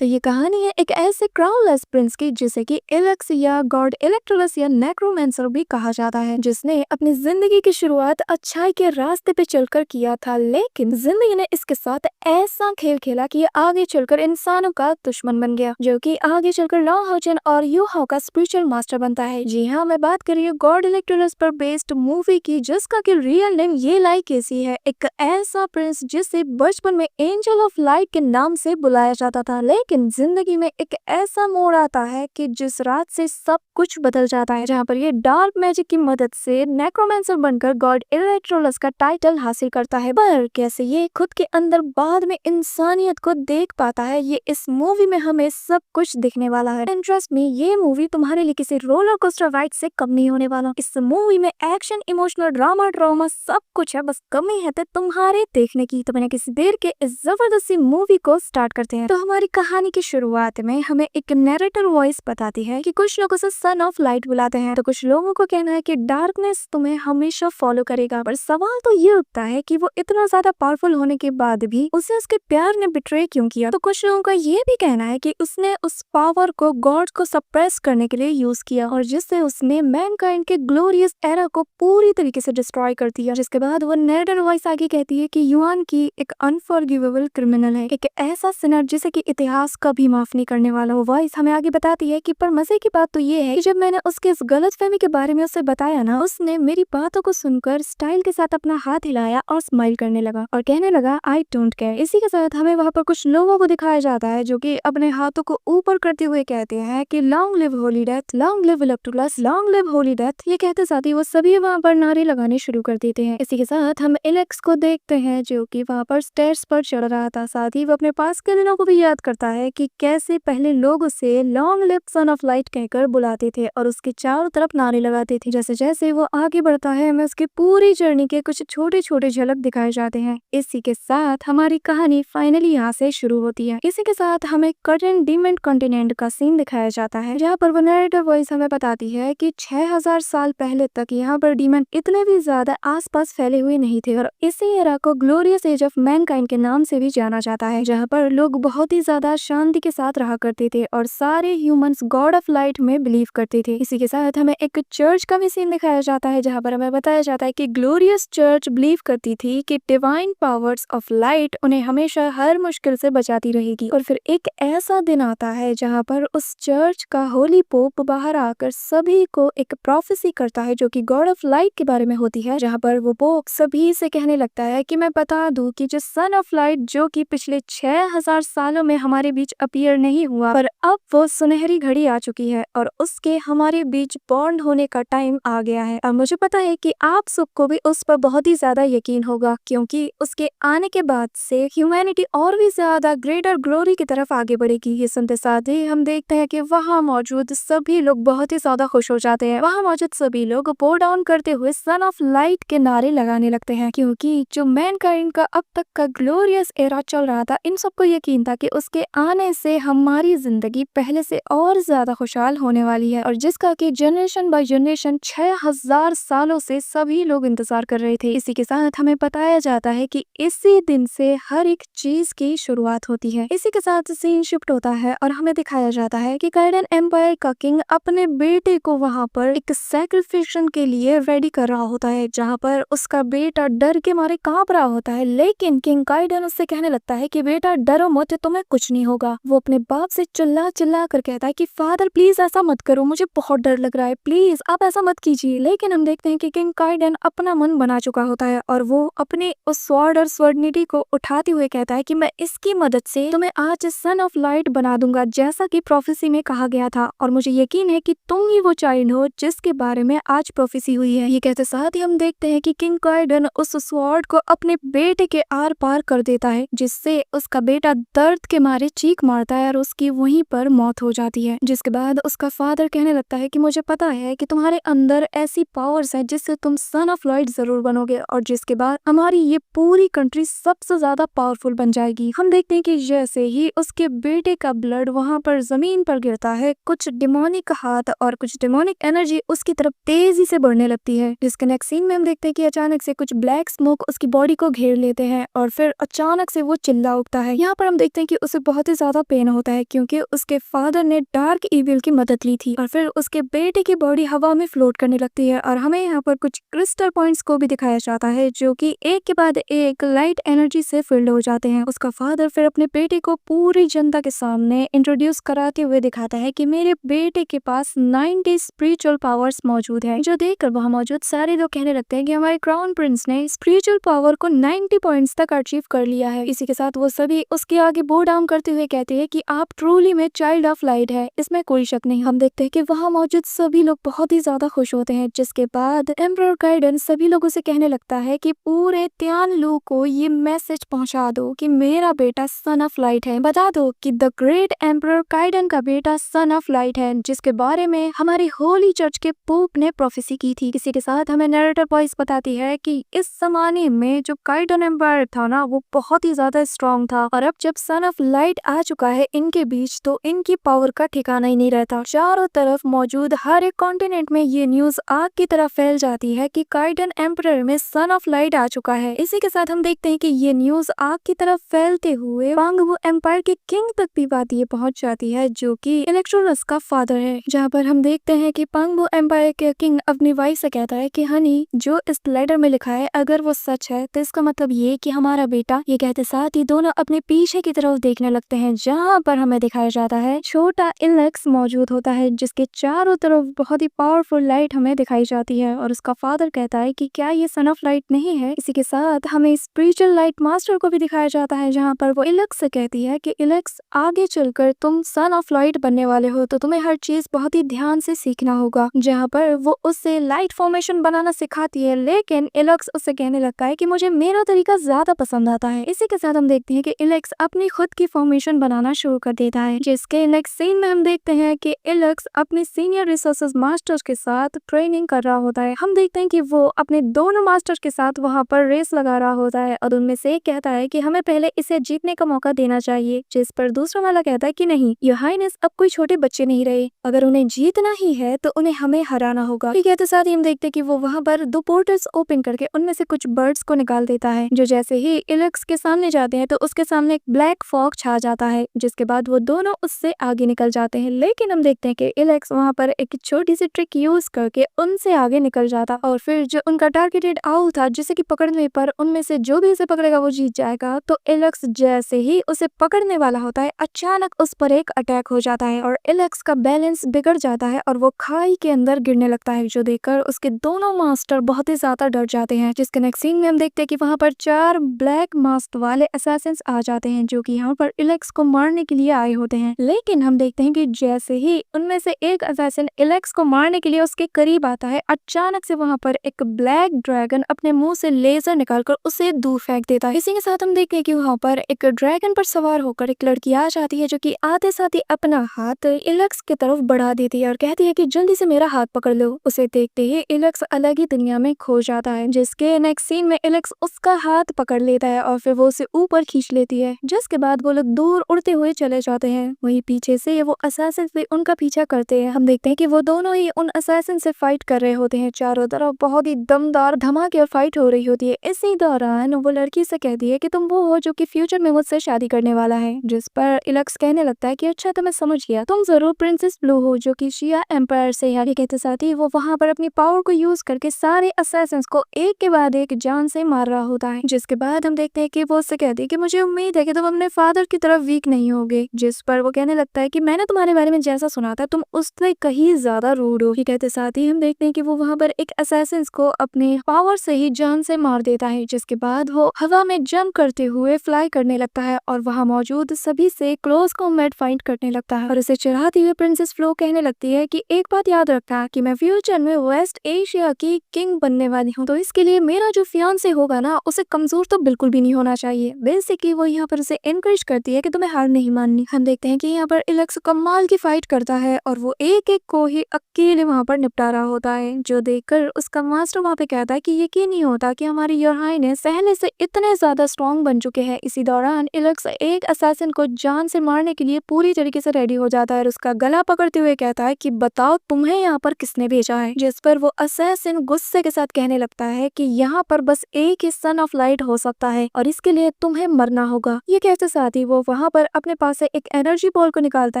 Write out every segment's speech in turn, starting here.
तो ये कहानी है एक ऐसे क्राउनलेस प्रिंस की जिसे कि इलेक्स या गॉड इलेक्ट्रोलस या नेक्रोमेंसर भी कहा जाता है, जिसने अपनी जिंदगी की शुरुआत अच्छाई के रास्ते पे चलकर किया था। लेकिन जिंदगी ने इसके साथ ऐसा खेल खेला कि ये आगे चलकर इंसानों का दुश्मन बन गया, जो कि आगे चलकर लॉ होचन और यू हाउ का स्पिरिचुअल मास्टर बनता है। जी हाँ, मैं बात कर रही हूँ गॉड इलेक्ट्रोलस पर बेस्ड मूवी की, जिसका कि रियल नेम ये लाई केसी है। एक ऐसा प्रिंस जिसे बचपन में एंजल ऑफ लाइट के नाम से बुलाया जाता था, लेकिन जिंदगी में एक ऐसा मोड़ आता है कि जिस रात से सब कुछ बदल जाता है, जहाँ पर ये डार्क मैजिक की मदद से नेक्रोमेंसर बनकर गॉड इलेक्ट्रोलस का टाइटल हासिल करता है। पर कैसे ये खुद के अंदर बाद में इंसानियत को देख पाता है, ये इस मूवी में हमें सब कुछ दिखने वाला है। इंटरेस्ट में ये मूवी तुम्हारे लिए किसी रोलर कोस्टर राइड से कम नहीं होने वाला। इस मूवी में एक्शन, इमोशनल ड्रामा, ट्रॉमा सब कुछ है, बस कमी है तो तुम्हारे देखने की। तो बिना किसी देर के इस जबरदस्ती मूवी को स्टार्ट करते हैं। तो हमारी कहानी की शुरुआत में हमें एक नैरेटर वॉइस बताती है कि कुछ लोगों से सन ऑफ लाइट बुलाते हैं, तो कुछ लोगों को कहना है कि डार्कनेस तुम्हें हमेशा फॉलो करेगा। पर सवाल तो ये उठता है कि वो इतना ज्यादा पावरफुल होने के बाद भी उसे उसके प्यार ने बिट्रे क्यों किया। तो कुछ लोगों का ये भी कहना है कि उसने उस पावर को गॉड को सप्रेस करने के लिए यूज किया, और जिससे उसने मैनकाइंड के ग्लोरियस एरा को पूरी तरीके से डिस्ट्रॉय कर दिया। जिसके बाद वो नैरेटर वॉइस आगे कहती है कि युआन की एक अनफॉरगिवेबल क्रिमिनल है, एक ऐसा सिनर जिसे कि इतिहास कभी माफ नहीं करने वाला। वो वॉइस हमें आगे बताती है कि पर मजे की बात तो ये है कि जब मैंने उसके इस गलतफहमी के बारे में उसे बताया ना, उसने मेरी बातों को सुनकर स्टाइल के साथ अपना हाथ हिलाया और स्माइल करने लगा और कहने लगा आई डोंट केयर। इसी के साथ हमें वहाँ पर कुछ लोगों को दिखाया जाता है जो कि अपने हाथों को ऊपर करते हुए कहते हैं कि long live holy death, long live Electrolus, long live holy death. ये कहते साथ ही वो सभी वहाँ पर नारे लगाने शुरू कर देते हैं। इसी के साथ हम एलेक्स को देखते हैं जो कि वहाँ पर स्टेयर्स पर चढ़ रहा था। साथ ही वो अपने पास के दिनों को भी याद करता है कि कैसे पहले लोग उसे long live sun of light कहकर बुलाते थे और उसके चारों तरफ नारे लगाते थे। जैसे जैसे वो आगे बढ़ता है हमें उसकी पूरी जर्नी के कुछ छोटे छोटे झलक दिखाए जाते हैं। इसी के साथ हमारी कहानी फाइनली यहाँ से शुरू होती है। इसी के साथ हमें करंट डीमेंट कॉन्टिनेंट का सीन दिखाया जाता है, जहाँ पर वो नैरेटर वॉइस हमें बताती है कि 6000 साल पहले तक यहाँ पर डीमन इतने भी ज्यादा आसपास फैले हुए नहीं थे, और इसी एरा को ग्लोरियस एज ऑफ मैनकाइंड के नाम से भी जाना जाता है, जहाँ पर लोग बहुत ही ज्यादा शांति के साथ रहा करते थे और सारे ह्यूमंस गॉड ऑफ लाइट में बिलीव करते थे। इसी के साथ हमें एक चर्च का भी सीन दिखाया जाता है, जहाँ पर हमें बताया जाता है कि ग्लोरियस चर्च बिलीव करती थी कि डिवाइन पावर्स ऑफ लाइट उन्हें हमेशा हर मुश्किल से बचाती रहेगी। और फिर एक ऐसा दिन आता है जहाँ पर उस चर्च का होली पोप बाहर आकर सभी को एक प्रोफेसी करता है जो कि गॉड ऑफ लाइट के बारे में होती है, जहाँ पर वो पोप सभी से कहने लगता है कि मैं बता दूं कि जो सन ऑफ लाइट जो कि पिछले 6000 सालों में हमारे बीच अपीयर नहीं हुआ, पर अब वो सुनहरी घड़ी आ चुकी है और उसके हमारे बीच बॉन्ड होने का टाइम आ गया है। अब मुझे पता है कि आप सबको भी उस पर बहुत ही ज्यादा यकीन होगा, क्योंकि उसके आने के बाद से ह्यूमैनिटी और भी ज्यादा ग्रेटर ग्लोरी की तरफ आगे बढ़ेगी। ये सुनते साथ ही हम देखते हैं कि वहाँ मौजूद सभी लोग बहुत ही ज्यादा खुश हो जाते हैं। वहाँ मौजूद सभी लोग पो डाउन करते हुए सन ऑफ लाइट के नारे लगाने लगते हैं, क्योंकि जो मैनकाइंड का अब तक का ग्लोरियस एरा चल रहा था, इन सबको यकीन था कि उसके आने से हमारी जिंदगी पहले से और ज्यादा खुशहाल होने वाली है, और जिसका कि जनरेशन बाय जनरेशन 6000 सालों से सभी लोग इंतजार कर रहे थे। इसी के साथ हमें बताया जाता है कि इसी दिन से हर एक चीज की शुरुआत होती है। इसी के साथ सीन शिफ्ट होता है और हमें दिखाया जाता है कि काइडन एम्पायर का किंग अपने बेटे को वहाँ पर एक सैक्रिफिकेशन के लिए रेडी कर रहा होता है, जहाँ पर उसका बेटा डर के मारे कांप रहा होता है। लेकिन किंग काइडन उससे कहने लगता है कि बेटा डरो मत, तुम्हें कुछ नहीं होगा। वो अपने बाप से चिल्ला चिल्ला कर कहता है कि फादर प्लीज ऐसा मत करो, मुझे बहुत डर लग रहा है, प्लीज आप ऐसा मत कीजिए। लेकिन हम देखते हैं कि किंग काइडन अपना मन बना चुका होता है और वो अपने उस स्वॉर्ड और स्वर्निटी को उठाते हुए कहता है कि मैं इसकी मदद से तुम्हें आज सन ऑफ लाइट बना दूंगा, जैसा कि प्रोफेसी में कहा गया था, और मुझे यकीन है कि तुम ही वो चाइल्ड हो जिसके बारे में आज प्रोफेसी हुई है। ये कहते साथ ही हम देखते हैं कि किंग काइडन उस स्वॉर्ड को अपने बेटे के आर पार कर देता है, जिससे उसका बेटा दर्द के मारे चीख मारता है और उसकी वहीं पर मौत हो जाती है। जिसके बाद उसका फादर कहने लगता है कि मुझे पता है कि तुम्हारे अंदर ऐसी पावर्स है जिससे तुम सन ऑफ लाइट जरूर बनोगे, और जिसके बाद हमारी ये पूरी कंट्री सबसे ज्यादा पावरफुल बन जाएगी। हम देखते हैं कि जैसे ही उसके बेटे का ब्लड वहाँ पर जमीन पर गिरता है, कुछ डिमोनिक हाथ और कुछ डिमोनिक एनर्जी उसकी तरफ तेजी से बढ़ने लगती है। जिसके नेक्स्ट सीन में हम देखते हैं कि अचानक से कुछ ब्लैक स्मोक उसकी बॉडी को घेर लेते हैं और फिर अचानक से वो चिल्ला उठता है। यहाँ पर हम देखते हैं कि उसे बहुत ही ज्यादा पेन होता है क्योंकि उसके फादर ने डार्क इविल की मदद ली थी और फिर उसके बेटे की बॉडी हवा में फ्लोट करने लगती है और हमें यहाँ पर कुछ क्रिस्टल पॉइंट्स को भी दिखाया जाता है जो कि एक के बाद एक लाइट एनर्जी से फिल्ड हो जाते हैं। उसका फादर फिर अपने बेटे को पूरी जनता के सामने इंट्रोड्यूस कराते हुए दिखाता है कि मेरे बेटे के पास 90 स्पिरिचुअल पावर्स मौजूद है, जो देखकर वहाँ मौजूद सारे लोग कहने लगते हैं कि हमारे क्राउन प्रिंस ने स्पिरिचुअल पावर को 90 पॉइंट्स तक अचीव कर लिया है। इसी के साथ वो सभी उसके आगे बो डाउन करते हुए कहते हैं कि आप ट्रूली में चाइल्ड ऑफ लाइट है, इसमें कोई शक नहीं। हम देखते हैं कि वहाँ मौजूद सभी लोग बहुत ही ज्यादा खुश होते हैं, जिसके बाद एम्परर काइडन सभी लोगों से कहने लगता है कि पूरे तियानलू को ये मैसेज पहुंचा दो कि मेरा बेटा सन ऑफ लाइट है। बता दो कि द ग्रेट एम्परर काइडन का बेटा सन ऑफ लाइट है, जिसके बारे में हमारी होली चर्च के पोप ने प्रोफेसी की थी। इसी के साथ हमें नरेटर वॉइस बताती है कि इस जमाने में जो काइडन एम्पायर था ना, वो बहुत ही ज्यादा स्ट्रॉन्ग था और अब जब सन ऑफ लाइट आ चुका है इनके बीच, तो इनकी पावर का ठिकाना ही नहीं रहता। चारों तरफ मौजूद हर एक कॉन्टिनेंट में ये न्यूज आग की तरह फैल जाती है कि काइडन एम्परर में सन ऑफ लाइट आ चुका है। इसी के साथ हम देखते हैं कि ये न्यूज आग की तरफ फैलते हुए पांगवू एम्पायर के किंग तक भी बात ये पहुंच जाती है, जो कि इलेक्ट्रोलस का फादर है। जहाँ पर हम देखते हैं कि पांगवू एम्पायर के किंग अपनी वाइफ से कहता है कि हनी, जो इस लेटर में लिखा है अगर वो सच है तो इसका मतलब ये कि हमारा बेटा, ये कहते साथ ही दोनों अपने पीछे की तरफ देखने लगते हैं, जहाँ पर हमें दिखाया जाता है छोटा इलेक्स मौजूद होता है, जिसके चारों तरफ बहुत ही पावरफुल लाइट हमें दिखाई जाती है और उसका फादर कहता है कि क्या ये सन ऑफ लाइट नहीं है। इसी के साथ हमें स्पिरिचुअल लाइट मास्टर को भी दिखाया जाता है, जहाँ पर वो इलेक्स से कहती है कि इलेक्स, आगे चलकर तुम सन ऑफ लाइट बनने वाले हो तो तुम्हें हर चीज बहुत ही ध्यान से सीखना होगा। जहाँ पर वो उससे लाइट फॉर्मेशन बनाना सिखाती है, लेकिन इलेक्स उससे कहने लगता है कि मुझे मेरा तरीका ज्यादा पसंद आता है। इसी के साथ हम देखते हैं कि इलेक्स अपनी खुद की फॉर्मेशन बनाना शुरू कर देता है, जिसके नेक्स्ट सीन में हम देखते हैं कि इलेक्स अपने सीनियर रिसोर्सेज मास्टर्स के साथ ट्रेनिंग कर रहा होता है। हम देखते हैं कि वो अपने दोनों मास्टर्स के साथ वहाँ पर रेस लगा रहा होता है और उनमें से एक कहता है कि हमें पहले इसे जीतने का मौका देना चाहिए, जिस पर दूसरा वाला कहता है कि नहीं, योर हाइनेस अब कोई छोटे बच्चे नहीं रहे, अगर उन्हें जीतना ही है तो उन्हें हमें हराना होगा। ये कहते साथ ही हम देखते हैं कि वो वहाँ पर दो पोर्टल्स ओपन करके उनमें से कुछ बर्ड्स को निकाल देता है, जो जैसे ही इलेक्स के सामने जाते हैं तो उसके सामने एक ब्लैक फॉग छा जाता है, जिसके बाद वो दोनों उससे आगे निकल जाते हैं। लेकिन हम देखते हैं कि इलेक्स वहाँ पर एक छोटी सी ट्रिक यूज करके उनसे आगे निकल जाता और फिर जो उनका टारगेटेड आउल था, जिसे कि पकड़ने पर उनमें से जो भी उसे पकड़ेगा वो जीत जाएगा, तो इलेक्स जैसे ही उसे पकड़ने वाला होता है अचानक उस पर एक अटैक हो जाता है और इलेक्स का बैलेंस बिगड़ जाता है और वो खाई के अंदर गिरने लगता है, जो देखकर उसके दोनों मास्टर बहुत ही ज्यादा डर जाते हैं। जिसके नेक्स्ट सीन में हम देखते हैं कि वहाँ पर 4 ब्लैक मास्क वाले असैसिन्स आ जाते हैं, जो कि यहाँ पर इलेक्स को मारने के लिए आए होते हैं। लेकिन हम देखते हैं कि जैसे ही उनमें से एक असैसिन इलेक्स को मारने के लिए उसके करीब आता है, अचानक से वहाँ पर एक ब्लैक ड्रैगन अपने मुंह से लेजर निकालकर उसे दूर फेंक देता है। इसी के साथ हम देखते हैं कि वहाँ पर एक ड्रैगन पर सवार होकर एक लड़की आ जाती है, जो कि आते साथ ही अपना हाथ इलेक्स की तरफ बढ़ा देती है और कहती है कि जल्दी से मेरा हाथ पकड़ लो। उसे देखते ही इलेक्स अलग ही दुनिया में खो जाता है, जिसके नेक्स्ट सीन में इलेक्स उसका हाथ पकड़ लेता है और फिर वो उसे ऊपर खींच लेती है, जिसके बाद वो लोग दूर उड़ते हुए चले जाते हैं। वहीं पीछे से वो असैसिन भी उनका पीछा करते हैं। हम देखते हैं कि वो दोनों ही उन असैसिन से फाइट कर रहे होते हैं। चारों तरफ बहुत ही दमदार धमाके और फाइट हो रही होती है। इसी दौरान वो लड़की से कहती है कि तुम वो हो जो कि फ्यूचर में मुझसे शादी करने वाला है, जिस पर इलेक्स कहने लगता है कि अच्छा तो मैं समझ गया, तुम जरूर प्रिंसेस ब्लू हो जो कि शिया एम्पायर से। यानी कहते साथ ही वो वहाँ पर अपनी पावर को यूज करके सारे असैसिन्स को एक के बाद एक जान से मार रहा होता है। जिसके बाद हम देखते हैं कि वो उससे कहती है कि मुझे उम्मीद है कि तुम अपने फादर की तरफ वीक नहीं होगे, जिस पर वो कहने लगता है कि मैंने तुम्हारे बारे में जैसा सुना था तुम उससे कहीं ज्यादा रूड हो। कहते साथ ही हम देखते हैं कि वो वहाँ पर एक असैसिन्स को अपने पावर से ही जान से मार देता है, जिसके बाद वो हवा में जंप करते हुए फ्लाई करने लगता है और वहाँ मौजूद सभी से क्लोज कॉम्बैट फाइट करने लगता है। और उसे चिढ़ाती हुए प्रिंसेस फ्लो कहने लगती है कि एक बात याद रखना कि मैं फ्यूचर में वेस्ट एशिया की किंग बनने वाली हूँ, तो इसके लिए मेरा जो फियांसे होगा ना, उसे कमजोर तो बिल्कुल भी नहीं होना चाहिए। बेसिकली वो यहाँ पर उसे एनकरेज करती है कि तुम्हें हार नहीं माननी। हम देखते हैं कि यहाँ पर इलेक्स कमाल की फाइट करता है और वो एक एक को ही अकेले वहाँ पर निपटा रहा होता है, जो देखकर उसका मास्टर वहाँ पे कहता है कि यकीन नहीं होता कि हमारी योर हाइनेस पहले से इतने ज्यादा स्ट्रॉन्ग बन चुके हैं। इसी दौरान इलेक्स एक असैसिन को जान से मारने के लिए पूरी तरीके से रेडी हो जाता है और उसका गला पकड़ते हुए कहता है कि बताओ तुम्हें यहाँ पर किसने भेजा है, जिस पर वो असैसिन गुस्से के साथ कहने लगता है कि यहाँ पर बस एक ही सन ऑफ लाइट हो सकता है और इसके लिए तुम्हें मरना होगा। ये कहते साथ ही वो वहाँ वहाँ पर अपने पास से एक एनर्जी बॉल को निकालता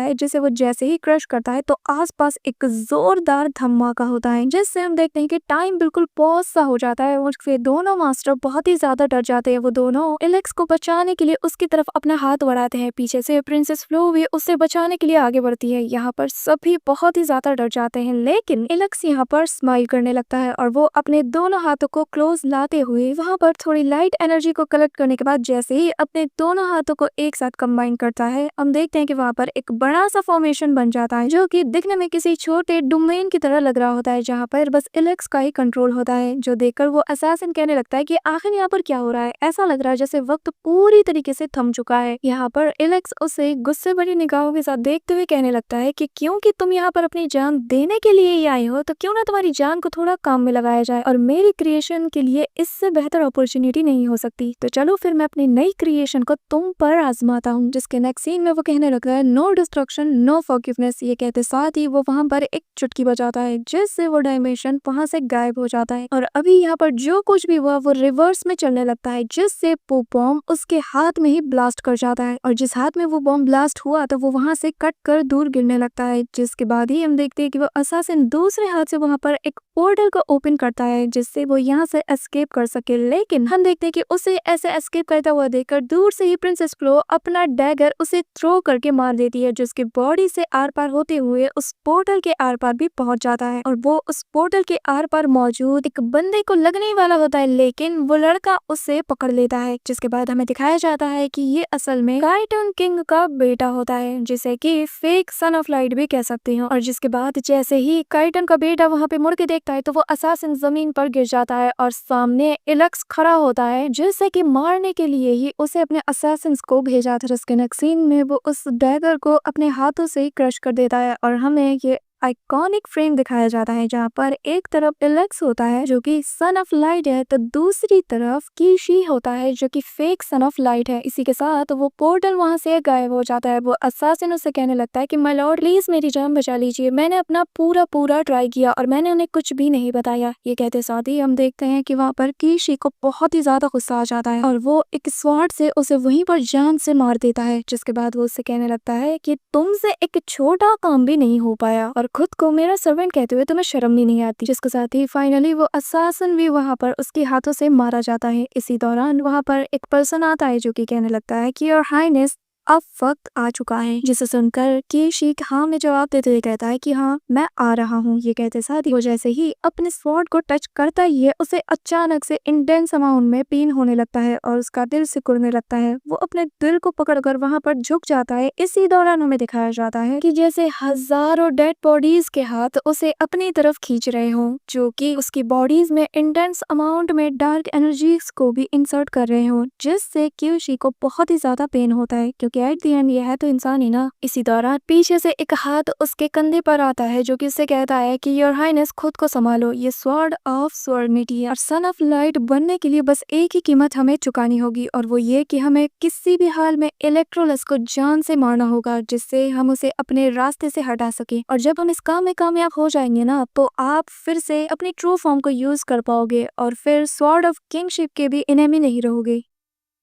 है, जिसे वो जैसे ही क्रश करता है तो आसपास एक जोरदार धमाका होता है, जिससे हम देखते हैं कि टाइम बिल्कुल पॉज सा हो जाता है और फिर दोनों मास्टर बहुत ही ज्यादा डर जाते हैं। वो दोनों एलेक्स को बचाने के लिए उसकी तरफ अपना हाथ बढ़ाते हैं। पीछे से प्रिंसेस फ्लो भी उससे बचाने के लिए आगे बढ़ती है। यहाँ पर सभी बहुत ही ज्यादा डर जाते हैं, लेकिन एलेक्स यहाँ पर स्माइल करने लगता है और वो अपने दोनों हाथों को क्लोज लाते हुए वहाँ पर थोड़ी लाइट एनर्जी को कलेक्ट करने के बाद जैसे ही अपने दोनों हाथों को एक साथ कंबाइन करता है, हम देखते हैं कि वहाँ पर एक बड़ा सा फॉर्मेशन बन जाता है, जो कि दिखने में किसी छोटे डोमेन की तरह लग रहा होता है, जहाँ पर बस एलेक्स का ही कंट्रोल होता है। जो देखकर वो असैसिन कहने लगता है कि आखिर यहाँ पर क्या हो रहा है। ऐसा लग रहा है जैसे वक्त पूरी तरीके से थम चुका है। यहाँ पर एलेक्स उसे गुस्से भरी निगाहों के साथ देखते हुए कहने लगता है कि क्योंकि तुम यहाँ पर अपनी जान देने के लिए ही आए हो, तो क्यों ना तुम्हारी जान को थोड़ा काम में लगाया जाए, और मेरी क्रिएशन के लिए इससे बेहतर अपॉर्चुनिटी नहीं हो सकती। तो चलो फिर मैं अपनी नई क्रिएशन को तुम पर आजमाता हूँ। जिसके नेक्स्ट सीन में वो कहने लगता है नो डिस्ट्रक्शन नो फॉरगिवनेस। ये कहते साथ ही वो वहाँ पर एक चुटकी बजाता है, जिससे वो डायमेंशन वहाँ से गायब हो जाता है और अभी यहाँ पर जो कुछ भी हुआ वो रिवर्स में चलने लगता है, जिससे वो बॉम्ब उसके हाथ में ही ब्लास्ट कर जाता है और जिस हाथ में वो बॉम्ब ब्लास्ट हुआ तो वो वहाँ से कट कर दूर गिरने लगता है। जिसके बाद ही हम देखते हैं कि वो असैसिन दूसरे हाथ से वहाँ पर एक पोर्टल को ओपन करता है, जिससे वो यहाँ से एस्केप कर सके। लेकिन हम देखते हैं कि उसे ऐसे एस्केप करता हुआ देखकर दूर से ही प्रिंसेस फ्लो अपना डैगर उसे थ्रो करके मार देती है, जिसकी बॉडी से आर पार होते हुए उस पोर्टल के आर पार भी पहुंच जाता है और वो उस पोर्टल के आर पार मौजूद एक बंदे को लगने वाला होता है, लेकिन वो लड़का उसे पकड़ लेता है। जिसके बाद हमें दिखाया जाता है कि ये असल में काइटन किंग का बेटा होता है, जिसे कि फेक सन ऑफ लाइट भी कह सकते हैं। और जिसके बाद जैसे ही काइटन का बेटा वहाँ पे मुड़ के देखता है तो वो असैसिन जमीन पर गिर जाता है और सामने एलेक्स खड़ा होता है, जिससे कि मारने के लिए ही उसे अपने असैसिन्स को भेजा था। जिसके नेक्स्ट सीन में वो उस डैगर को अपने हाथों से ही क्रश कर देता है और हमें ये आइकॉनिक फ्रेम दिखाया जाता है, जहाँ पर एक तरफ एलेक्स होता है जो कि सन ऑफ लाइट है, तो दूसरी तरफ कीशी होता है जो कि फेक सन ऑफ लाइट है। इसी के साथ वो पोर्टल वहां से गायब हो जाता है। वो असैसिन उससे कहने लगता है कि माय लॉर्ड प्लीज मेरी जान बचा लीजिए, मैंने अपना पूरा ट्राई किया और मैंने उन्हें कुछ भी नहीं बताया। ये कहते साथ ही हम देखते हैं कि वहाँ पर कीशी को बहुत ही ज्यादा गुस्सा आ जाता है और वो एक स्वॉर्ड से उसे वहीं पर जान से मार देता है। जिसके बाद वो उससे कहने लगता है कि तुमसे एक छोटा काम भी नहीं हो पाया और खुद को मेरा सर्वेंट कहते हुए तुम्हें शर्म भी नहीं आती। जिसके साथ ही फाइनली वो असैसिन भी वहाँ पर उसके हाथों से मारा जाता है। इसी दौरान वहाँ पर एक पर्सन आता है जो कि कहने लगता है कि योर हाइनेस अब वक्त आ चुका है, जिसे सुनकर कीशी हाँ में जवाब देते हुए कहता है कि हाँ मैं आ रहा हूँ। ये कहते साथ ही वो जैसे ही अपने स्वॉर्ड को टच करता ही है उसे अचानक से इंटेंस अमाउंट में पेन होने लगता है और उसका दिल सिकुड़ने लगता है। वो अपने दिल को पकड़कर वहाँ पर झुक जाता है। इसी दौरान हमें दिखाया जाता है कि जैसे हजारों डेड बॉडीज के हाथ उसे अपनी तरफ खींच रहे हों, जो कि उसकी बॉडीज में इंटेंस अमाउंट में डार्क एनर्जीज को भी इंसर्ट कर रहे हों, जिससे कीशी को बहुत ही ज्यादा पेन होता है क्योंकि एट द एंड ये है तो इंसान ही ना। इसी दौरान पीछे से एक हाथ उसके कंधे पर आता है जो कि उससे कहता है कि योर हाइनेस खुद को संभालो, ये स्वॉर्ड ऑफ स्वॉर्डिनिटी और सन ऑफ लाइट बनने के लिए बस एक ही कीमत हमें चुकानी होगी और वो ये कि हमें किसी भी हाल में इलेक्ट्रोलस को जान से मारना होगा, जिससे हम उसे अपने रास्ते से हटा सके। और जब हम इस काम में कामयाब हो जाएंगे ना, तो आप फिर से अपनी ट्रू फॉर्म को यूज कर पाओगे और फिर स्वॉर्ड ऑफ किंगशिप के भी एनिमी नहीं रहोगे।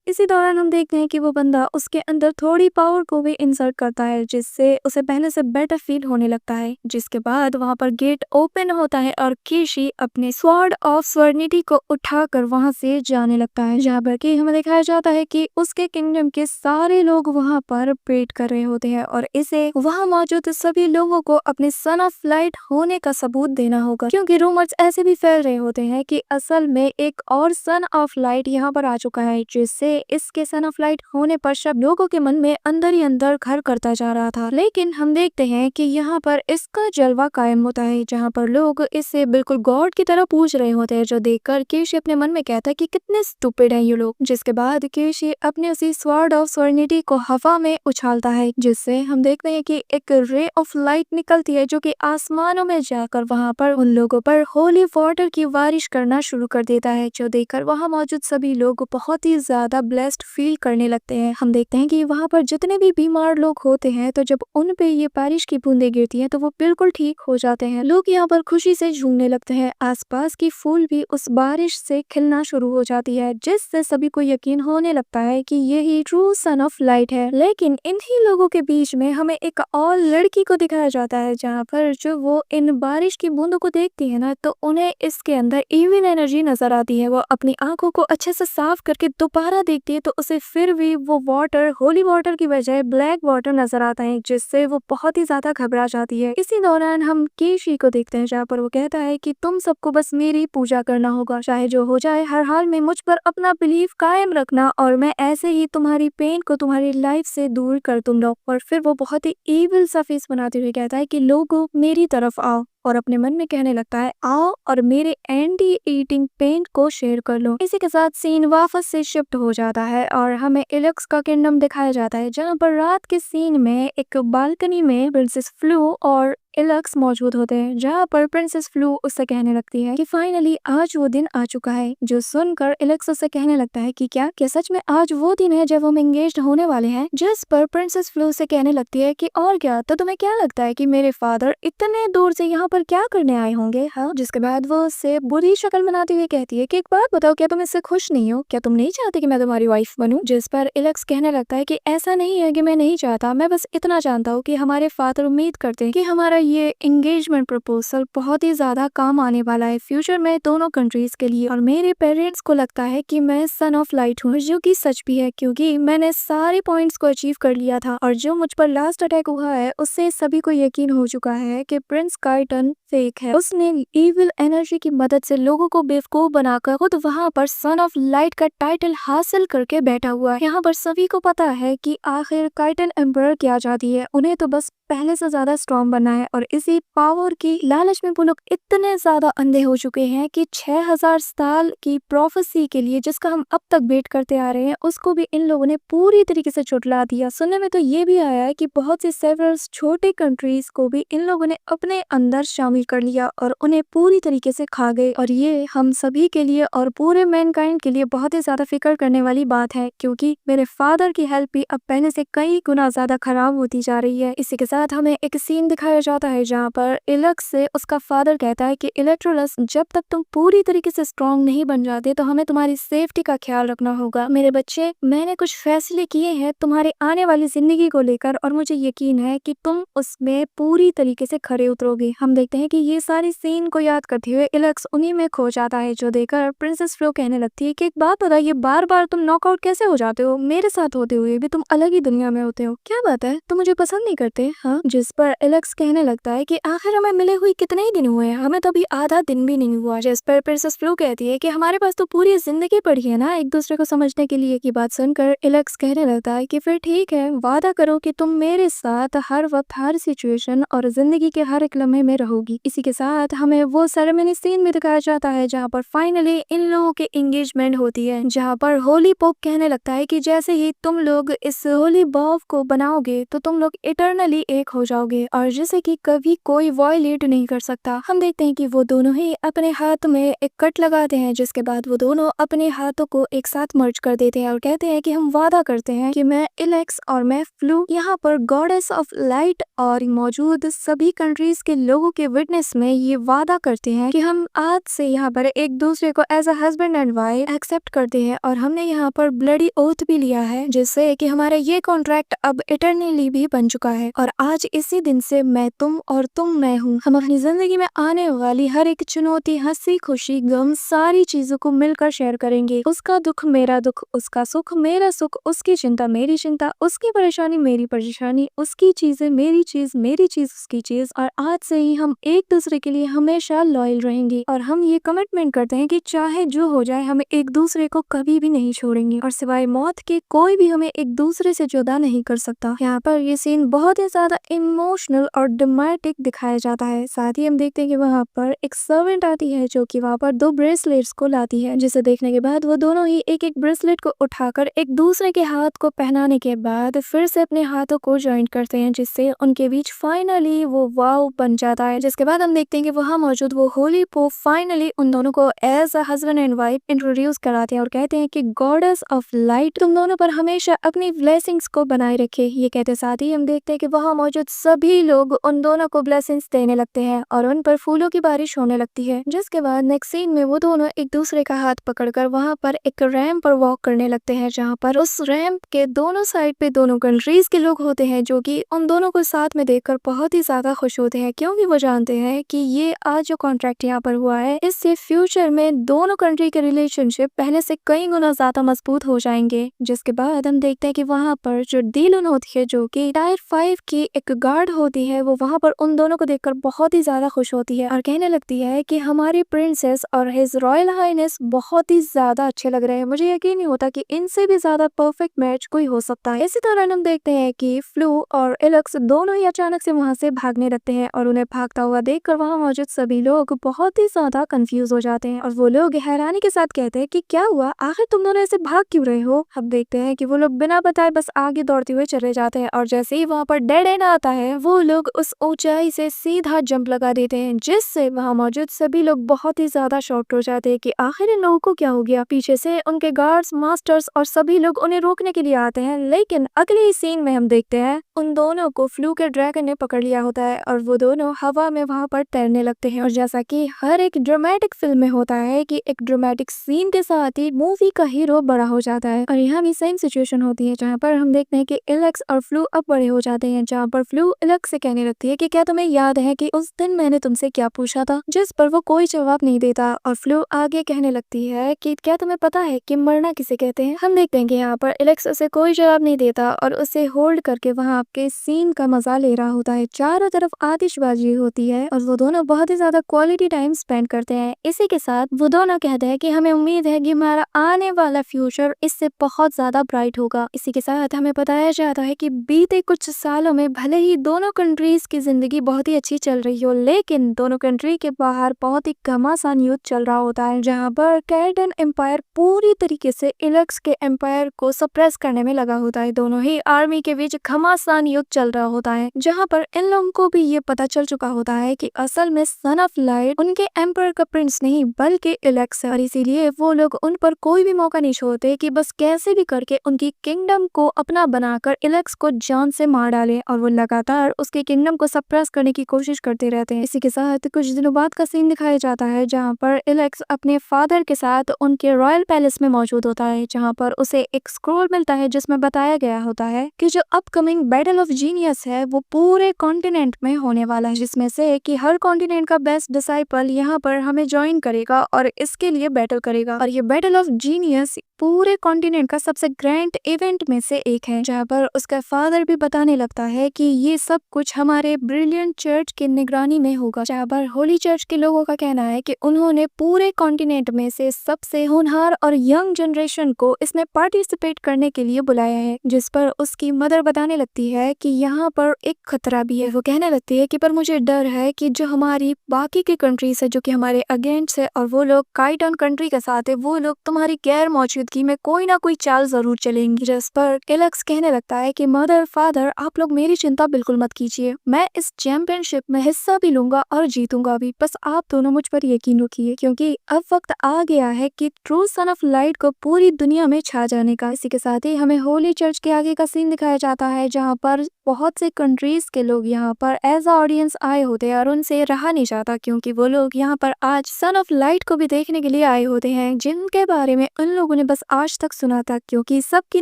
इसी दौरान हम देखते हैं कि वो बंदा उसके अंदर थोड़ी पावर को भी इंसर्ट करता है, जिससे उसे पहले से बेटर फील होने लगता है। जिसके बाद वहां पर गेट ओपन होता है और कीशी अपने स्वॉर्ड ऑफ स्वर्निटी को उठाकर वहां से जाने लगता है, जहाँ पर कि हमें दिखाया जाता है कि उसके किंगडम के सारे लोग वहां पर वेट कर रहे होते हैं और इसे वहां मौजूद सभी लोगों को अपने सन ऑफ लाइट होने का सबूत देना होगा, क्योंकि रूमर्स ऐसे भी फैल रहे होते हैं कि असल में एक और सन ऑफ लाइट यहाँ पर आ चुका है, जिससे इसके सन ऑफ लाइट होने पर सब लोगों के मन में अंदर ही अंदर घर करता जा रहा था। लेकिन हम देखते हैं कि यहाँ पर इसका जलवा कायम होता है, जहाँ पर लोग इससे बिल्कुल गॉड की तरह पूछ रहे होते हैं, जो देखकर कीशी अपने मन में कहता है कि कितने स्टूपिड हैं ये लोग। जिसके बाद कीशी अपने उसी स्वॉर्ड ऑफ स्वर्निटी को हवा में उछालता है, जिससे हम देखते हैं कि एक रे ऑफ लाइट निकलती है जो कि आसमानों में जाकर वहाँ पर उन लोगों पर होली वाटर की बारिश करना शुरू कर देता है, जो देखकर वहाँ मौजूद सभी लोग बहुत ही ज्यादा ब्लेस्ड फील करने लगते हैं। हम देखते हैं कि वहाँ पर जितने भी बीमार लोग होते हैं तो जब उन पे ये बारिश की बूंदें गिरती हैं तो वो बिल्कुल ठीक हो जाते हैं। लोग यहाँ पर खुशी से झूमने लगते हैं। आसपास की फूल भी उस बारिश से खिलना शुरू हो जाती है, जिससे सभी को यकीन होने लगता है कि यही ट्रू सन ऑफ लाइट है। लेकिन इन्हीं लोगों के बीच में हमें एक और लड़की को दिखाया जाता है, जहाँ पर जो वो इन बारिश की बूंदों को देखती है ना तो उन्हें इसके अंदर इविल एनर्जी नजर आती है। वो अपनी आंखों को अच्छे से साफ करके दोबारा देखती है तो उसे फिर भी वो वाटर होली वाटर की बजाय ब्लैक वाटर नजर आता है, जिससे वो बहुत ही ज्यादा घबरा जाती है। इसी दौरान हम केशी को देखते हैं, जहाँ पर वो कहता है कि तुम सबको बस मेरी पूजा करना होगा, चाहे जो हो जाए, हर हाल में मुझ पर अपना बिलीफ कायम रखना और मैं ऐसे ही तुम्हारी पेन को तुम्हारी लाइफ से दूर कर दूंगा। और फिर वो बहुत ही इविल सा फेस बनाते हुए कहता है कि लोगों मेरी तरफ आओ, और अपने मन में कहने लगता है आओ और मेरे एंटी ईटिंग पेन को शेयर कर लो। इसी के साथ सीन वापस से शिफ्ट हो जाता है और हमें इलक्स का किंगडम दिखाया जाता है, जहाँ पर रात के सीन में एक बालकनी में प्रिंसेस फ्लू और इलक्स मौजूद होते हैं, जहाँ पर प्रिंसेस फ्लू उससे कहने लगती है कि फाइनली आज वो दिन आ चुका है। जो सुनकर इलक्स उससे कहने लगता है कि क्या सच में आज वो दिन है जब हम एंगेज्ड होने वाले हैं। जिस पर प्रिंसेस फ्लू से कहने लगती है कि और क्या, तो तुम्हें क्या लगता है कि मेरे फादर इतने दूर से यहाँ पर क्या करने आए होंगे। हाँ, जिसके बाद वो उससे बुरी शक्ल बनाते हुए कहती है कि एक बात बताओ, क्या तुम इससे खुश नहीं हो? क्या तुम नहीं चाहते कि मैं तुम्हारी वाइफ बनूं? जिस पर इलक्स कहने लगता है कि ऐसा नहीं है कि मैं नहीं चाहता, मैं बस इतना जानता हूँ कि हमारे फादर उम्मीद करते हैं कि हमारा ये एंगेजमेंट प्रपोजल बहुत ही ज्यादा काम आने वाला है फ्यूचर में दोनों कंट्रीज के लिए। और मेरे पेरेंट्स को लगता है कि मैं सन ऑफ लाइट हूँ, जो कि सच भी है, क्योंकि मैंने सारे पॉइंट्स को अचीव कर लिया था और जो मुझ पर लास्ट अटैक हुआ है उससे सभी को यकीन हो चुका है कि प्रिंस काइटन फेक है। उसने इविल एनर्जी की मदद से लोगों को बेवकूफ बनाकर खुद वहाँ पर सन ऑफ लाइट का टाइटल हासिल करके बैठा हुआ है। यहाँ पर सभी को पता है कि आखिर काइटन एम्पर क्या चाहती है, उन्हें तो बस पहले से ज्यादा स्ट्रॉन्ग बनना है। और इसी पावर की लालच में वो लोग इतने ज्यादा अंधे हो चुके हैं कि 6000 साल की प्रोफेसी के लिए जिसका हम अब तक वेट करते आ रहे हैं, उसको भी इन लोगों ने पूरी तरीके से झुठला दिया। सुनने में तो ये भी आया है कि बहुत सी सेवरल छोटे कंट्रीज को भी इन लोगों ने अपने अंदर शामिल कर लिया और उन्हें पूरी तरीके से खा गए। और ये हम सभी के लिए और पूरे मैनकाइंड के लिए बहुत ही ज्यादा फिक्र करने वाली बात है, क्योंकि मेरे फादर की हेल्थ भी अब पहले से कई गुना ज्यादा खराब होती जा रही है। इसी के साथ हमें एक सीन दिखाया जाता है जहाँ पर इलक्स से उसका फादर कहता है कि इलेक्ट्रोलस, जब तक तुम पूरी तरीके से स्ट्रॉन्ग नहीं बन जाते तो हमें तुम्हारी सेफ्टी का ख्याल रखना होगा। मेरे बच्चे, मैंने कुछ फैसले किए हैं तुम्हारे आने वाली जिंदगी को लेकर और मुझे यकीन है कि तुम उसमें पूरी तरीके से खरे उतरोगे। हम देखते हैं कि ये सारी सीन को याद करते हुए इलक्स उन्हीं में खो जाता है, जो देखकर प्रिंसेस फ्लो कहने लगती है कि एक बात बताइए, बार बार तुम नॉकआउट कैसे हो जाते हो? मेरे साथ होते हुए भी तुम अलग ही दुनिया में होते हो। क्या बात है, तुम मुझे पसंद नहीं करते? हाँ। जिस पर इलक्स कहने लगता है कि आखिर हमें मिले हुए कितने ही दिन हुए हैं, हमें तो अभी आधा दिन भी नहीं हुआ। जिस पर प्रिंसेस फ्लो कहती है कि हमारे पास तो पूरी जिंदगी पड़ी है ना एक दूसरे को समझने के लिए। की बात सुनकर इलक्स कहने लगता है कि फिर ठीक है, वादा करो कि तुम मेरे साथ हर वक्त, हर सिचुएशन और जिंदगी के हर एक लम्हे में रहोगी। इसी के साथ हमें वो सेरेमनी सीन में दिखाया जाता है जहाँ पर फाइनली इन लोगों की एंगेजमेंट होती है, जहाँ पर होली पोप कहने लगता है कि जैसे ही तुम लोग इस होली बॉव को बनाओगे तो तुम लोग इटरनली एक हो जाओगे और जिसे कि कभी कोई वॉयलेट नहीं कर सकता। हम देखते हैं कि वो दोनों ही अपने हाथ में एक कट लगाते हैं, जिसके बाद वो दोनों अपने हाथों को एक साथ मर्ज कर देते हैं और कहते हैं कि हम वादा करते हैं कि मैं इलेक्स और मैं फ्लू यहाँ पर गॉडेस ऑफ लाइट और मौजूद सभी कंट्रीज के लोगों के विटनेस में ये वादा करते हैं कि हम आज से यहाँ पर एक दूसरे को as a husband and wife accept करते हैं। और हमने यहाँ पर ब्लडी ओथ भी लिया है, जिससे कि हमारा ये कॉन्ट्रैक्ट अब इटरनली भी बन चुका है। और आज इसी दिन से मैं तुम और तुम मैं हूँ। हम अपनी जिंदगी में आने वाली हर एक चुनौती, हंसी खुशी, गम, सारी चीजों को मिलकर शेयर करेंगे। उसका दुख मेरा दुख, उसका सुख मेरा सुख, उसकी चिंता मेरी चिंता, उसकी परेशानी मेरी परेशानी, उसकी चीजें मेरी चीज, मेरी चीज उसकी चीज। और आज से ही हम एक दूसरे के लिए हमेशा लॉयल रहेंगे और हम ये कमिटमेंट करते हैं कि चाहे जो हो जाए हम एक दूसरे को कभी भी नहीं छोड़ेंगे और सिवाय मौत के कोई भी हमें एक दूसरे से जुदा नहीं कर सकता। यहाँ पर ये सीन बहुत ही ज्यादा इमोशनल और ड्रामेटिक दिखाया जाता है। साथ ही हम देखते हैं कि वहाँ पर एक सर्वेंट आती है जो कि वहाँ पर 2 ब्रेसलेट्स को लाती है, जिसे देखने के बाद वो दोनों ही एक एक ब्रेसलेट को उठाकर एक दूसरे के हाथ को पहनाने के बाद फिर से अपने हाथों को ज्वाइन करते हैं, जिससे उनके बीच फाइनली वो वाव बन जाता है। जिसके बाद हम देखते हैं कि वहाँ मौजूद वो होली पोप फाइनली उन दोनों को as a husband and wife introduce कराते हैं और कहते हैं कि गॉडेस ऑफ लाइट तुम दोनों पर हमेशा अपनी ब्लेसिंग्स को बनाए रखे। ये कहते साथ ही हम देखते हैं कि वहाँ मौजूद सभी लोग उन दोनों को ब्लेसिंग्स देने लगते हैं और उन पर फूलों की बारिश होने लगती है। जिसके बाद नेक्स्ट सीन में वो दोनों एक दूसरे का हाथ पकड़कर वहाँ पर एक रैंप पर वॉक करने लगते हैं, जहाँ पर उस रैंप के दोनों साइड पे दोनों कंट्रीज के लोग होते हैं जो कि उन दोनों को साथ में देखकर बहुत ही ज्यादा खुश होते हैं, क्योंकि वो जानते हैं कि ये आज जो कॉन्ट्रैक्ट यहाँ पर हुआ है इससे फ्यूचर में दोनों कंट्री के रिलेशनशिप पहले से कई गुना ज्यादा मजबूत हो जाएंगे। जिसके बाद हम देखते हैं कि वहाँ पर जो डीलन होती है जो कि टायर 5 की एक गार्ड होती है, वो वहाँ पर उन दोनों को देखकर बहुत ही ज्यादा खुश होती है और कहने लगती है कि हमारी प्रिंसेस और हिज रॉयल हाइनेस बहुत ही ज्यादा अच्छे लग रहे हैं, मुझे यकीन नहीं होता कि इनसे भी ज्यादा परफेक्ट मैच कोई हो सकता है। इसी तरह हम देखते हैं कि फ्लू और एलेक्स दोनों ही अचानक से वहाँ से भागने लगते हैं और उन्हें भागता हुआ देखकर वहाँ मौजूद सभी लोग बहुत ही ज्यादा कंफ्यूज हो जाते हैं और वो लोग हैरानी के साथ कहते हैं कि क्या हुआ, आखिर तुम दोनों ऐसे भाग क्यों रहे हो। अब देखते हैं कि वो लोग बिना बताए बस आगे दौड़ते हुए चले जाते हैं और जैसे ही वहाँ पर डेड एंड आता है वो लोग उस ऊंचाई से सीधा जंप लगा देते हैं, जिससे वहाँ मौजूद सभी लोग बहुत ही ज्यादा शॉक्ड हो जाते हैं कि आखिर इन लोगों को क्या हो गया। पीछे से उनके गार्ड्स, मास्टर्स और सभी लोग उन्हें रोकने के लिए आते हैं, लेकिन अगले ही सीन में हम देखते हैं उन दोनों को फ्लू के ड्रैगन ने पकड़ लिया होता है और वो दोनों हवा में वहाँ पर तैरने लगते हैं। और जैसा कि हर एक ड्रामेटिक फिल्म में होता है कि एक ड्रामेटिक सीन के साथ ही मूवी का हीरो बड़ा हो जाता है, और यहाँ भी सेम सिचुएशन होती है जहाँ पर हम देखते हैं कि एलेक्स और फ्लू अब बड़े हो जाते हैं, जहाँ पर फ्लू एलेक्स से कहने लगती है कि क्या तुम्हें याद है कि उस दिन मैंने तुमसे क्या पूछा था, जिस पर वो कोई जवाब नहीं देता। और फ्लू आगे कहने लगती है कि क्या तुम्हें पता है कि मरना किसे कहते हैं। हम देखते हैं कि यहाँ पर एलेक्स उसे कोई जवाब नहीं देता और उसे होल्ड करके वहाँ आपके सीन का मजा ले रहा होता है। चारों तरफ आतिशबाजी होती है और वो दोनों बहुत ही ज्यादा क्वालिटी टाइम स्पेंड करते हैं। इसी के साथ वो दोनों कहते हैं कि हमें उम्मीद है कि हमारा आने वाला फ्यूचर इससे बहुत ज्यादा ब्राइट होगा। इसी के साथ हमें बताया जाता है कि बीते कुछ सालों में भले ही दोनों कंट्रीज की जिंदगी बहुत ही अच्छी चल रही हो, लेकिन दोनों कंट्री के बाहर बहुत ही घमासान युद्ध चल रहा होता है, जहाँ पर कैरेडन एम्पायर पूरी तरीके से एलेक्स के एम्पायर को सप्रेस करने में लगा होता है। दोनों ही आर्मी के बीच घमासान युद्ध चल रहा होता है, जहाँ पर इन लोगों को भी ये पता चल चुका होता है कि असल में सन ऑफ लाइट उनके एम्पायर का प्रिंस नहीं बल्कि एलेक्स है, और इसीलिए वो लोग उन पर कोई भी मौका नहीं छोड़ते कि बस कैसे भी करके उनकी किंगडम को अपना बनाकर एलेक्स को जान से मार डाले, और वो लगातार उसके किंगडम को सप्रेस करने की कोशिश करते रहते हैं। इसी के साथ कुछ दिनों बाद का सीन दिखाया जाता है जहाँ पर एलेक्स अपने फादर के साथ उनके रॉयल पैलेस में मौजूद होता है, जहाँ पर उसे एक स्क्रोल मिलता है जिसमें बताया गया होता है कि जो अपकमिंग बैटल ऑफ जीनियस है वो पूरे कॉन्टिनेंट में होने वाला है, जिसमें से कि हर कॉन्टिनेंट का बेस्ट डिसाइपल यहाँ पर हमें ज्वाइन करेगा और इसके लिए बैटल करेगा। और ये बैटल ऑफ जीनियस पूरे कॉन्टिनेंट का सबसे ग्रैंड इवेंट में से एक है, जहाँ पर उसका फादर भी बताने लगता है कि ये सब कुछ हमारे ब्रिलियंट चर्च की निगरानी में होगा, जहाँ पर होली चर्च के लोगों का कहना है कि उन्होंने पूरे कॉन्टिनेंट में से सबसे होनहार और यंग जनरेशन को इसमें पार्टिसिपेट करने के लिए बुलाया है। जिस पर उसकी मदर बताने लगती है कि यहाँ पर एक खतरा भी है। वो कहने लगती है कि पर मुझे डर है कि जो हमारी बाकी की कंट्रीज है जो कि हमारे अगेंस्ट है और वो लोग काइटन कंट्री के साथ है, वो लोग तुम्हारी गैर मौजूदगी में कोई ना कोई चाल जरूर चलेंगी। जिस पर एलेक्स कहने लगता है कि मदर फादर आप लोग मेरी चिंता बिल्कुल मत कीजिए, मैं इस चैंपियनशिप में हिस्सा भी लूंगा और जीतूंगा भी, बस आप दोनों मुझ पर यकीन रखिए, क्योंकि अब वक्त आ गया है कि ट्रू सन ऑफ लाइट को पूरी दुनिया में छा जाने का। इसी के साथ ही हमें होली चर्च के आगे का सीन दिखाया जाता है, जहाँ पर बहुत से कंट्रीज के लोग यहाँ पर एज अ ऑडियंस आए होते हैं और उनसे रहा नहीं जाता, क्योंकि वो लोग यहाँ पर आज सन ऑफ लाइट को भी देखने के लिए आए होते हैं, जिनके बारे में उन लोगों ने बस आज तक सुना था, क्योंकि सबकी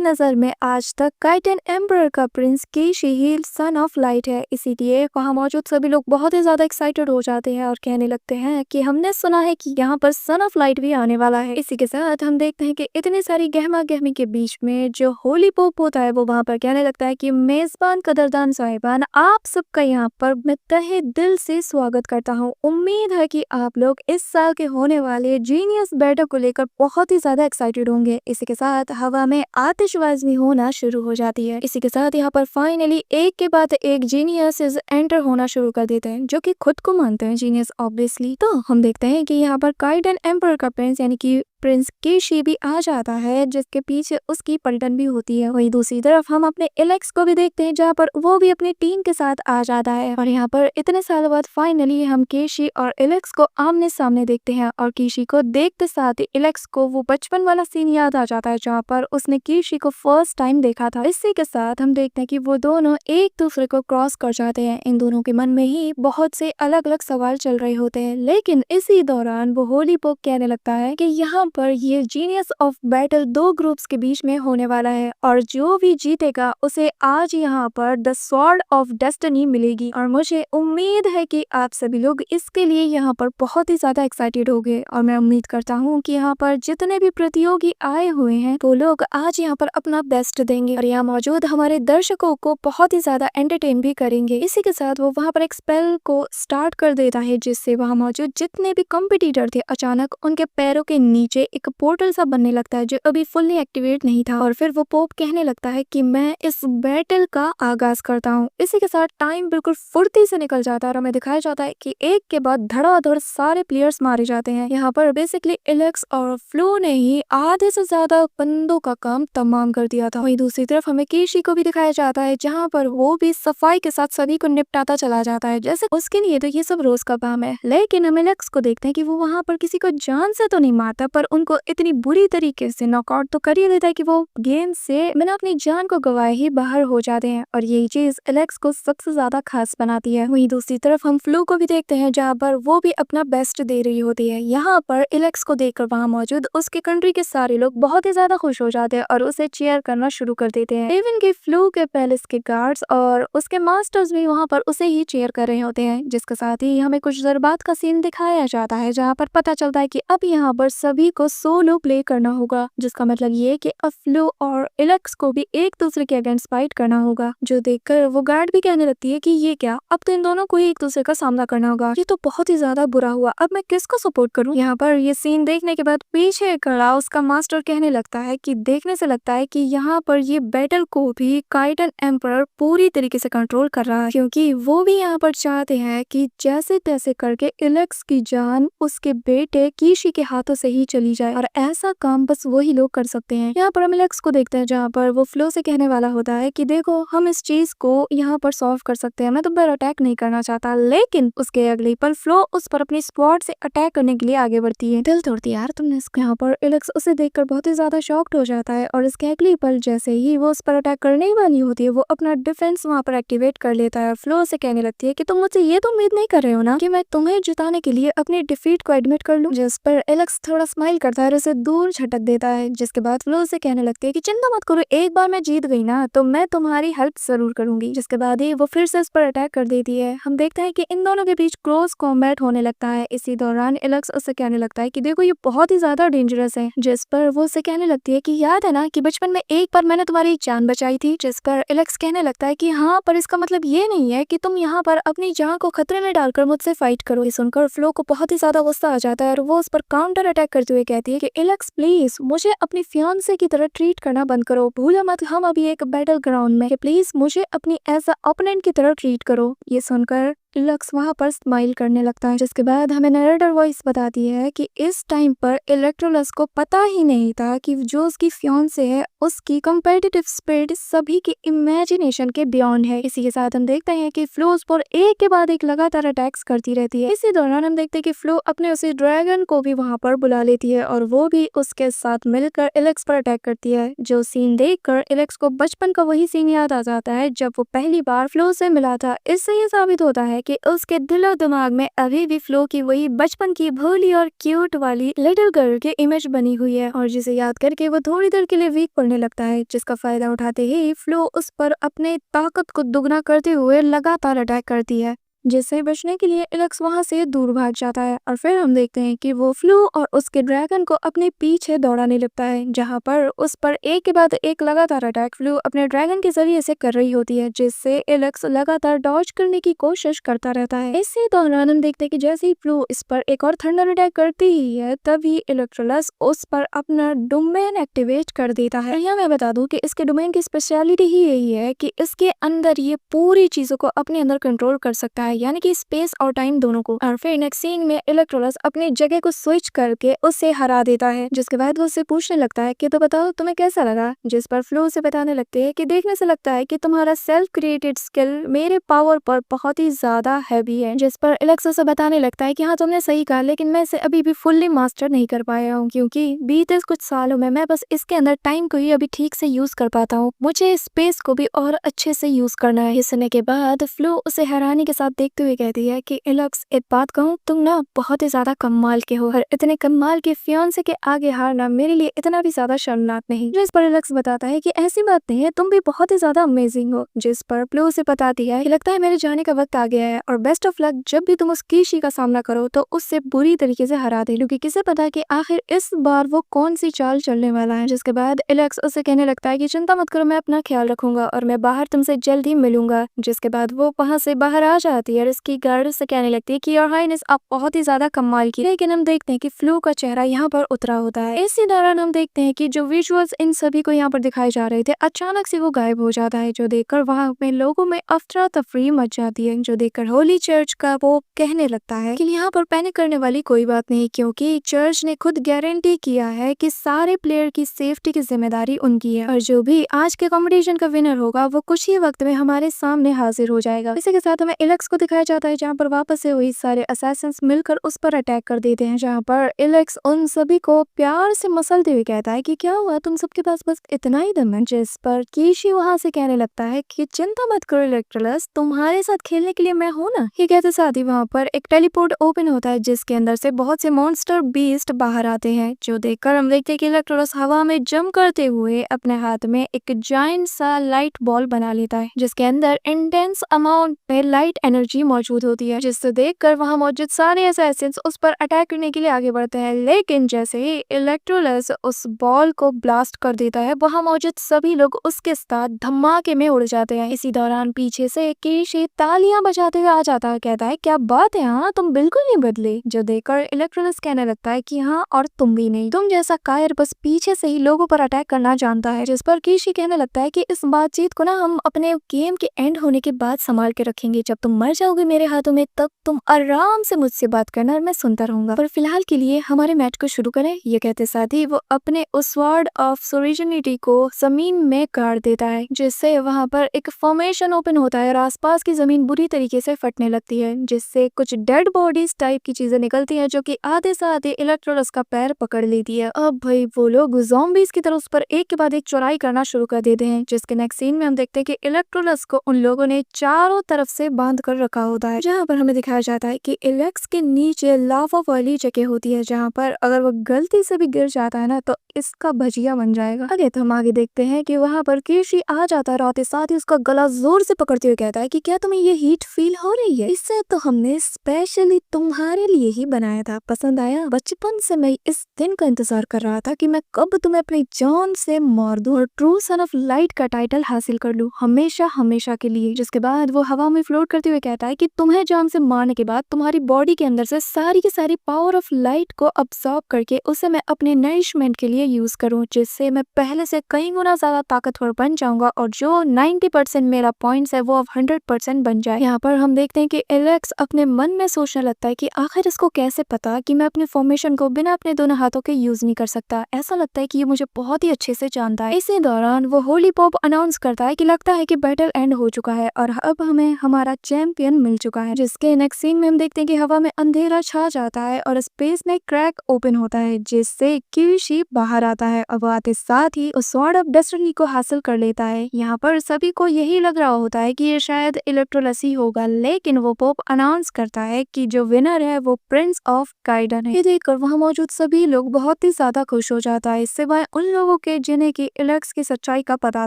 नजर में आज तक काइटन एम्परर का Prince Keshi he sun of light है। इसीलिए वहाँ मौजूद सभी लोग बहुत ही ज्यादा एक्साइटेड हो जाते हैं और कहने लगते हैं कि हमने सुना है कि यहाँ पर सन ऑफ लाइट भी आने वाला है। इसी के साथ हम देखते हैं कि इतनी सारी गहमा गहमी के बीच में जो होली पोप होता है वो वहाँ पर कहने लगता है कि मेजबान कदरदान साहिबान, आप सबका यहाँ पर मैं तहे दिल से स्वागत करता हूँ। उम्मीद है कि आप लोग इस साल के होने वाले जीनियस बैटल को लेकर बहुत ही ज्यादा एक्साइटेड होंगे। इसी के साथ हवा में आतिशबाजी होना शुरू हो जाती है। इसी के साथ यहाँ पर फाइनली एक के बाद एक जीनियस एंटर होना शुरू कर देते हैं, जो कि खुद को मानते हैं जीनियस ऑब्वियसली। तो हम देखते हैं कि यहाँ पर काइटन एम्परर का प्रिंस यानी कि प्रिंस केशी भी आ जाता है, जिसके पीछे उसकी पलटन भी होती है। वहीं दूसरी तरफ हम अपने एलेक्स को भी देखते हैं, जहाँ पर वो भी अपनी टीम के साथ आ जाता है। और यहाँ पर इतने सालों बाद फाइनली हम केशी और एलेक्स को आमने सामने देखते हैं। और केशी को देखते साथ ही एलेक्स को वो बचपन वाला सीन याद आ जाता है, जहाँ पर उसने केशी को फर्स्ट टाइम देखा था। इसी के साथ हम देखते हैं कि वो दोनों एक दूसरे को क्रॉस कर जाते हैं। इन दोनों के मन में ही बहुत से अलग अलग सवाल चल रहे होते हैं, लेकिन इसी दौरान वो होली पोक कहने लगता है कि यहाँ पर ये जीनियस ऑफ बैटल दो ग्रुप्स के बीच में होने वाला है, और जो भी जीतेगा उसे आज यहाँ पर द स्वॉर्ड ऑफ डेस्टिनी मिलेगी। और मुझे उम्मीद है कि आप सभी लोग इसके लिए यहाँ पर बहुत ही ज्यादा एक्साइटेड हो गए, और मैं उम्मीद करता हूँ कि यहाँ पर जितने भी प्रतियोगी आए हुए हैं वो लोग आज यहाँ पर अपना बेस्ट देंगे और यहाँ मौजूद हमारे दर्शकों को बहुत ही ज्यादा एंटरटेन भी करेंगे। इसी के साथ वो वहाँ पर एक स्पेल को स्टार्ट कर देता है, जिससे वहाँ मौजूद जितने भी कॉम्पिटिटर थे अचानक उनके पैरों के नीचे एक पोर्टल सा बनने लगता है, जो अभी फुल्ली एक्टिवेट नहीं था। और फिर वो पोप कहने लगता है कि मैं इस बैटल का आगाज करता हूँ। इसी के साथ टाइम बिल्कुल फुर्ती से निकल जाता है और हमें दिखाया जाता है कि एक के बाद धड़ाधड़ सारे प्लेयर्स मारे जाते हैं। यहाँ पर बेसिकली एलेक्स और फ्लो ने ही आधे से ज्यादा बंदों का काम तमाम कर दिया था। वहीं दूसरी तरफ हमें केशी को भी दिखाया जाता है, जहाँ पर वो भी सफाई के साथ सभी को निपटाता चला जाता है, जैसे उसके लिए तो ये सब रोज का काम है। लेकिन हम एलेक्स को देखते हैं कि वो वहाँ पर किसी को जान से तो नहीं मारता, पर उनको इतनी बुरी तरीके से नॉकआउट तो कर ही देता है कि वो गेम से बिना अपनी जान को गवाए ही बाहर हो जाते हैं। और यही चीज एलेक्स को सबसे ज्यादा खास बनाती है। वहीं दूसरी तरफ हम फ्लो को भी देखते हैं, जहाँ पर वो भी अपना बेस्ट दे रही होती है। यहाँ पर एलेक्स को देखकर वहाँ मौजूद उसके कंट्री के सारे लोग बहुत ही ज्यादा खुश हो जाते हैं और उसे चीयर करना शुरू कर देते हैं। इवन के फ्लो के पैलेस के गार्ड्स और उसके मास्टर्स भी वहाँ पर उसे ही चीयर कर रहे होते हैं, जिसके साथ ही हमें कुछ जज्बात का सीन दिखाया जाता है, जहाँ पर पता चलता है कि अब यहाँ पर सभी को सोलो प्ले करना होगा, जिसका मतलब ये है कि अब फ्लो और एलेक्स को भी एक दूसरे के अगेंस्ट फाइट करना होगा। जो देखकर वो गार्ड भी कहने लगती है कि ये क्या, अब तो इन दोनों को ही एक दूसरे का सामना करना होगा, ये तो बहुत ही ज्यादा बुरा हुआ, अब मैं किसको सपोर्ट करूं। यहाँ पर ये सीन देखने के बाद पीछे खड़ा उसका मास्टर कहने लगता है कि देखने से लगता है कि यहाँ पर ये बैटल को भी काइटन एम्परर पूरी तरीके से कंट्रोल कर रहा है, क्योंकि वो भी यहाँ पर चाहते हैं कि जैसे तैसे करके एलेक्स की जान उसके बेटे कीशी के हाथों से ही चली जाए, और ऐसा काम बस वही लोग कर सकते हैं। यहाँ पर हम एलेक्स को देखते हैं, जहाँ पर वो फ्लो से कहने वाला होता है कि देखो हम इस चीज को यहाँ पर सॉल्व कर सकते हैं, मैं तुम पर अटैक नहीं करना चाहता। लेकिन उसके अगले पल फ्लो उस पर अपनी स्क्वाड से अटैक करने के लिए आगे बढ़ती है। दिल तोड़ती यार तुमने इसको। यहाँ पर एलेक्स उसे देखकर बहुत ही ज्यादा शॉक्ड हो जाता है, और इसके अगले पल जैसे ही वो उस पर अटैक करने वाली होती है, वो अपना डिफेंस वहाँ पर एक्टिवेट कर लेता है। फ्लो से कहने लगती है कि तुम मुझसे ये तो उम्मीद नहीं कर रहे हो ना कि मैं तुम्हें जिताने के लिए अपनी डिफीट को एडमिट कर लूं। जिस पर एलेक्स थोड़ा स्माइल करता है और उसे दूर झटक देता है, जिसके बाद फ्लो से कहने लगती है कि चिंता मत करो, एक बार मैं जीत गई ना तो मैं तुम्हारी हेल्प जरूर करूंगी। जिसके बाद ही वो फिर से इस पर अटैक कर देती है। हम देखते हैं कि इन दोनों के बीच क्लोज कॉम्बैट होने लगता है। इसी दौरान एलेक्स उससे कहने लगता है कि देखो ये बहुत ही ज्यादा डेंजरस है, जिस पर वो उससे कहने लगती है कि याद है ना कि बचपन में एक बार मैंने तुम्हारी जान बचाई थी। जिस पर एलेक्स कहने लगता है कि हाँ, पर इसका मतलब ये नहीं है कि तुम यहाँ पर अपनी जान को खतरे में डालकर मुझसे फाइट करो। ये सुनकर फ्लो को बहुत ही ज्यादा गुस्सा आ जाता है और वो उस पर काउंटर अटैक करते हुए कहती है कि एलेक्स प्लीज मुझे अपनी फियांसे की तरह ट्रीट करना बंद करो, भूलो मत हम अभी एक बैटल ग्राउंड में, प्लीज मुझे अपनी एज अ ओपोनेंट की तरह ट्रीट करो। ये सुनकर एलेक्स वहाँ पर स्माइल करने लगता है, जिसके बाद हमें नरेटर वॉइस बताती है कि इस टाइम पर इलेक्ट्रोलस को पता ही नहीं था कि जो उसकी फियांसे है उसकी कम्पेटिटिव स्पिरिट सभी की इमेजिनेशन के बियॉन्ड है। इसी के साथ हम देखते हैं कि फ्लो उस पर एक के बाद एक लगातार अटैक्स करती रहती है। इसी दौरान हम देखते हैं कि फ्लो अपने उसी ड्रैगन को भी वहाँ पर बुला लेती है और वो भी उसके साथ मिलकर एलेक्स पर अटैक करती है। जो सीन देखकर एलेक्स को बचपन का वही सीन याद आ जाता है जब वो पहली बार फ्लो से मिला था। इससे ये साबित होता है कि उसके दिलो दिमाग में अभी भी फ्लो की वही बचपन की भोली और क्यूट वाली लिटिल गर्ल की इमेज बनी हुई है, और जिसे याद करके वो थोड़ी देर के लिए वीक पड़ने लगता है, जिसका फायदा उठाते ही फ्लो उस पर अपने ताकत को दुगना करते हुए लगातार अटैक करती है, जिससे बचने के लिए एलेक्स वहां से दूर भाग जाता है। और फिर हम देखते हैं कि वो फ्लो और उसके ड्रैगन को अपने पीछे दौड़ाने लगता है, जहां पर उस पर एक के बाद एक लगातार अटैक फ्लो अपने ड्रैगन के जरिए से कर रही होती है, जिससे एलेक्स लगातार डॉज करने की कोशिश करता रहता है। इसी दौरान हम देखते हैं कि जैसे ही फ्लो इस पर एक और थंडर अटैक करती ही है, तभी इलेक्ट्रोलस उस पर अपना डोमेन एक्टिवेट कर देता है। यहाँ मैं बता दूं कि इसके डोमेन की स्पेशलिटी ही यही है कि इसके अंदर ये पूरी चीजों को अपने अंदर कंट्रोल कर सकता है। है, यानी कि स्पेस और टाइम दोनों को। और फिर नेक्स्ट सीन में इलेक्ट्रोलस अपनी जगह को स्विच करके उसे हरा देता है, जिसके बाद वो उससे पूछने लगता है कि तो बताओ तुम्हें कैसा लगा, जिस पर फ्लो उसे बताने लगती है कि देखने से लगता है कि तुम्हारा सेल्फ क्रिएटेड स्किल मेरे पावर पर बहुत ही ज्यादा हैवी है, जिस पर एलेक्स उसे बताने लगता है कि हाँ तुमने सही कहा, लेकिन मैं इसे अभी भी फुल्ली मास्टर नहीं कर पाया हूँ, क्योंकि बीते कुछ सालों में मैं बस इसके अंदर टाइम को ही अभी ठीक से यूज कर पाता हूँ, मुझे स्पेस को भी और अच्छे से यूज करना है। इस सुनने के बाद फ्लो उसे हैरानी के साथ देखते हुए कहती है कि एलेक्स एक बात कहूँ, तुम ना बहुत ही ज्यादा कमाल के हो, और इतने कमाल के फियांसे के आगे हारना मेरे लिए इतना भी ज्यादा शर्मनाक नहीं। जिस पर एलेक्स बताता है कि ऐसी बात नहीं है, तुम भी बहुत ही ज्यादा अमेजिंग हो। जिस पर फ्लो उसे बताती है कि लगता है मेरे जाने का वक्त आ गया है, और बेस्ट ऑफ लक, जब भी तुम उस कीशी का सामना करो तो उससे बुरी तरीके से हरा दे, क्योंकि किसे पता कि आखिर इस बार वो कौन सी चाल चलने वाला है। जिसके बाद एलेक्स उसे कहने लगता है कि चिंता मत करो, मैं अपना ख्याल रखूंगा और मैं बाहर तुमसे जल्द ही मिलूंगा। जिसके बाद वो वहां से बाहर आ जाती है और इसकी गार्ड से कहने लगती है कि योर हाइनेस, आप बहुत ही ज्यादा कमाल की। लेकिन हम देखते हैं कि फ्लो का चेहरा यहाँ पर उतरा होता है। इसी दौरान हम देखते हैं कि जो विजुअल्स इन सभी को यहाँ पर दिखाए जा रहे थे, अचानक से वो गायब हो जाता है, जो देखकर वहाँ पे लोगों में अफरा तफरी मच जाती है, जो देखकर होली चर्च का वो कहने लगता है कि यहाँ पर पैनिक करने वाली कोई बात नहीं, क्योंकि चर्च ने खुद गारंटी किया है कि सारे प्लेयर की सेफ्टी की जिम्मेदारी उनकी है, और जो भी आज के कॉम्पिटिशन का विनर होगा वो कुछ ही वक्त में हमारे सामने हाजिर हो जाएगा। इसी के साथ हमें एलेक्स को दिखाया जाता है, जहाँ पर वापस से वही सारे असैसिन्स मिलकर उस पर अटैक कर देते हैं, जहाँ पर एलेक्स उन सभी को प्यार से मसलते हुए कहता है कि क्या हुआ, तुम सबके पास बस इतना ही दम है। जिस पर कीशी वहां से कहने लगता है कि चिंता मत करो इलेक्ट्रोलस, तुम्हारे साथ खेलने के लिए मैं हूँ ना। ये कहते साथ ही वहाँ पर एक टेलीपोर्ट ओपन होता है, जिसके अंदर से बहुत से मॉन्स्टर बीस्ट बाहर आते हैं, जो देखकर हम देखते हैं कि इलेक्ट्रोलस हवा में जंप करते हुए अपने हाथ में एक जायंट सा लाइट बॉल बना लेता है, जिसके अंदर इंटेंस अमाउंट में लाइट एनर्जी मौजूद होती है, जिससे देखकर वहां मौजूद सारे असैसिन्स उस पर अटैक करने के लिए आगे बढ़ते हैं। लेकिन जैसे ही इलेक्ट्रोलस उस बॉल को ब्लास्ट कर देता है, वहां मौजूद सभी लोग उसके साथ धमाके में उड़ जाते हैं। इसी दौरान पीछे से कीशी तालियां बजाते हुए आ जाता है, कहता है क्या बात है, हाँ तुम बिल्कुल नहीं बदले। जो देखकर इलेक्ट्रोलस कहने लगता है कि हाँ, और तुम भी नहीं, तुम जैसा कायर बस पीछे से ही लोगों पर अटैक करना जानता है। जिस पर कीशी कहने लगता है कि इस बातचीत को ना हम अपने गेम के एंड होने के बाद संभाल के रखेंगे, जब तुम मर जाओगे मेरे हाथों में तब तुम आराम से मुझसे बात करना और मैं सुनता रहूंगा, पर फिलहाल के लिए हमारे मैच को शुरू करें। ये कहते साथ ही वो अपने उस स्वॉर्ड ऑफ सोरिजिनिटी को जमीन में गाड़ देता है, जिससे वहां पर एक फॉर्मेशन ओपन होता है और आसपास की जमीन बुरी तरीके से फटने लगती है, जिससे कुछ डेड बॉडीज टाइप की चीजें निकलती हैं, जो कि आधे से आधे इलेक्ट्रोलस का पैर पकड़ लेती है। अब भाई वो लोग ज़ॉम्बीज की तरह उस पर एक के बाद एक चौड़ाई करना शुरू कर देते हैं, जिसके नेक्स्ट सीन में हम देखते हैं कि इलेक्ट्रोलस को उन लोगों ने चारों तरफ से बांध कर रखा होता है, जहाँ पर हमें दिखाया जाता है कि एलेक्स के नीचे लावा वाली जगह होती है, जहाँ पर अगर वो गलती से भी गिर जाता है ना तो इसका भजिया बन जाएगा। आगे तो हम आगे देखते हैं कि वहाँ पर कीशी आ जाता है, और साथ ही उसका गला जोर से पकड़ते हुए कहता है कि क्या तुम्हें ये हीट फील हो रही है? इससे तो हमने स्पेशली तुम्हारे लिए ही बनाया था, पसंद आया? बचपन से मैं इस दिन का इंतजार कर रहा था कि मैं कब तुम्हें अपनी जान से मार दूं और ट्रू सन ऑफ लाइट का टाइटल हासिल कर लूं, हमेशा हमेशा के लिए। जिसके बाद वो हवा में फ्लोट करते हुए कहता है कि तुम्हें जान से मारने के बाद तुम्हारी बॉडी के अंदर से सारी की सारी पावर ऑफ लाइट को अब्सॉर्ब करके उसे मैं अपने नरिशमेंट के लिए यूज करूं, जिससे मैं पहले से कई गुना ज्यादा ताकतवर बन जाऊंगा और जो 90% मेरा पॉइंट्स है वो अब 100% बन जाए। यहाँ पर हम देखते हैं कि एलेक्स अपने मन में सोचने लगता है कि आखिर इसको कैसे पता कि मैं अपने फॉर्मेशन को बिना अपने दोनों हाथों के यूज नहीं कर सकता। ऐसा लगता है कि ये मुझे बहुत ही अच्छे से जानता है। इसी दौरान वो होली पॉप अनाउंस करता है कि लगता है कि बैटल एंड हो चुका है और अब हमें हमारा चैंपियन मिल चुका है। जिसके नेक्स्ट सीन में हम देखते हैं कि हवा में अंधेरा छा जाता है और स्पेस में क्रैक ओपन होता है, जिससे कीशी बाहर आता है। अब आते साथ ही उस स्वॉर्ड ऑफ डेस्टिनी को हासिल कर लेता है। यहाँ पर सभी को यही लग रहा होता है कि ये शायद इलेक्ट्रोलस ही होगा, लेकिन वो पोप अनाउंस करता है कि जो विनर है वो प्रिंस ऑफ काइडन है। ये देखकर वहाँ मौजूद सभी लोग बहुत ही ज्यादा खुश हो जाता है, सिवाय उन लोगों के जिन्हें की एलेक्स की सच्चाई का पता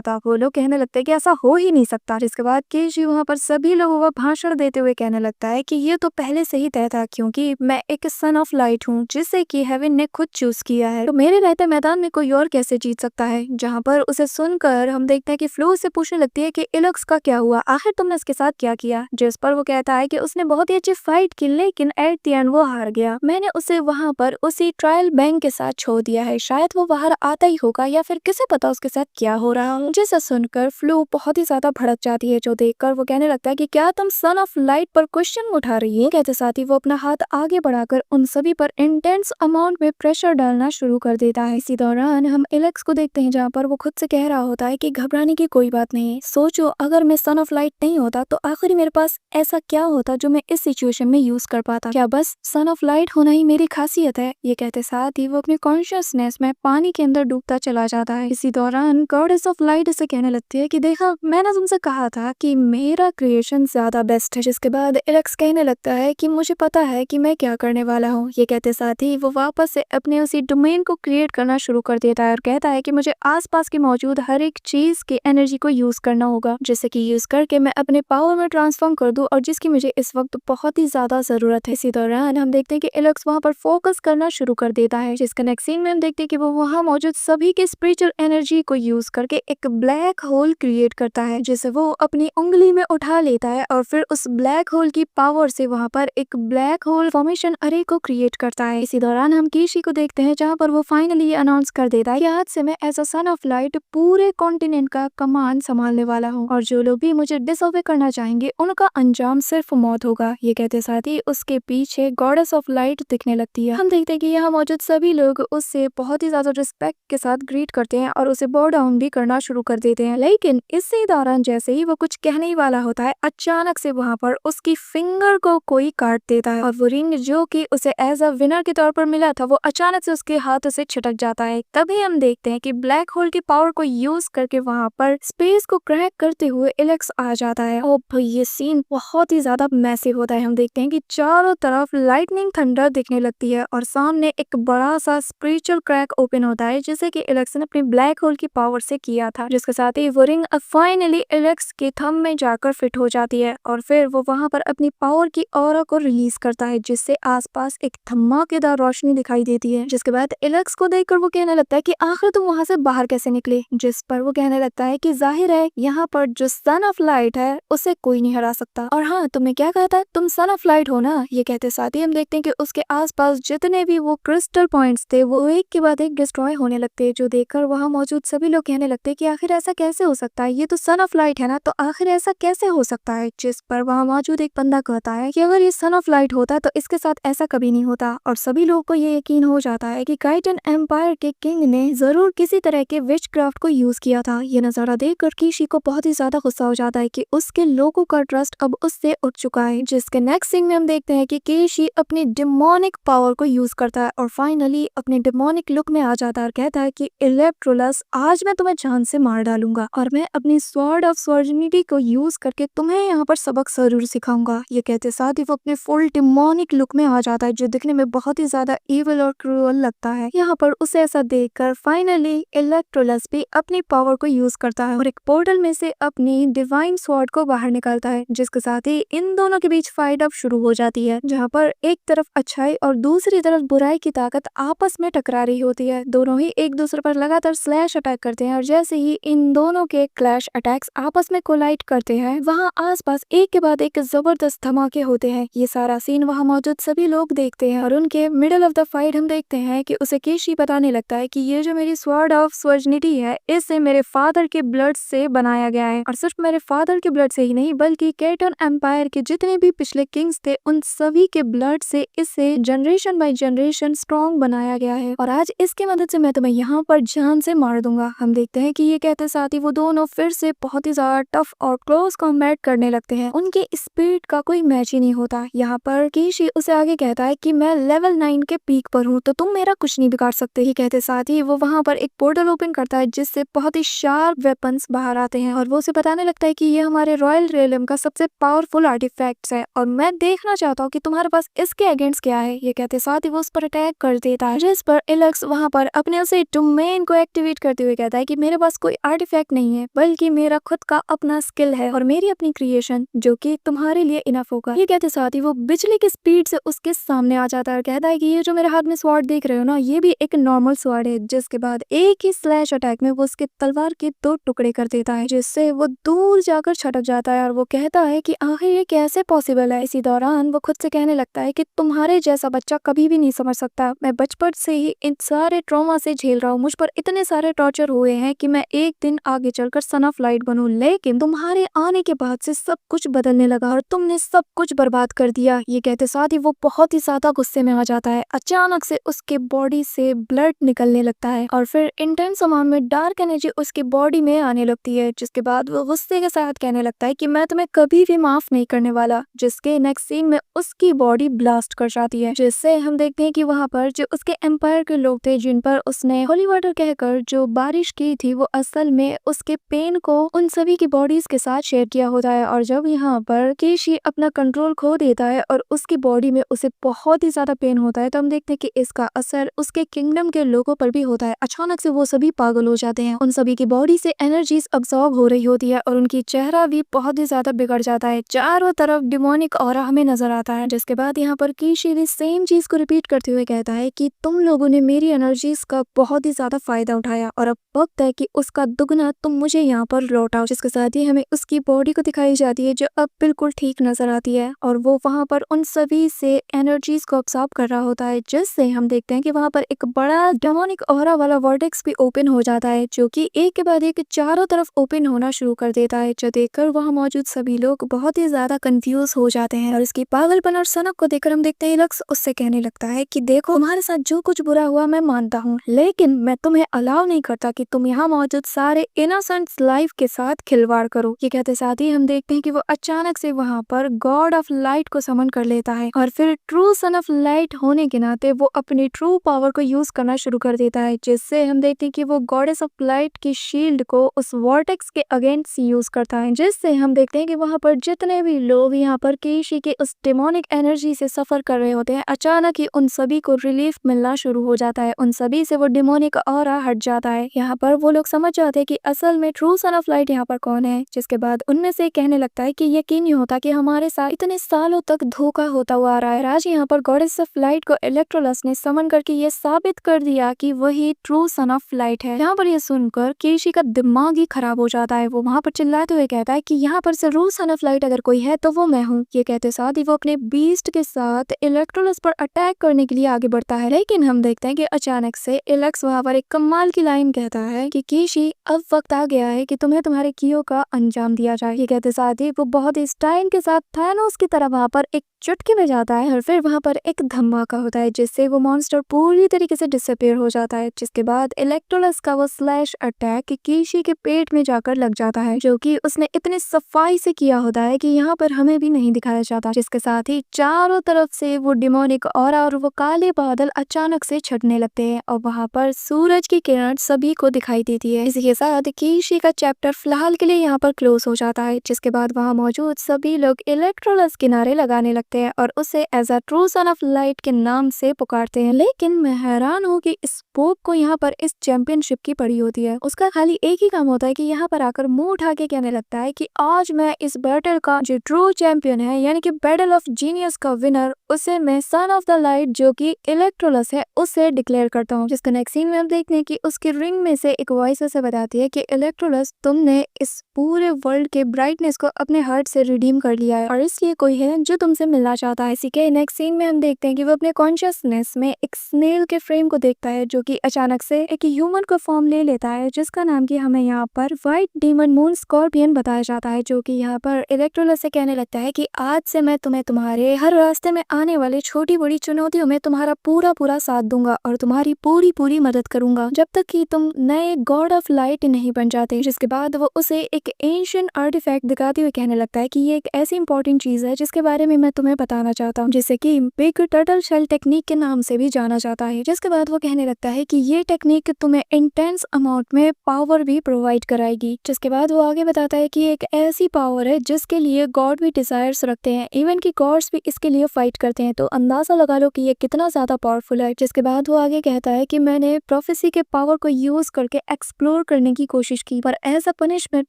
था। वो लोग कहने लगते हैं कि ऐसा हो ही नहीं सकता। जिसके बाद कीशी वहाँ पर सभी लोगों को भाषण देते हुए कहने लगता है कि ये तो पहले से ही तय था, क्योंकि मैं एक सन ऑफ लाइट हूँ जिसे कि हेवन ने खुद चूज किया है, तो मेरे रहते मैदान में कोई और कैसे जीत सकता है। जहाँ पर उसे सुनकर हम देखते हैं कि फ्लो से पूछने लगती है कि एलेक्स का क्या हुआ, आखिर तुमने इसके साथ क्या किया। जिस पर वो कहता है कि उसने उसने बहुत ही अच्छी फाइट की, लेकिन एट द एंड वो हार गया। मैंने उसे वहाँ पर उसी ट्रायल बैंक के साथ छोड़ दिया है, शायद वो बाहर आता ही होगा या फिर किसे पता उसके साथ क्या हो रहा हो। जिसे सुनकर फ्लू बहुत ही ज्यादा भड़क जाती है, जो देखकर वो कहने लगता है कि क्या तुम सन ऑफ लाइट पर क्वेश्चन उठा रही हो। कहते साथ ही वो अपना हाथ आगे बढ़ाकर उन सभी पर इंटेंस अमाउंट में प्रेशर डालना शुरू कर देता है। इसी दौरान हम एलेक्स को देखते हैं, जहाँ पर वो खुद से कह रहा होता है कि घबराने की कोई बात नहीं है। सोचो, अगर मैं सन ऑफ लाइट नहीं होता तो आखिर मेरे पास ऐसा क्या होता जो मैं इस सिचुएशन में यूज कर पाता। क्या बस सन ऑफ लाइट होना ही मेरी खासियत है। ये कहते साथ ही वो अपनी कॉन्शियसनेस में पानी के अंदर डूबता चला जाता है। इसी दौरान गॉडेस ऑफ लाइट इसे कहने लगती है कि देखा, मैंने तुमसे कहा था कि मेरा क्रिएशन ज्यादा बेस्ट है। जिसके बाद एलेक्स कहने लगता है कि मुझे पता है कि मैं क्या करने वाला हूँ। ये कहते साथ ही वो वापस से अपने उसी डोमेन को क्रिएट करना शुरू कर देता है और कहता है कि मुझे आसपास की मौजूद हर एक चीज की एनर्जी को यूज करना होगा, जिससे कि यूज करके मैं अपने पावर में ट्रांसफॉर्म कर दूं, और जिसकी मुझे इस वक्त बहुत ही ज्यादा जरूरत है। इसी दौरान हम देखते हैं कि एलेक्स वहाँ पर फोकस करना शुरू कर देता है, जिसका नेक्स्ट सीन में हम देखते हैं कि वो वहाँ मौजूद सभी की स्पिरिचुअल एनर्जी को यूज करके एक ब्लैक होल क्रिएट करता है, जिसे वो अपनी उंगली में उठा लेता है और फिर उस ब्लैक होल की पावर से वहाँ पर एक ब्लैक होल फॉर्मेशन अरे को क्रिएट करता है। इसी दौरान हम कीशी को देखते हैं, जहाँ पर वो फाइनली अनाउंस कर देता है कि आज से मैं as a son of light पूरे कॉन्टिनेंट का कमान संभालने वाला हूँ, और जो लोग भी मुझे डिसओबे करना चाहेंगे उनका अंजाम सिर्फ मौत होगा। ये कहते साथ ही उसके पीछे गॉडेस ऑफ लाइट दिखने लगती है। हम देखते हैं कि यहाँ मौजूद सभी लोग उससे बहुत ही ज्यादा रिस्पेक्ट के साथ ग्रीट करते हैं और उसे बो डाउन भी करना शुरू कर देते हैं, लेकिन इसी दौरान जैसे ही वो कुछ कहने ही वाला होता है, अचानक से वहाँ पर उसकी फिंगर को कोई काट देता है और वो रिंग जो कि उसे एज अ विनर के तौर पर मिला था, वो अचानक से उसके हाथों से छिटक जाता है। तभी हम देखते हैं कि ब्लैक होल की पावर को यूज करके वहाँ पर स्पेस को क्रैक करते हुए एलेक्स आ जाता है। और भाई ये सीन बहुत ही ज्यादा मैसिव होता है। हम देखते हैं कि चारों तरफ लाइटनिंग थंडर दिखने लगती है और सामने एक बड़ा सा स्पिरिचुअल क्रैक ओपन होता है, जिसे कि एलेक्स ने अपनी ब्लैक होल की पावर से किया था, जिसके साथ ही वो रिंग फाइनली एलेक्स के थंब में जाकर फिट हो जाती है और फिर वो वहाँ पर अपनी पावर की ऑरा को रिलीज करता है, जिससे आसपास एक धमाकेदार रोशनी दिखाई देती है। जिसके बाद एलेक्स को देखकर वो कहने लगता है कि आखिर तुम वहाँ से बाहर कैसे निकले। जिस पर वो कहने लगता है कि जाहिर है यहाँ पर जो सन ऑफ लाइट है उसे कोई नहीं हरा सकता। और हाँ, तुमने क्या कहा था, तुम सन ऑफ लाइट हो ना। ये कहते साथ ही हम देखते हैं कि उसके आसपास जितने भी वो क्रिस्टल पॉइंट्स थे वो एक के बाद एक डिस्ट्रॉय होने लगते हैं, जो देखकर वहाँ मौजूद सभी लोग कहने लगते हैं कि आखिर ऐसा कैसे हो सकता है, ये तो सन ऑफ लाइट है ना, तो आखिर ऐसा कैसे हो सकता है। जिस पर वहाँ मौजूद एक बंदा कहता है कि अगर ये सन ऑफ लाइट होता तो इसके साथ ऐसा कभी नहीं होता, और सभी लोगों को ये यकीन हो जाता है कि काइटन एम्पायर के किंग ने जरूर किसी तरह के विच क्राफ्ट को यूज किया था। ये नजारा देखकर कीशी को बहुत ही ज्यादा गुस्सा हो जाता है कि उसके लोगों का ट्रस्ट अब उससे उठ चुका है। जिसके नेक्स्ट सीन में हम देखते हैं कि कीशी अपनी डिमोनिक पावर को यूज करता है और फाइनली अपने डिमोनिक लुक में आ जाता है और कहता है कि इलेक्ट्रोलस, आज मैं तुम्हें जान से मार डालूंगा और मैं अपनी स्वॉर्ड ऑफ स्वर्जिनिटी को यूज करके तुम्हें यहाँ पर सबक जरूर सिखाऊंगा। ये कहते साथ ही वो अपने फुल डिमोनिक लुक में आ जाता है, जो दिखने में बहुत ही ज्यादा इविल और क्रूअल लगता है। यहाँ पर उसे ऐसा देखकर फाइनली इलेक्ट्रोलस भी अपनी पावर को यूज करता है और एक पोर्टल में से अपनी डिवाइन स्वॉर्ड को बाहर निकालता है, जिसके साथ ही इन दोनों के बीच फाइट अब शुरू हो जाती है, जहाँ पर एक तरफ अच्छाई और दूसरी तरफ बुराई की ताकत आपस में टकरा रही होती है। दोनों ही एक दूसरे पर लगातार स्लैश अटैक करते हैं और जैसे ही इन दोनों के क्लैश अटैक्स आपस में कोलाइड करते हैं, वहाँ आसपास एक के बाद एक जबरदस्त धमाके होते हैं। ये सारा सीन वहाँ मौजूद सभी लोग देखते हैं और उनके मिडल ऑफ द फाइट हम देखते हैं कि उसे कीशी बताने लगता है कि ये जो मेरी स्वॉर्ड ऑफ स्वर्जिनिटी है, इसे मेरे फादर के ब्लड से बनाया गया है, और सिर्फ मेरे फादर के ब्लड से ही नहीं बल्कि केटन एम्पायर के जितने भी पिछले किंग्स थे उन सभी के ब्लड से इसे जनरेशन बाय जनरेशन स्ट्रॉन्ग बनाया गया है, और आज इसकी मदद से मैं तुम्हें यहाँ पर जान से मार दूंगा। हम देखते हैं कि ये कहते साथ ही वो दोनों फिर से बहुत ही ज्यादा टफ और क्लोज कॉम्बैट करने लगते हैं। उनकी स्पीड का कोई मैच ही नहीं होता। यहाँ पर कीशी उसे आगे कहता है कि मैं लेवल 9 के पीक पर हूँ, तो तुम मेरा कुछ नहीं बिगाड़ सकते। ही कहते साथ ही वो वहाँ पर एक पोर्टल ओपन करता है, जिससे बहुत ही शार्प वेपन्स बाहर आते हैं और वो उसे बताने लगता है कि ये हमारे रॉयल रियलम का सबसे पावरफुल आर्टिफैक्ट्स है और मैं देखना चाहता हूँ कि तुम्हारे पास इसके अगेंस्ट क्या है। ये कहते साथ ही वो उस पर अटैक कर देता है, जिस पर एलेक्स वहाँ पर अपने उसे डोमेन को एक्टिवेट करते हुए कहता है कि मेरे पास कोई आर्टिफैक्ट नहीं है, बल्कि मेरा खुद का अपना स्किल है और मेरी अपनी क्रिएशन जो कि तुम्हारे लिए इनफ होगा। ये कहते साथ ही वो बिजली की स्पीड से उसके सामने आ जाता है और कहता है कि ये जो मेरे हाथ में स्वॉर्ड देख रहे हो ना, ये भी एक नॉर्मल स्वॉर्ड है। जिसके बाद एक ही स्लैश अटैक में वो उसके तलवार के 2 टुकड़े कर देता है, जिससे वो दूर जाकर छटक जाता है और वो कहता है कि आखिर ये कैसे पॉसिबल है। इसी दौरान वो खुद से कहने लगता है कि तुम्हारे जैसा बच्चा कभी भी नहीं समझ सकता। मैं बचपन से ही इन सारे ट्रॉमा से झेल रहा हूँ। मुझ पर इतने सारे टॉर्चर हुए हैं कि मैं एक दिन आगे चलकर सन ऑफ लाइट बनूं, लेकिन तुम्हारे आने के बाद से सब कुछ बदलने लगा और तुमने सब कुछ बर्बाद कर दिया। ये कहते साथ ही वो बहुत ही ज्यादा गुस्से में आ जाता है। अचानक से उसके बॉडी से ब्लड निकलने लगता है और फिर इंटेंस अमाउंट में डार्क एनर्जी उसकी बॉडी में आने लगती है, जिसके बाद वो गुस्से के साथ कहने लगता है कि मैं तुम्हें कभी भी माफ नहीं करने वाला। जिसके नेक्स्ट सीन में उसकी बॉडी ब्लास्ट कर जाती है, जिससे हम देखते हैं कि वहां पर जो उसके एम्पायर के लोग थे जिन पर उसने होली वाटर कहकर जो बारिश की थी, वो असल में उसके पेन को उन सभी की बॉडीज के साथ शेयर किया होता है। और जब यहाँ पर केशी अपना कंट्रोल खो देता है और उसकी बॉडी में उसे बहुत ही ज्यादा पेन होता है, तो हम देखते हैं कि इसका असर उसके किंगडम के लोगों पर भी होता है। अचानक से वो सभी पागल हो जाते हैं, उन सभी की बॉडी से एनर्जीज अब्सॉर्ब हो रही होती है और उनकी चेहरा भी बहुत ही ज्यादा बिगड़ जाता है। चारों तरफ डिमोनिक ऑरा हमें नजर आता है। जिसके बाद यहाँ पर केशी भी सेम चीज को रिपीट करते हुए कहता है कि तुम लोगों ने मेरी एनर्जीज का बहुत ही ज्यादा फायदा उठाया और अब वक्त है कि उसका दुगना तुम मुझे यहाँ पर लौटाओ। जिसके साथ ही हमें उसकी बॉडी को दिखाई जाती है जो अब बिल्कुल ठीक नजर आती है और वो वहां पर उन सभी से एनर्जीज को अब्सॉर्ब कर रहा होता है, जिससे हम देखते हैं कि वहां पर एक बड़ा डेमोनिक ऑरा वाला वर्टेक्स भी ओपन हो जाता है, जो कि एक के बाद एक चारों तरफ ओपन होना शुरू कर देता है, जो देखकर वहां मौजूद सभी लोग बहुत ही ज्यादा कंफ्यूज हो जाते हैं। और इसकी पागलपन और सनक को देखकर हम देखते हैं लक्स उससे कहने लगता है कि देखो, तुम्हारे साथ जो कुछ बुरा हुआ मैं मानता हूँ, लेकिन मैं तुम्हें अलाउ नहीं करता कि तुम यहाँ मौजूद सारे इनोसेंट्स लाइफ के साथ खिलवाड़ करो। ये कहते साथ ही हम देखते हैं कि वो अचानक से वहाँ पर गॉड ऑफ लाइट को समन कर लेता है और फिर ट्रू सन ऑफ लाइट होने के नाते वो अपनी ट्रू पावर को यूज करना शुरू कर देता है, जिससे हम देखते हैं कि वो गॉडेस ऑफ लाइट की शील्ड को उस वॉर्टेक्स के अगेंस्ट यूज करता है, जिससे हम देखते हैं कि वहाँ पर जितने भी लोग यहाँ पर केशी के उस डेमोनिक एनर्जी से सफर कर रहे होते हैं, अचानक ही उन सभी को रिलीफ मिलना शुरू हो जाता है। उन सभी से वो डेमोनिक ऑरा हट जाता है। यहाँ पर वो लोग समझ जाते हैं कि असल में ट्रू सन ऑफ लाइट यहाँ पर कौन है। जिसके बाद उनमें से कहने लगता है कि यकीन नहीं होता कि हमारे साथ इतने सालों तक धोखा होता हुआ आ रहा है। आज यहाँ पर गॉडेस ऑफ लाइट को इलेक्ट्रोलस ने समन करके ये साबित कर दिया कि वही ट्रू सन ऑफ लाइट है। यहाँ पर ये सुनकर केशी का दिमाग ही खराब हो जाता है। वो वहाँ पर चिल्लाते हुए कहता है कि यहाँ पर से ट्रू सन ऑफ लाइट अगर कोई है तो वो मैं हूँ। ये कहते साथ ही वो अपने बीस्ट के साथ इलेक्ट्रोलस पर अटैक करने के लिए आगे बढ़ता है, लेकिन हम देखते हैं कि अचानक से इलेक्स वहाँ पर एक कमाल की लाइन कहता है कि केशी, अब वक्त आ गया है कि तुम्हें तुम्हारे कियो का अंजाम दिया जाए। ये कहते साथ ही वो बहुत ही स्टाइल के साथ थानोस की तरह वहाँ पर एक चुटकी में जाता है और फिर वहाँ पर एक धमाका होता है, जिससे वो मॉन्स्टर पूरी तरीके से डिसअपीयर हो जाता है। जिसके बाद इलेक्ट्रोलस का वो स्लैश अटैक केशी के पेट में जाकर लग जाता है, जो कि उसने इतने सफाई से किया होता है कि यहाँ पर हमें भी नहीं दिखाया जाता। जिसके साथ ही चारों तरफ से वो डिमोनिक ऑरा और वो काले बादल अचानक से छटने लगते हैं और वहाँ पर सूरज की किरण सभी को दिखाई देती है। इसी के साथ केशी का चैप्टर फिलहाल के लिए यहाँ पर क्लोज हो जाता है। जिसके बाद वहाँ मौजूद सभी लोग इलेक्ट्रोलस किनारे लगाने लगते हैं और उसे as a true son of light के नाम से पुकारते हैं। लेकिन मैं हैरान हूँ कि इस पोप को यहाँ पर इस चैंपियनशिप की पड़ी होती है। उसका खाली एक ही काम होता है कि यहाँ पर आकर मुंह उठा के कहने लगता है कि आज मैं इस बैटल का जो ट्रू चैंपियन है, यानी कि बैटल ऑफ जीनियस का विनर, उसे मैं सन ऑफ द लाइट जो कि इलेक्ट्रोलस है उसे डिक्लेयर करता हूँ। जिसका नेक्स्ट सीन में हम देखते हैं कि उसकी रिंग में से एक वॉइस उसे बताती है कि इलेक्ट्रोलस, तुमने इस पूरे वर्ल्ड के ब्राइटनेस को अपने हार्ट से रिडीम कर लिया है और इसलिए कोई है जो तुमसे मिलना चाहता है। इसी के नेक्स्ट सीन में हम देखते हैं कि वो अपने कॉन्शियसनेस में एक स्नेल के फ्रेम को देखता है, जो कि अचानक से एक ह्यूमन को फॉर्म ले लेता है, जिसका नाम कि हमें यहाँ पर व्हाइट डीमन मून स्कॉर्पियन बताया जाता है, जो कि यहाँ पर इलेक्ट्रोलस से कहने लगता है कि आज से मैं तुम्हें तुम्हारे हर रास्ते में आने वाले छोटी बड़ी चुनौतियों में तुम्हारा पूरा साथ दूंगा और तुम्हारी पूरी मदद करूंगा जब तक कि तुम नए गॉड ऑफ लाइट नहीं बन जाते। जिसके बाद वो उसे एक एंशिएंट आर्टिफैक्ट दिखाते हुए कहने लगता है कि ये एक ऐसी इंपॉर्टेंट चीज है जिसके बारे में मैं तुम्हें बताना चाहता हूँ, जिसे कि बिग टर्टल शेल टेक्निक के नाम से भी जाना जाता है। जिसके बाद वो कहने लगता है कि ये टेक्निक तुम्हें इंटेंस अमाउंट में पावर भी प्रोवाइड कराएगी। जिसके बाद वो आगे बताता है कि एक ऐसी पावर है जिसके लिए गॉड भी डिजायर्स रखते हैं, इवन की गॉड्स भी इसके लिए फाइट करते हैं, तो अंदाजा लगा लो कि ये कितना ज्यादा पावरफुल है। जिसके बाद वो आगे कहता है कि मैंने प्रोफेसी के पावर को यूज करके एक्सप्लोर करने की कोशिश की, पर एज अ पनिशमेंट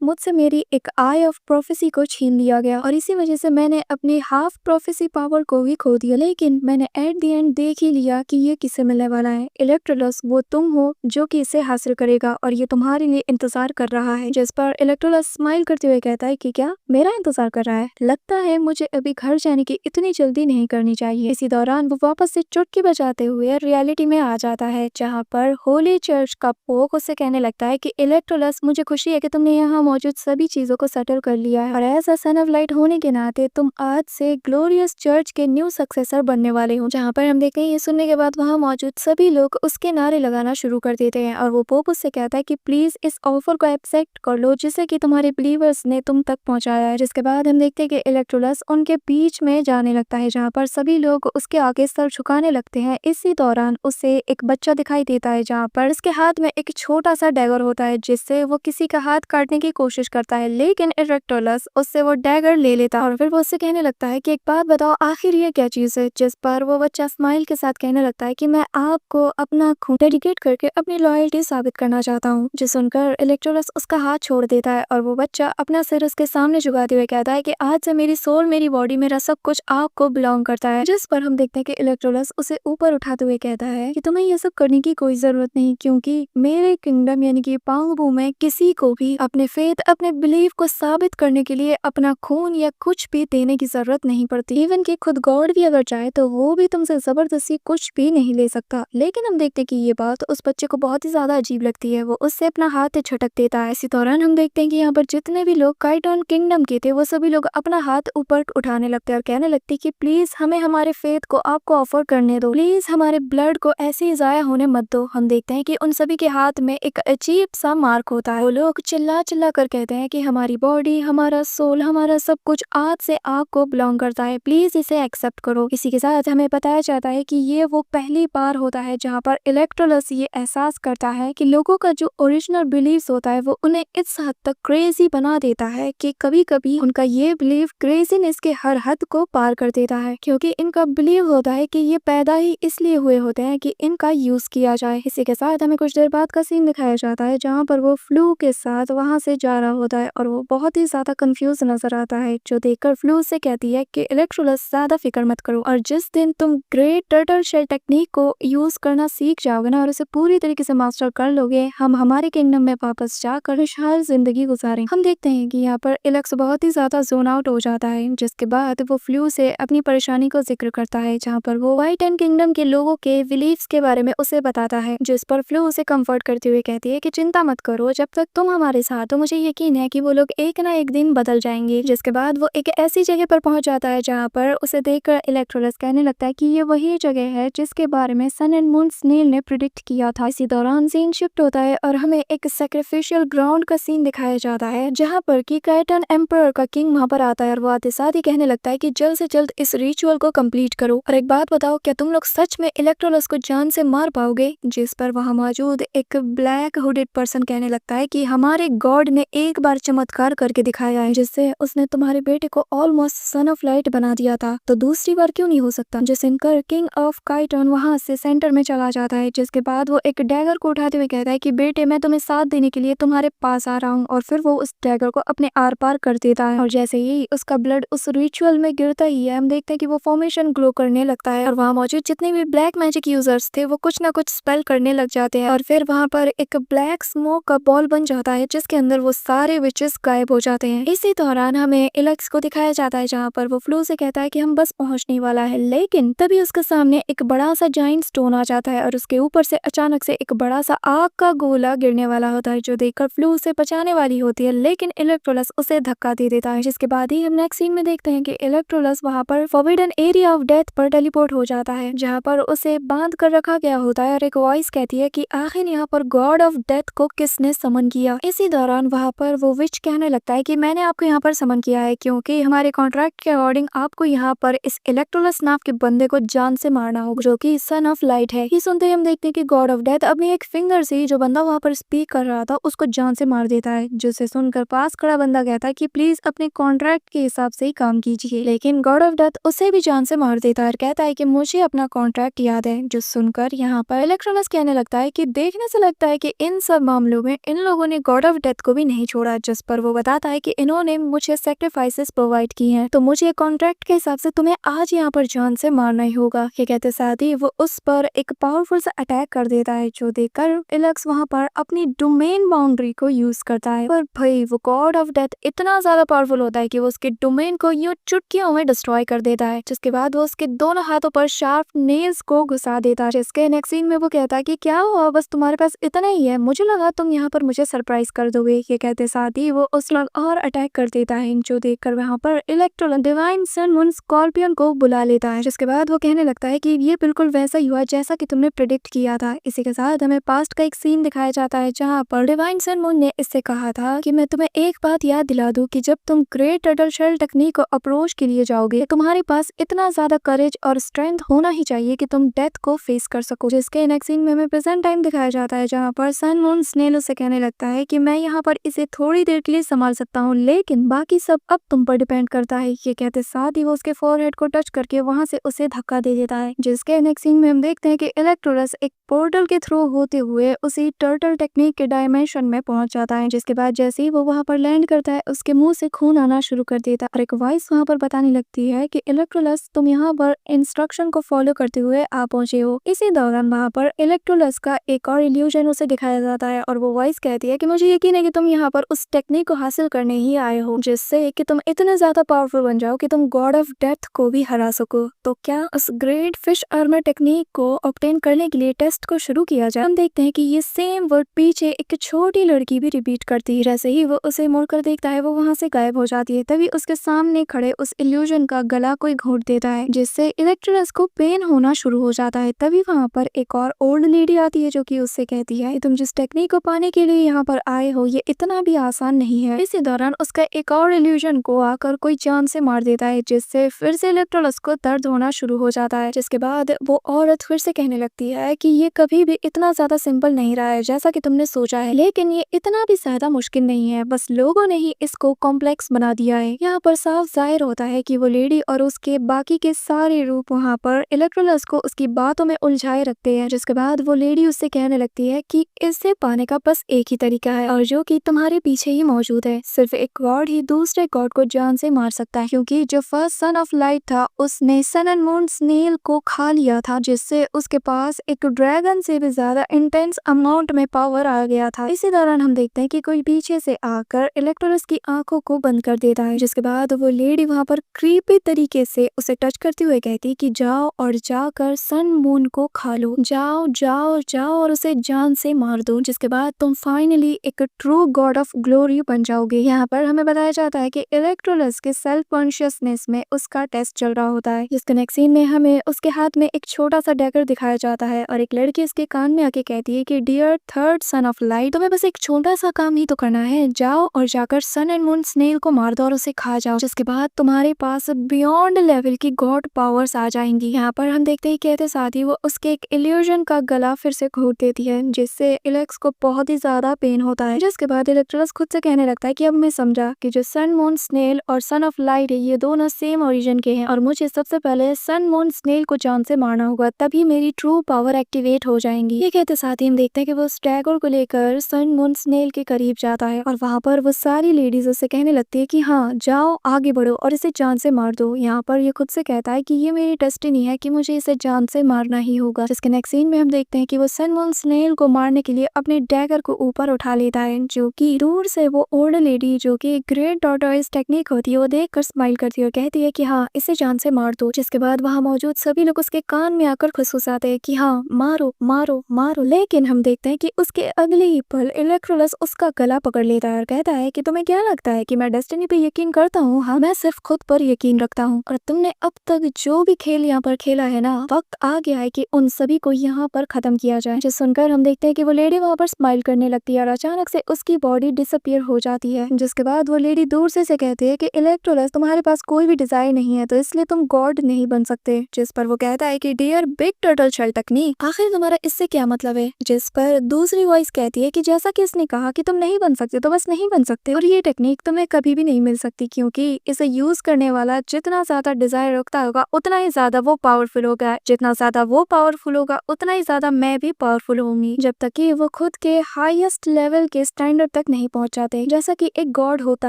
मुझसे मेरी एक आई ऑफ प्रोफेसी को छीन लिया गया और इसी वजह से मैंने अपनी हाफ प्रोफेसी पावर को भी खो दिया। लेकिन मैंने एट द एंड देख ही लिया कि ये किसे मिलने वाला है। इलेक्ट्रोलस, वो तुम हो जो कि इसे हासिल करेगा और ये तुम्हारे लिए इंतजार कर रहा है। जिस पर इलेक्ट्रोलस स्माइल करते हुए कहता है कि क्या मेरा इंतजार कर रहा है? लगता लगता है मुझे अभी घर जाने की इतनी जल्दी नहीं करनी चाहिए। इसी दौरान वो वापस से चुटकी बजाते हुए रियलिटी में आ जाता है, जहाँ पर होली चर्च का पोप उससे कहने लगता है कि इलेक्ट्रोलस, मुझे खुशी है कि तुमने यहाँ मौजूद सभी चीजों को सेटल कर लिया है और as a son of light होने के नाते तुम आज से ग्लोरियस चर्च के न्यू सक्सेसर बनने वाले हो। जहाँ पर हम देखते हैं ये सुनने के बाद वहाँ मौजूद सभी लोग उसके नारे लगाना शुरू कर देते हैं और वो पोप उससे कहता है कि प्लीज इस ऑफर को एक्सेप्ट कर लो जिसे कि तुम्हारे बिलीवर्स ने तुम तक पहुंचाया है। जिसके बाद हम देखते हैं कि इलेक्ट्रोलस उनके बीच में जाने लगता है, जहाँ पर सभी लोग उसके आगे सर झुकाने लगते हैं। इसी दौरान उसे एक बच्चा दिखाई देता है, जहाँ पर उसके हाथ में एक छोटा सा डैगर होता है, जिससे वो किसी का हाथ काटने की कोशिश करता है, लेकिन इलेक्ट्रोलस उससे वो डैगर ले लेता है और फिर वो उससे कहने लगता है कि एक बात बताओ, आखिर ये क्या चीज है। जिस पर वो बच्चा स्माइल के साथ कहने लगता है कि मैं आपको अपना खून डेडिकेट करके अपनी लॉयल्टी साबित करना चाहता हूँ। जो सुनकर इलेक्ट्रोलस उसका हाथ छोड़ देता है और वो बच्चा अपना सिर उसके सामने झुकाते हुए कहता है कि आज से मेरी सोल, मेरी बॉडी, मेरा सब कुछ आपको बिलोंग करता है। जिस पर हम देखते हैं कि इलेक्ट्रोलस उसे ऊपर उठाते हुए कहता है कि तुम्हें ये सब करने की कोई जरूरत नहीं, क्योंकि मेरे किंगडम यानी कि पांगबू में किसी को भी अपने फेथ, अपने बिलीफ को साबित करने के लिए अपना खून या कुछ भी देने की जरूरत नहीं पड़ती। इवन कि खुद गॉड भी अगर चाहे तो वो भी तुमसे जबरदस्ती कुछ भी नहीं ले सकता। लेकिन हम देखते हैं कि ये बात उस बच्चे को बहुत ही ज्यादा अजीब लगती है। वो उससे अपना हाथ झटक देता है। इसी दौरान हम देखते हैं कि यहाँ पर जितने भी लोग काइटोन किंगडम के थे वो सभी लोग अपना हाथ ऊपर उठाने लगते हैं और कहने लगते हैं कि प्लीज हमें हमारे फेथ को आपको ऑफर करने दो, प्लीज हमारे ब्लड को ऐसे ही जाया होने मत दो। हम देखते हैं कि उन सभी के हाथ में एक अजीब सा मार्क होता है। वो लोग चिल्ला चिल्ला कर कहते हैं कि हमारी बॉडी, हमारा सोल, हमारा सब कुछ आज से आपको बिलोंग करता है, प्लीज इसे एक्सेप्ट करो। इसी के साथ हमें बताया जाता है कि ये वो पहली बार होता है जहाँ पर इलेक्ट्रोलस ये एहसास करता है कि लोगों का जो ओरिजिनल बिलीव्स होता है वो उन्हें इस हद तक क्रेजी बना देता है कि कभी कभी उनका ये बिलीव क्रेजीनेस के हर हद को पार कर देता है, क्योंकि इनका बिलीव होता है कि ये पैदा ही इसलिए हुए होते हैं कि इनका यूज किया जाए। इसी के साथ हमें कुछ देर बाद का सीन दिखाया जाता है जहाँ पर वो फ्लू के साथ वहां से जा रहा होता है और वो बहुत ही ज्यादा कंफ्यूज नजर आता है, जो देखकर फ्लू से कहती है कि इलेक्ट्रोलस ज्यादा फिक्र मत करो और जिस दिन तुम ग्रेट टर्टल शेल टेक्निक को यूज करना सीख जाओगे ना और उसे पूरी तरीके से मास्टर कर लोगे, हम हमारे किंगडम में वापस जाकर खुशहाल जिंदगी गुजारें। हम देखते हैं कि यहाँ पर इलेक्स बहुत ही ज्यादा जोन आउट हो जाता है, जिसके बाद वो फ्लू से अपनी परेशानी को जिक्र करता है, जहाँ पर वो व्हाइट एंड किंगडम के लोगों के बिलीफ्स के बारे में उसे बताता है। जिस पर फ्लू उसे कंफर्ट करते हुए कहती है कि चिंता मत करो, जब तक तुम हमारे साथ हो मुझे यकीन है कि वो लोग एक ना एक दिन बदल जाएंगे। जिसके बाद वो एक ऐसी जगह पर पहुंच जाता है जहाँ पर उसे देखकर इलेक्ट्रोलस कहने लगता है कि ये वही जगह है जिसके बारे में सन एंड मून स्नेल ने प्रिडिक्ट किया था। इसी दौरान सीन शिफ्ट होता है और हमें एक सैक्रिफिशियल ग्राउंड का सीन दिखाया जाता है, जहाँ पर कि काइटन एम्परर का किंग वहाँ पर आता है और वो आते साथ ही कहने लगता है कि जल्द से जल्द इस रिचुअल को कंप्लीट करो और एक बात बताओ, क्या तुम लोग सच में इलेक्ट्रोलस को जान से मार पाओगे। जिस पर वहाँ मौजूद एक ब्लैक हुडेड पर्सन कहने लगता है कि हमारे गॉड ने एक बार चमत्कार करके दिखाया है, जिससे उसने तुम्हारे बेटे को ऑलमोस्ट सन ऑफ लाइट बना दिया था, तो दूसरी बार क्यों नहीं हो सकता। जिसे सुनकर किंग ऑफ काइटन वहाँ से सेंटर में चला जाता है, जिसके बाद वो एक डैगर को उठाते हुए कहता है कि बेटे मैं तुम्हें साथ देने के लिए तुम्हारे पास आ रहा हूँ, और फिर वो उस डैगर को अपने आर पार कर देता है और जैसे ही उसका ब्लड उस रिचुअल में गिरता ही है, हम देखते हैं कि वो फॉर्मेशन ग्लो करने लगता है और वहाँ मौजूद जितने भी ब्लैक मैजिक यूजर्स थे वो कुछ ना कुछ स्पेल करने लग जाते हैं और फिर वहाँ पर एक ब्लैक स्मोक का बॉल बन जाता है, जिसके अंदर वो सारे विचेस गायब हो जाते हैं। इसी दौरान हमें इलेक्स को दिखाया जाता है, जहाँ पर वो फ्लू से कहता है कि हम बस पहुंचने वाला है, लेकिन तभी उसके सामने एक बड़ा सा जाइंट स्टोन आ जाता है और उसके ऊपर से अचानक से एक बड़ा सा आग का गोला गिरने वाला होता है, जो देखकर फ्लू उसे बचाने वाली होती है, लेकिन इलेक्ट्रोलस उसे धक्का दे देता है। जिसके बाद ही हम नेक्स्ट सीन में देखते हैं कि इलेक्ट्रोलस वहाँ पर फॉरबिडन एरिया ऑफ डेथ पर टेलीपोर्ट हो जाता है, जहाँ पर उसे बांध कर रखा गया होता है और एक वॉइस कहती है कि आखिर यहाँ पर गॉड ऑफ डेथ को किसने समन किया। इसी दौरान वहाँ पर वो विच कहने लगता है कि मैंने आपको यहाँ पर समन किया है, क्योंकि हमारे कॉन्ट्रैक्ट के अकॉर्डिंग आपको यहाँ पर इस इलेक्ट्रोलस नाम के बंदे को जान से मारना होगा, जो कि सन ऑफ लाइट है। ये सुनते ही हम देखते हैं कि गॉड ऑफ डेथ अपनी एक फिंगर से जो बंदा वहाँ पर स्पीक कर रहा था उसको जान से मार देता है, जिसे सुनकर पास खड़ा बंदा कहता है कि प्लीज अपने कॉन्ट्रैक्ट के हिसाब से ही काम कीजिए, लेकिन गॉड ऑफ डेथ उसे भी जान से मार देता है और कहता है कि मुझे अपना कॉन्ट्रैक्ट याद है। जो सुनकर यहाँ पर इलेक्ट्रोलस कहने लगता है कि देखने से लगता है कि इन सब मामलों में इन लोगों ने गॉड ऑफ डेथ को भी नहीं छोड़ा। जिस पर वो बताता है कि इन्होंने मुझे सैक्रिफाइसेस प्रोवाइड की हैं, तो मुझे कॉन्ट्रैक्ट के हिसाब से तुम्हें आज यहाँ पर जान से मारना ही होगा। ये कहते साथ ही वो उस पर एक पावरफुल सा अटैक कर देता है, जो देखकर इलेक्स वहाँ पर अपनी डोमेन बाउंड्री को यूज करता है, पर भाई वो गॉड ऑफ डेथ इतना ज्यादा पावरफुल होता है कि वो उसके डोमेन को यूं चुटकियों में डिस्ट्रॉय कर देता है, जिसके बाद वो उसके दोनों हाथों पर शार्प नेल्स को घुसा देता है। जिसके नेक्स्ट सीन में वो कहता है कि क्या हुआ, बस तुम्हारे पास इतना ही है, मुझे लगा तुम यहाँ पर मुझे सरप्राइज कर दोगे। ये कहते साथ ही वो उस पर और अटैक कर देता है, जो देखकर वहाँ पर electro divine sun moon scorpion को बुला लेता है। जिसके बाद वो कहने लगता है कि ये बिल्कुल वैसा ही हुआ जैसा कि तुमने प्रेडिक्ट किया था। इसी के साथ हमें पास्ट का एक सीन दिखाया जाता है, जहाँ पर डिवाइन सन मून ने इससे कहा था कि मैं तुम्हें एक बात याद दिला दूं कि जब तुम ग्रेट टर्टल शेल टेक्निक को अप्रोच के लिए जाओगे, तुम्हारे पास इतना ज्यादा करेज और स्ट्रेंथ होना ही चाहिए कि तुम डेथ को फेस कर सको। जिसके नेक्स्ट सीन में हमें प्रेजेंट टाइम दिखाया जाता है, जहाँ पर सन मून स्नेल उसे कहने लगता है कि मैं यहाँ पर इसे थोड़ी देर के लिए संभाल सकता हूँ, लेकिन बाकी सब अब तुम पर डिपेंड करता है। ये कहते साथ ही वो उसके फोरहेड को टच करके वहाँ से उसे धक्का दे देता है। जिसके नेक्स्ट सीन में हम देखते हैं कि इलेक्ट्रोलस एक पोर्टल के थ्रू होते हुए उसी टर्टल टेक्निक के डायमेंशन में पहुंच जाता है। जिसके बाद जैसे ही वो वहां पर लैंड करता है, उसके मुंह से खून आना शुरू कर देता है और एक वॉइस वहां पर बताने लगती है कि इलेक्ट्रोलस तुम यहाँ पर इंस्ट्रक्शन को फॉलो करते हुए आ पहुंचे हो। इसी दौरान वहां पर इलेक्ट्रोलस का एक और इल्यूजन उसे दिखाया जाता है और वो वॉइस कहती है कि मुझे यकीन है कि तुम यहाँ पर उस टेक्निक को हासिल करने ही आए हो, जिससे कि तुम इतने ज्यादा पावरफुल बन जाओ कि तुम गॉड ऑफ डेथ को भी हरा सको। तो क्या उस ग्रेट फिश आर्मर टेक्निक को ऑब्टेन करने के लिए टेस्ट को शुरू किया जाए। हम देखते हैं कि ये सेम वर्ड पीछे एक छोटी लड़की भी रिपीट करती है। जैसे ही वो उसे मुड़कर देखता है, वो वहां से गायब हो जाती है। तभी उसके सामने खड़े उस इल्यूजन का गला कोई घोंट देता है, जिससे इलेक्ट्रोलस को पेन होना शुरू हो जाता है। तभी वहां पर एक और ओल्ड लेडी आती है, जो कि उससे कहती है तुम जिस टेक्निक को पाने के लिए यहाँ पर आए हो, ये इतना भी आसान नहीं है। इसी दौरान उसका एक और इल्यूजन को आकर कोई जान से मार देता है, जिससे फिर से इलेक्ट्रोलस को दर्द होना शुरू हो जाता है। जिसके बाद वो औरत फिर से कहने लगती है कि ये कभी भी इतना ज्यादा सिंपल नहीं रहा है जैसा कि तुमने सोचा है, लेकिन ये इतना भी ज्यादा मुश्किल नहीं है, बस लोगों ने ही इसको कॉम्प्लेक्स बना दिया है। यहाँ पर साफ जाहिर होता है कि वो लेडी और उसके बाकी के सारे रूप वहाँ पर इलेक्ट्रोलस को उसकी बातों में उलझाए रखते हैं। जिसके बाद वो लेडी उससे कहने लगती है कि इससे पाने का बस एक ही तरीका है, और जो कि तुम्हारे पीछे ही मौजूद है। सिर्फ एक गॉड ही दूसरे गॉड को जान से मार सकता है, क्योंकि जो फर्स्ट सन ऑफ लाइट था उसने सन एंड मून स्नेल को खा लिया था, जिससे उसके पास एक ड्रैगन से भी ज्यादा इंटेंस अमाउंट में पावर आ गया था। इसी दौरान हम देखते हैं कि कोई पीछे से आकर इलेक्ट्रोलस की आंखों को बंद कर देता है। जिसके बाद वो लेडी वहां पर क्रीपी तरीके से उसे टच करते हुए कहती कि जाओ और जाकर सन मून को खा लो, जाओ जाओ जाओ और उसे जान से मार दो, जिसके बाद तुम फाइनली एक ट्रू गॉड ऑफ ग्लोरी बन जाओगे। यहाँ पर हमें बताया जाता है कि इलेक्ट्रोलस के सेल्फ कॉन्शियसनेस में उसका टेस्ट चल रहा होता है। जिसके नेक्स्ट सीन में हमें उसके हाथ में एक छोटा सा डैगर दिखाया जाता है और एक लड़की उसके कान में आके कहती है कि dear third son of light, तुम्हें बस एक छोटा सा काम ही तो करना है, जाओ और जाकर सन एंड मून स्नेल को मार दो और उसे खा जाओ, जिसके बाद तुम्हारे पास बियॉन्ड लेवल की गॉड पावर्स आ जाएंगी। यहाँ पर हम देखते ही कहते साथ ही वो उसके एक इल्यूजन का गला फिर से घोट देती है, जिससे इलेक्स को बहुत ही ज्यादा पेन होता है। जिसके बाद इलेक्ट्रोलस खुद से कहने लगता है कि अब मैं समझा कि जो सन मून स्नेल और सन ऑफ लाइट है, ये दोनों सेम ओरिजिन के हैं और मुझे सबसे पहले सन मून स्नेल को जान से मारना होगा, तभी मेरी ट्रू पावर एक्टिवेट हो जाएंगी। ये कहते साथ ही हम देखते हैं कि वो स्टैगर को लेकर सन मून स्नेल के करीब जाता है और वहाँ पर वो सारी लेडीज उससे कहने लगती है कि हाँ जाओ आगे बढ़ो और इसे जान से मार दो। यहाँ पर ये खुद से कहता है कि ये मेरी डेस्टिनी है कि मुझे इसे जान से मारना ही होगा। जिसके नेक्स्ट सीन में हम देखते हैं कि वो सन मून स्नेल को मारने के लिए अपने डैगर को ऊपर उठा लेता है, जो कि दूर से वो ओल्ड लेडी जो कि ग्रेट टॉर्टोइस टेक्निक होती है वो देखकर स्माइल करती है और कहती है कि हाँ इसे जान से मार दो। जिसके बाद वहाँ मौजूद सभी लोग उसके कान में आकर खुसखुसाते हैं कि हाँ मारो मारो मारो, लेकिन हम देखते हैं कि उसके अगले ही पल इलेक्ट्रोलस उसका गला पकड़ लेता है और कहता है कि तुम्हें क्या लगता है कि मैं डेस्टिनी पे यकीन करता हूँ? हाँ, मैं सिर्फ खुद पर यकीन रखता हूँ और तुमने अब तक जो भी खेल यहाँ पर खेला है ना, वक्त आ गया है कि उन सभी को यहाँ पर खत्म किया जाए। जो सुनकर हम देखते हैं कि वो लेडी वहाँ पर स्माइल करने लगती है और अचानक से उसकी बॉडी डिसअपियर हो जाती है। जिसके बाद वो लेडी दूर से कहती है कि इलेक्ट्रोलस तुम्हारे पास कोई भी डिजायर नहीं है, तो इसलिए तुम गॉड नहीं बन सकते। जिस पर वो कहता है कि dear big turtle shell technique, आखिर तुम्हारा इससे क्या मतलब है? जिस पर दूसरी वॉइस कहती है कि जैसा कि इसने कहा कि तुम नहीं बन सकते तो बस नहीं बन सकते, और ये टेक्निक तुम्हें कभी भी नहीं मिल सकती, क्योंकि इसे यूज करने वाला जितना ज्यादा डिजायर रखता होगा उतना ही ज्यादा वो पावरफुल होगा, जितना ज्यादा वो पावरफुल होगा उतना ही ज्यादा मैं भी पावरफुल होंगी, जब तक कि वो खुद के हाईएस्ट लेवल के स्टैंडर्ड तक नहीं पहुंच जाते जैसा कि एक गॉड होता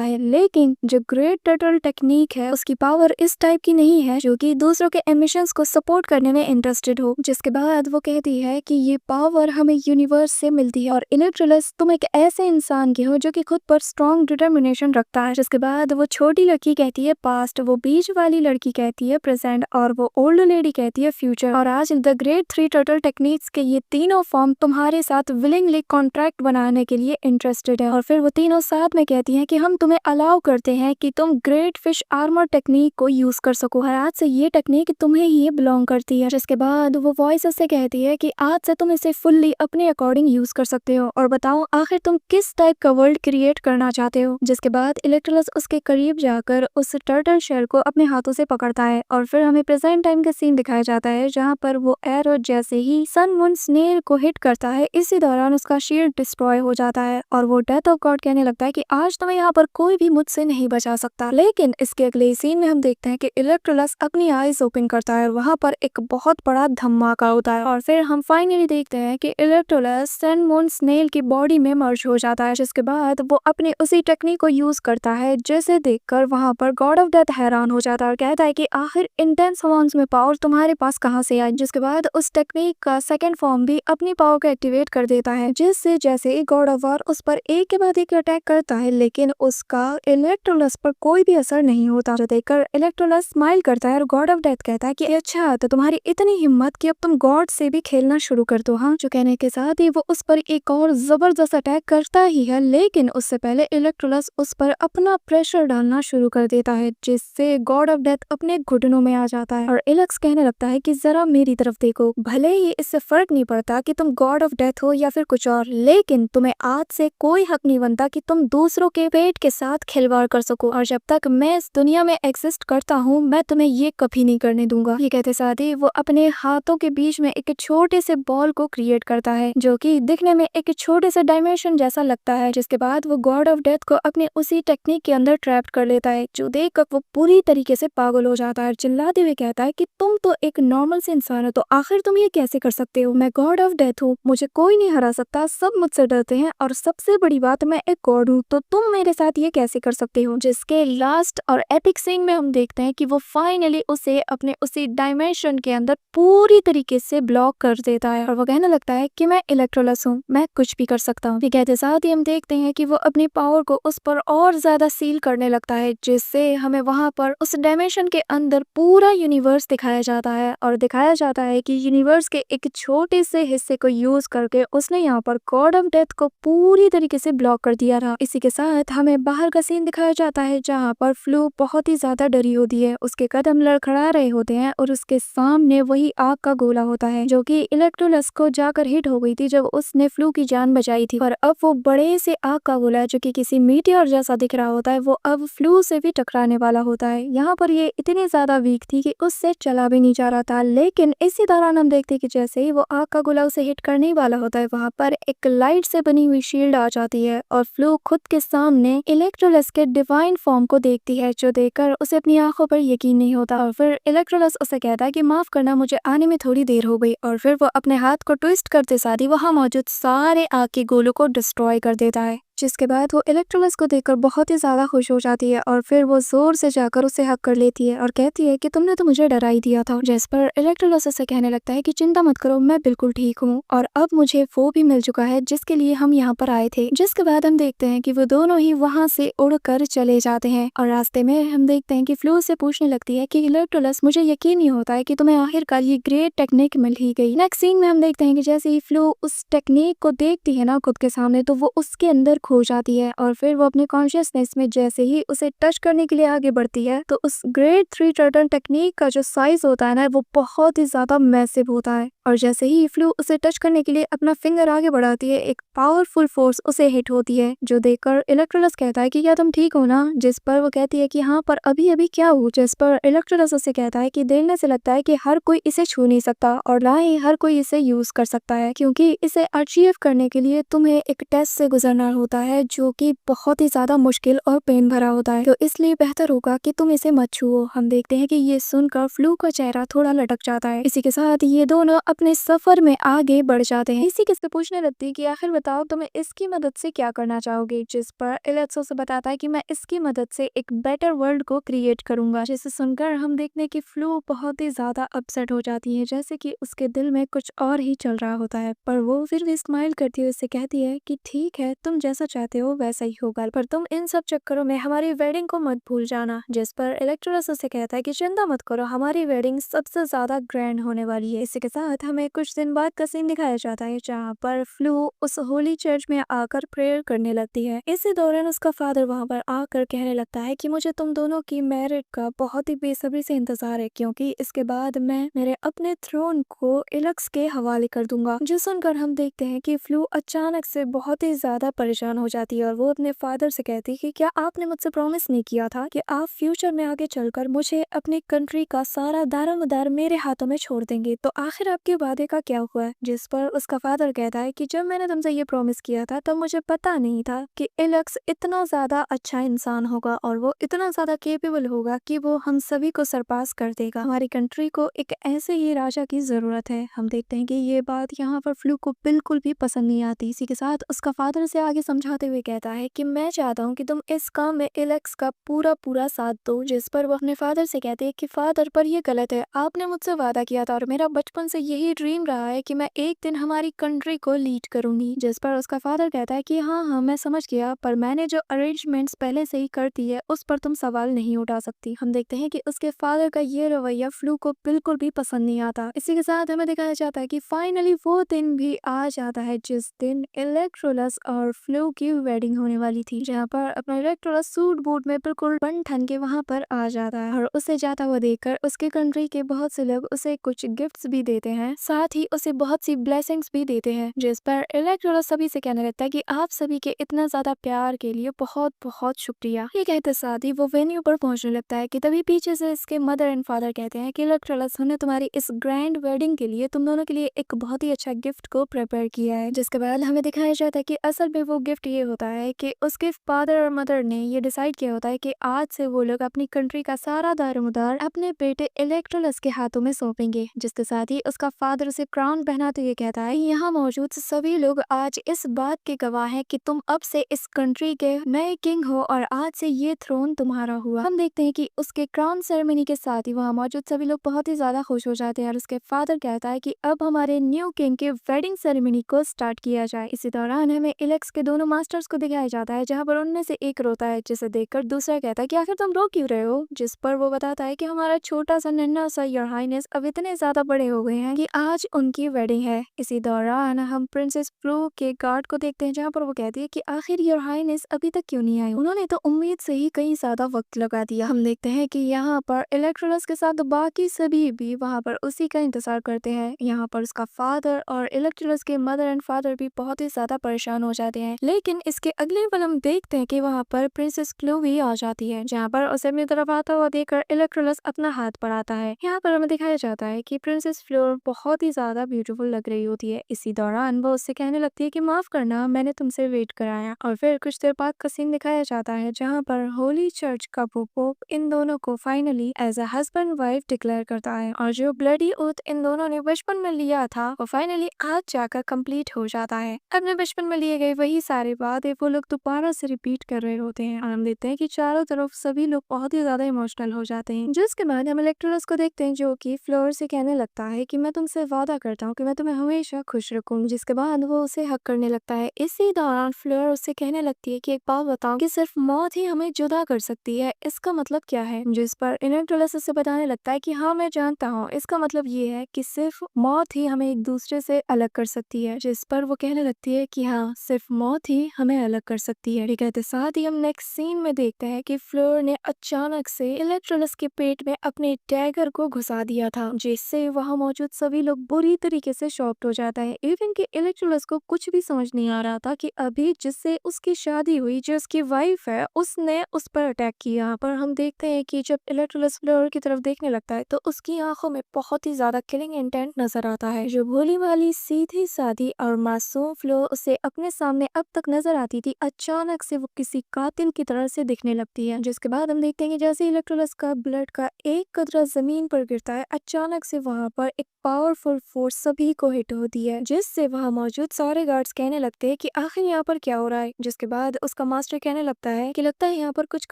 है। लेकिन जो ग्रेट टर्टल टेक्निक है उसकी पावर इस टाइप की नहीं है जो कि दूसरों के एमिशंस को सपोर्ट करने में इंटरेस्टेड हो। जिसके बाद वो कहती है कि ये पावर हमें यूनिवर्स से मिलती है और इलेक्ट्रोलस तुम एक ऐसे इंसान के हो जो कि खुद पर स्ट्रॉन्ग डिटर्मिनेशन रखता है। जिसके बाद वो छोटी लड़की कहती है पास्ट, वो बीच वाली लड़की कहती है प्रेजेंट और वो ओल्ड लेडी कहती है फ्यूचर। और आज the great three turtle techniques के ये तीनों फॉर्म तुम्हारे साथ विलिंगली कॉन्ट्रैक्ट बनाने के लिए इंटरेस्टेड है। और फिर वो तीनों साथ में कहती हैं कि हम तुम्हें अलाउ करते हैं कि तुम ग्रेट फिश आर्मर टेक्निक को यूज कर सको। और आज से ये टेक्निक तुम्हें ही बिलोंग करती है। जिसके बाद वो वॉइस से कहती है कि आज से तुम इसे फुल्ली अपने अकॉर्डिंग यूज कर सकते हो और बताओ आखिर तुम किस टाइप का वर्ल्ड क्रिएट करना चाहते हो। जिसके बाद इलेक्ट्रोलस उसके करीब जाकर उस टर्टल शेल को अपने हाथों से पकड़ता है और फिर हमें प्रेजेंट टाइम का सीन दिखाया जाता है जहाँ पर वो एरो जैसे ही सन मून स्नेल को हिट करता है इसी दौरान उसका शील्ड डिस्ट्रॉय हो जाता है और वो डेथ ऑफ गॉड कहने लगता है कि आज तुम्हें यहाँ पर कोई भी मुझसे नहीं बचा सकता। लेकिन इसके अगले सीन में हम देखते हैं कि इलेक्ट्रोलस अपनी आईज ओपन करता है और वहाँ पर एक बहुत बड़ा धमाका होता है और फिर हम फाइनली देखते हैं कि इलेक्ट्रोलस सन मून स्नेल की बॉडी में मर्ज हो जाता है। जिसके बाद वो अपने उसी टेक्निक को यूज करता है जैसे देखकर वहाँ पर गॉड ऑफ डेथ हैरान हो जाता है और कहता है कि आखिर इंटेंस फॉर्म्स में पावर तुम्हारे पास कहाँ से आई। जिसके बाद उस टेक्निक का सेकंड फॉर्म भी अपनी पावर को एक्टिवेट कर देता है जिससे जैसे ही गॉड ऑफ वॉर उस पर एक के बाद एक अटैक करता है लेकिन उसका इलेक्ट्रोलस पर कोई भी असर नहीं होता। जो देखकर इलेक्ट्रोलस स्माइल करता है और गॉड ऑफ डेथ कहता है कि अच्छा तो तुम्हारी इतनी हिम्मत कि अब तुम गॉड से भी खेलना शुरू कर दो। हाँ, जो कहने के साथ ही वो उस पर एक और जबरदस्त अटैक करता ही है लेकिन उससे पहले इलेक्ट्रोलस उस पर अपना प्रेशर डालना शुरू कर देता है जिससे गॉड ऑफ डेथ अपने घुटनों में आ जाता है और इलेक्स कहने लगता है कि जरा मेरी तरफ देखो, भले ही इससे फर्क नहीं पड़ता कि तुम गॉड ऑफ डेथ हो या फिर कुछ और, लेकिन तुम्हें आज से कोई हक नहीं बनता कि तुम दूसरों के पेट के साथ खिलवाड़ कर सको और जब तक मैं इस दुनिया में एग्जिस्ट करता हूँ मैं तुम्हें ये कभी नहीं करने दूंगा। ये कहते साथ ही वो अपने हाथों के बीच में एक छोटे से बॉल को क्रिएट करता है जो कि दिखने में एक छोटे से डायमेंशन जैसा लगता है। जिसके बाद वो गॉड ऑफ डेथ को अपने उसी टेक्निक के अंदर ट्रैप कर लेता है जो देखकर वो पूरी तरीके से पागल हो जाता है, चिल्लाते हुए कहता है कि तुम तो एक नॉर्मल से इंसान हो तो आखिर तुम ये कैसे कर सकते हो। मैं गॉड ऑफ डेथ हूँ, मुझे कोई नहीं हरा सकता, सब मुझसे डरते हैं और सबसे बड़ी बात मैं एक गॉड हूँ तो तुम मेरे साथ ये कैसे कर सकते हो। जिसके लास्ट और एपिक सीन में हम देखते हैं कि वो फाइनली उसे अपने उसी डायमेंशन के अंदर पूरी तरीके से ब्लॉक कर देता है और वो कहने लगता है कि मैं इलेक्ट्रोलस हूँ, मैं कुछ भी कर सकता हूँ। कहते साथ ही हम देखते हैं कि वो अपनी पावर को उस पर और ज्यादा सील करने लगता है जिससे हमें वहां पर उस डायमेंशन के अंदर पूरा यूनिवर्स दिखाया जाता है और दिखाया जाता है कि यूनिवर्स के एक छोटे से हिस्से को यूज करके उसने यहाँ पर गॉड ऑफ डेथ को पूरी तरीके से ब्लॉक कर दिया था। इसी के साथ हमें बाहर का सीन दिखाया जाता है जहाँ पर फ्लू बहुत ही ज्यादा डरी होती है, उसके कदम लड़खड़ा रहे होते हैं और उसके सामने वही आग का गोला होता है जो कि इलेक्ट्रोलस को जाकर हिट हो गई थी जब उसने फ्लू की जान बचाई थी। और अब वो बड़े से आग का गोला जो कि किसी मीटियोर जैसा दिख रहा होता है वो अब फ्लू से भी टकराने वाला होता है। यहाँ पर ये इतनी ज्यादा वीक थी कि उससे चला भी नहीं जा रहा था लेकिन इसी दौरान हम देखते कि जैसे ही वो आग का गोला उसे हिट करने वाला होता है वहाँ पर एक लाइट से बनी हुई शील्ड आ जाती है और फ्लू खुद के सामने इलेक्ट्रोलस के डिवाइन फॉर्म को देखती है जो देखकर उसे अपनी आंखों पर यकीन नहीं होता और फिर इलेक्ट्रोलस उसे कहता है कि माफ करना मुझे आने में थोड़ी देर हो गई और फिर वो अपने हाथ को ट्विस्ट करते साथ ही वहाँ मौजूद सारे आग के गोलों को डिस्ट्रॉय कर देता है। जिसके बाद वो इलेक्ट्रोलस को देखकर बहुत ही ज्यादा खुश हो जाती है और फिर वो जोर से जाकर उसे हक कर लेती है और कहती है कि तुमने तो मुझे डरा ही दिया था। जिस पर इलेक्ट्रोलस उसे कहने लगता है कि चिंता मत करो, मैं बिल्कुल ठीक हूँ और अब मुझे वो भी मिल चुका है जिसके लिए हम यहाँ पर आए थे। जिसके बाद हम देखते हैं कि वो दोनों ही वहाँ से उड़कर चले जाते हैं और रास्ते में हम देखते हैं कि फ्लू से पूछने लगती है कि इलेक्ट्रोलस मुझे यकीन नहीं होता है कि तुम्हें आखिरकार ये ग्रेट टेक्निक मिल ही गई। नेक्स्ट सीन में हम देखते हैं कि जैसे ही फ्लू उस टेक्निक को देखती है ना खुद के सामने तो वो उसके अंदर खो जाती है और फिर वो अपने कॉन्शियसनेस में जैसे ही उसे टच करने के लिए आगे बढ़ती है तो उस ग्रेट थ्री टर्टल टेक्निक का जो साइज होता है ना वो बहुत ही ज्यादा मैसिव होता है और जैसे ही फ्लू उसे टच करने के लिए अपना फिंगर आगे बढ़ाती है एक पावरफुल फोर्स उसे हिट होती है जो देखकर इलेक्ट्रोलस कहता है कि क्या तुम ठीक हो ना। जिस पर वो कहती है कि हाँ पर अभी अभी क्या हो। जिस पर इलेक्ट्रोलस उसे कहता है कि देखने से लगता है कि हर कोई इसे छू नहीं सकता और ना ही हर कोई इसे यूज कर सकता है क्योंकि इसे अचीव करने के लिए तुम्हें एक टेस्ट से गुजरना होता है जो कि बहुत ही ज्यादा मुश्किल और पेन भरा होता है तो इसलिए बेहतर होगा कि तुम इसे मत छुओ। हम देखते हैं कि ये सुनकर फ्लू का चेहरा थोड़ा लटक जाता है। इसी के साथ ये दोनों अपने सफर में आगे बढ़ जाते हैं। इसी किससे पूछने लगती है कि आखिर बताओ तुम्हें इसकी मदद से क्या करना चाहोगे, जिस पर एलेक्स उसे बताता है कि मैं इसकी मदद से एक बेटर वर्ल्ड को क्रिएट करूंगा। जिसे सुनकर हम देखने की फ्लू बहुत ही ज्यादा अपसेट हो जाती है, जैसे कि उसके दिल में कुछ और ही चल रहा होता है, पर वो फिर भी स्माइल करती हुए उससे कहती है कि ठीक है, तुम जैसा चाहते हो वैसा ही होगा, पर तुम इन सब चक्करों में हमारी वेडिंग को मत भूल जाना। जिस पर इलेक्ट्रोलस उसे कहता है कि चिंता मत करो, हमारी वेडिंग सबसे ज्यादा ग्रैंड होने वाली है। इसी के साथ हमें कुछ दिन बाद का सीन दिखाया जाता है, जहाँ पर फ्लू उस होली चर्च में आकर प्रेयर करने लगती है। इसी दौरान उसका फादर वहाँ पर आकर कहने लगता है कि मुझे तुम दोनों की मैरिज का बहुत ही बेसब्री से इंतजार है, क्योंकि इसके बाद मैं मेरे अपने थ्रोन को एलेक्स के हवाले कर दूंगा। जो सुनकर हम देखते हैं कि फ्लू अचानक से बहुत ही ज्यादा परेशान हो जाती है और वो अपने फादर से कहती है कि क्या आपने मुझसे प्रॉमिस नहीं किया था कि आप फ्यूचर में आगे चलकर मुझे अपनी कंट्री का सारा दारोमदार मेरे हाथों में छोड़ देंगे, तो आखिर आपके वादे का क्या हुआ है। जिस पर उसका फादर कहता है कि जब मैंने तुमसे ये प्रॉमिस किया था तब मुझे पता नहीं था कि एलेक्स इतना ज्यादा अच्छा इंसान होगा और वो इतना ज्यादा केपेबल होगा कि वो हम सभी को सरपास कर देगा। हमारी कंट्री को एक ऐसे ही राजा की जरूरत है। हम देखते हैं कि ये बात यहाँ पर फ्लू को बिल्कुल भी पसंद नहीं आती। इसी के साथ उसका फादर से आगे समझाते हुए कहता है कि मैं चाहता हूँ कि तुम इस काम में एलेक्स का पूरा पूरा साथ दो। जिस पर वो अपने फादर से कहते हैं कि फादर, पर ये गलत है, आपने मुझसे वादा किया था और मेरा बचपन से यही ड्रीम रहा है कि मैं एक दिन हमारी कंट्री को लीड करूंगी। जिस पर उसका फादर कहता है कि हाँ हाँ मैं समझ गया, पर मैंने जो अरेंजमेंट्स पहले से ही कर दी है उस पर तुम सवाल नहीं उठा सकती। हम देखते हैं कि उसके फादर का ये रवैया फ्लू को बिल्कुल भी पसंद नहीं आता। इसी के साथ हमें दिखाया जाता है कि फाइनली वो दिन भी आ जाता है जिस दिन इलेक्ट्रोलस और फ्लू की वेडिंग होने वाली थी, जहाँ पर अपना इलेक्ट्रोलस सूट बूट में बिल्कुल बन ठन के वहाँ पर आ जाता है और उसे जाता हुआ देखकर उसके कंट्री के बहुत से लोग उसे कुछ गिफ्ट्स भी देते हैं, साथ ही उसे बहुत सी ब्लेसिंग्स भी देते हैं। जिस पर इलेक्ट्रोलस सभी से कहने लगता है कि आप सभी के इतना ज्यादा प्यार के लिए बहुत बहुत शुक्रिया। ये कहते साथ ही वो वेन्यू पर पहुंचने लगता है कि तभी पीछे से इसके मदर एंड फादर कहते हैं कि इलेक्ट्रोलस, हमने तुम्हारी इस ग्रैंड वेडिंग के लिए तुम दोनों के लिए एक बहुत ही अच्छा गिफ्ट को प्रिपेयर किया है। जिसके बाद हमें दिखाया जाता है कि असल में वो गिफ्ट ये होता है कि उसके फादर और मदर ने ये डिसाइड किया होता है कि आज से वो लोग अपनी कंट्री का सारा दारोमदार अपने बेटे इलेक्ट्रोलस के हाथों में सौंपेंगे। जिसके साथ ही उसका फादर उसे क्राउन पहनाते हुए कहता है, यहाँ मौजूद सभी लोग आज इस बात के गवाह हैं कि तुम अब से इस कंट्री के नए किंग हो और आज से ये थ्रोन तुम्हारा हुआ। हम देखते हैं कि उसके क्राउन सेरेमनी के साथ ही वहाँ मौजूद सभी लोग बहुत ही ज्यादा खुश हो जाते हैं और उसके फादर कहता है कि अब हमारे न्यू किंग के वेडिंग सेरेमनी को स्टार्ट किया जाए। इसी दौरान हमें एलेक्स के दोनों मास्टर्स को दिखाया जाता है, जहाँ पर उनमें से एक रोता है, जिसे देखकर दूसरा कहता है कि आखिर तुम रो क्यों रहे हो। जिस पर वो बताता है कि हमारा छोटा सा नन्हा सा योर हाइनेस अब इतने ज्यादा बड़े हो गए हैं कि आज उनकी वेडिंग है। इसी दौरान हम प्रिंसेस फ्लू के गार्ड को देखते हैं, जहाँ पर वो कहती है कि आखिर योर हाइनेस अभी तक क्यों नहीं आई, उन्होंने तो उम्मीद से ही कहीं ज्यादा वक्त लगा दिया। हम देखते हैं कि यहाँ पर इलेक्ट्रोलस के साथ बाकी सभी भी वहाँ पर उसी का इंतजार करते हैं। यहाँ पर उसका फादर और इलेक्ट्रोलस के मदर एंड फादर भी बहुत ही ज्यादा परेशान हो जाते हैं। लेकिन इसके अगले पल हम देखते हैं कि वहाँ पर प्रिंसेस फ्लू भी आ जाती है, जहाँ पर उसे अपनी तरफ आता हुआ देखकर इलेक्ट्रोलस अपना हाथ बढ़ाता है। यहाँ पर हमें दिखाया जाता है कि प्रिंसेस फ्लोर बहुत ही ज्यादा ब्यूटीफुल लग रही होती है। इसी दौरान वो उससे कहने लगती है कि माफ करना, मैंने तुमसे वेट कराया। और फिर कुछ देर बाद का सीन दिखाया जाता है, जहाँ पर होली चर्च का पोप इन दोनों को finally as a husband wife declare करता है और जो ब्लडी ओथ इन दोनों ने बचपन में लिया था वो फाइनली आज जाकर कंप्लीट हो जाता है। अपने बचपन में लिए गए वही सारे बातें वो लोग दोबारा से रिपीट कर रहे होते हैं और हम देखते हैं कि चारों तरफ सभी लोग बहुत ही ज्यादा इमोशनल हो जाते हैं। जिसके बाद हम इलेक्ट्रोलस को देखते हैं, जो कि फ्लोर से कहने लगता है कि मैं तुमसे वादा करता हूँ कि मैं तुम्हें हमेशा खुश रखूंगी। जिसके बाद वो उसे हक करने लगता है। इसी दौरान फ्लोर उससे कहने लगती है कि एक बात बताओ कि सिर्फ मौत ही हमें जुदा कर सकती है, इसका मतलब क्या है। जिस पर इलेक्ट्रोलस उसे बताने लगता है कि हाँ मैं जानता हूँ, इसका मतलब ये है कि सिर्फ मौत ही हमें एक दूसरे से अलग कर सकती है। जिस पर वो कहने लगती है कि हाँ सिर्फ मौत ही हमें अलग कर सकती है। ठीक है, तो साथ ही हम नेक्स्ट सीन में देखते हैं कि फ्लोर ने अचानक से इलेक्ट्रोलस के पेट में अपने डैगर को घुसा दिया था, जिससे वहाँ मौजूद सभी लोग बुरी तरीके से शॉक्ड हो जाता है। इवन कि इलेक्ट्रोलस को कुछ भी समझ नहीं आ रहा था कि अभी जिससे उसकी शादी हुई, जो उसकी वाइफ है, उसने उस पर अटैक किया। पर हम देखते हैं कि जब इलेक्ट्रोलस फ्लोर की तरफ देखने लगता है तो उसकी आंखों में बहुत ही ज्यादा किलिंग इंटेंट नजर आता है। जो भोली वाली सीधी सादी और मासूम फ्लोर उसे अपने सामने अब तक नजर आती थी, अचानक से वो किसी कातिल की तरह से दिखने लगती है। जिसके बाद हम देखते हैं कि जैसे इलेक्ट्रोलस का ब्लड का एक कतरा जमीन पर गिरता है, अचानक से वहां पर एक पावरफुल फोर्स सभी को हिट होती है, जिससे वहाँ मौजूद सारे गार्ड्स कहने लगते हैं कि आखिर यहाँ पर क्या हो रहा है। जिसके बाद उसका मास्टर कहने लगता है कि लगता है यहाँ पर कुछ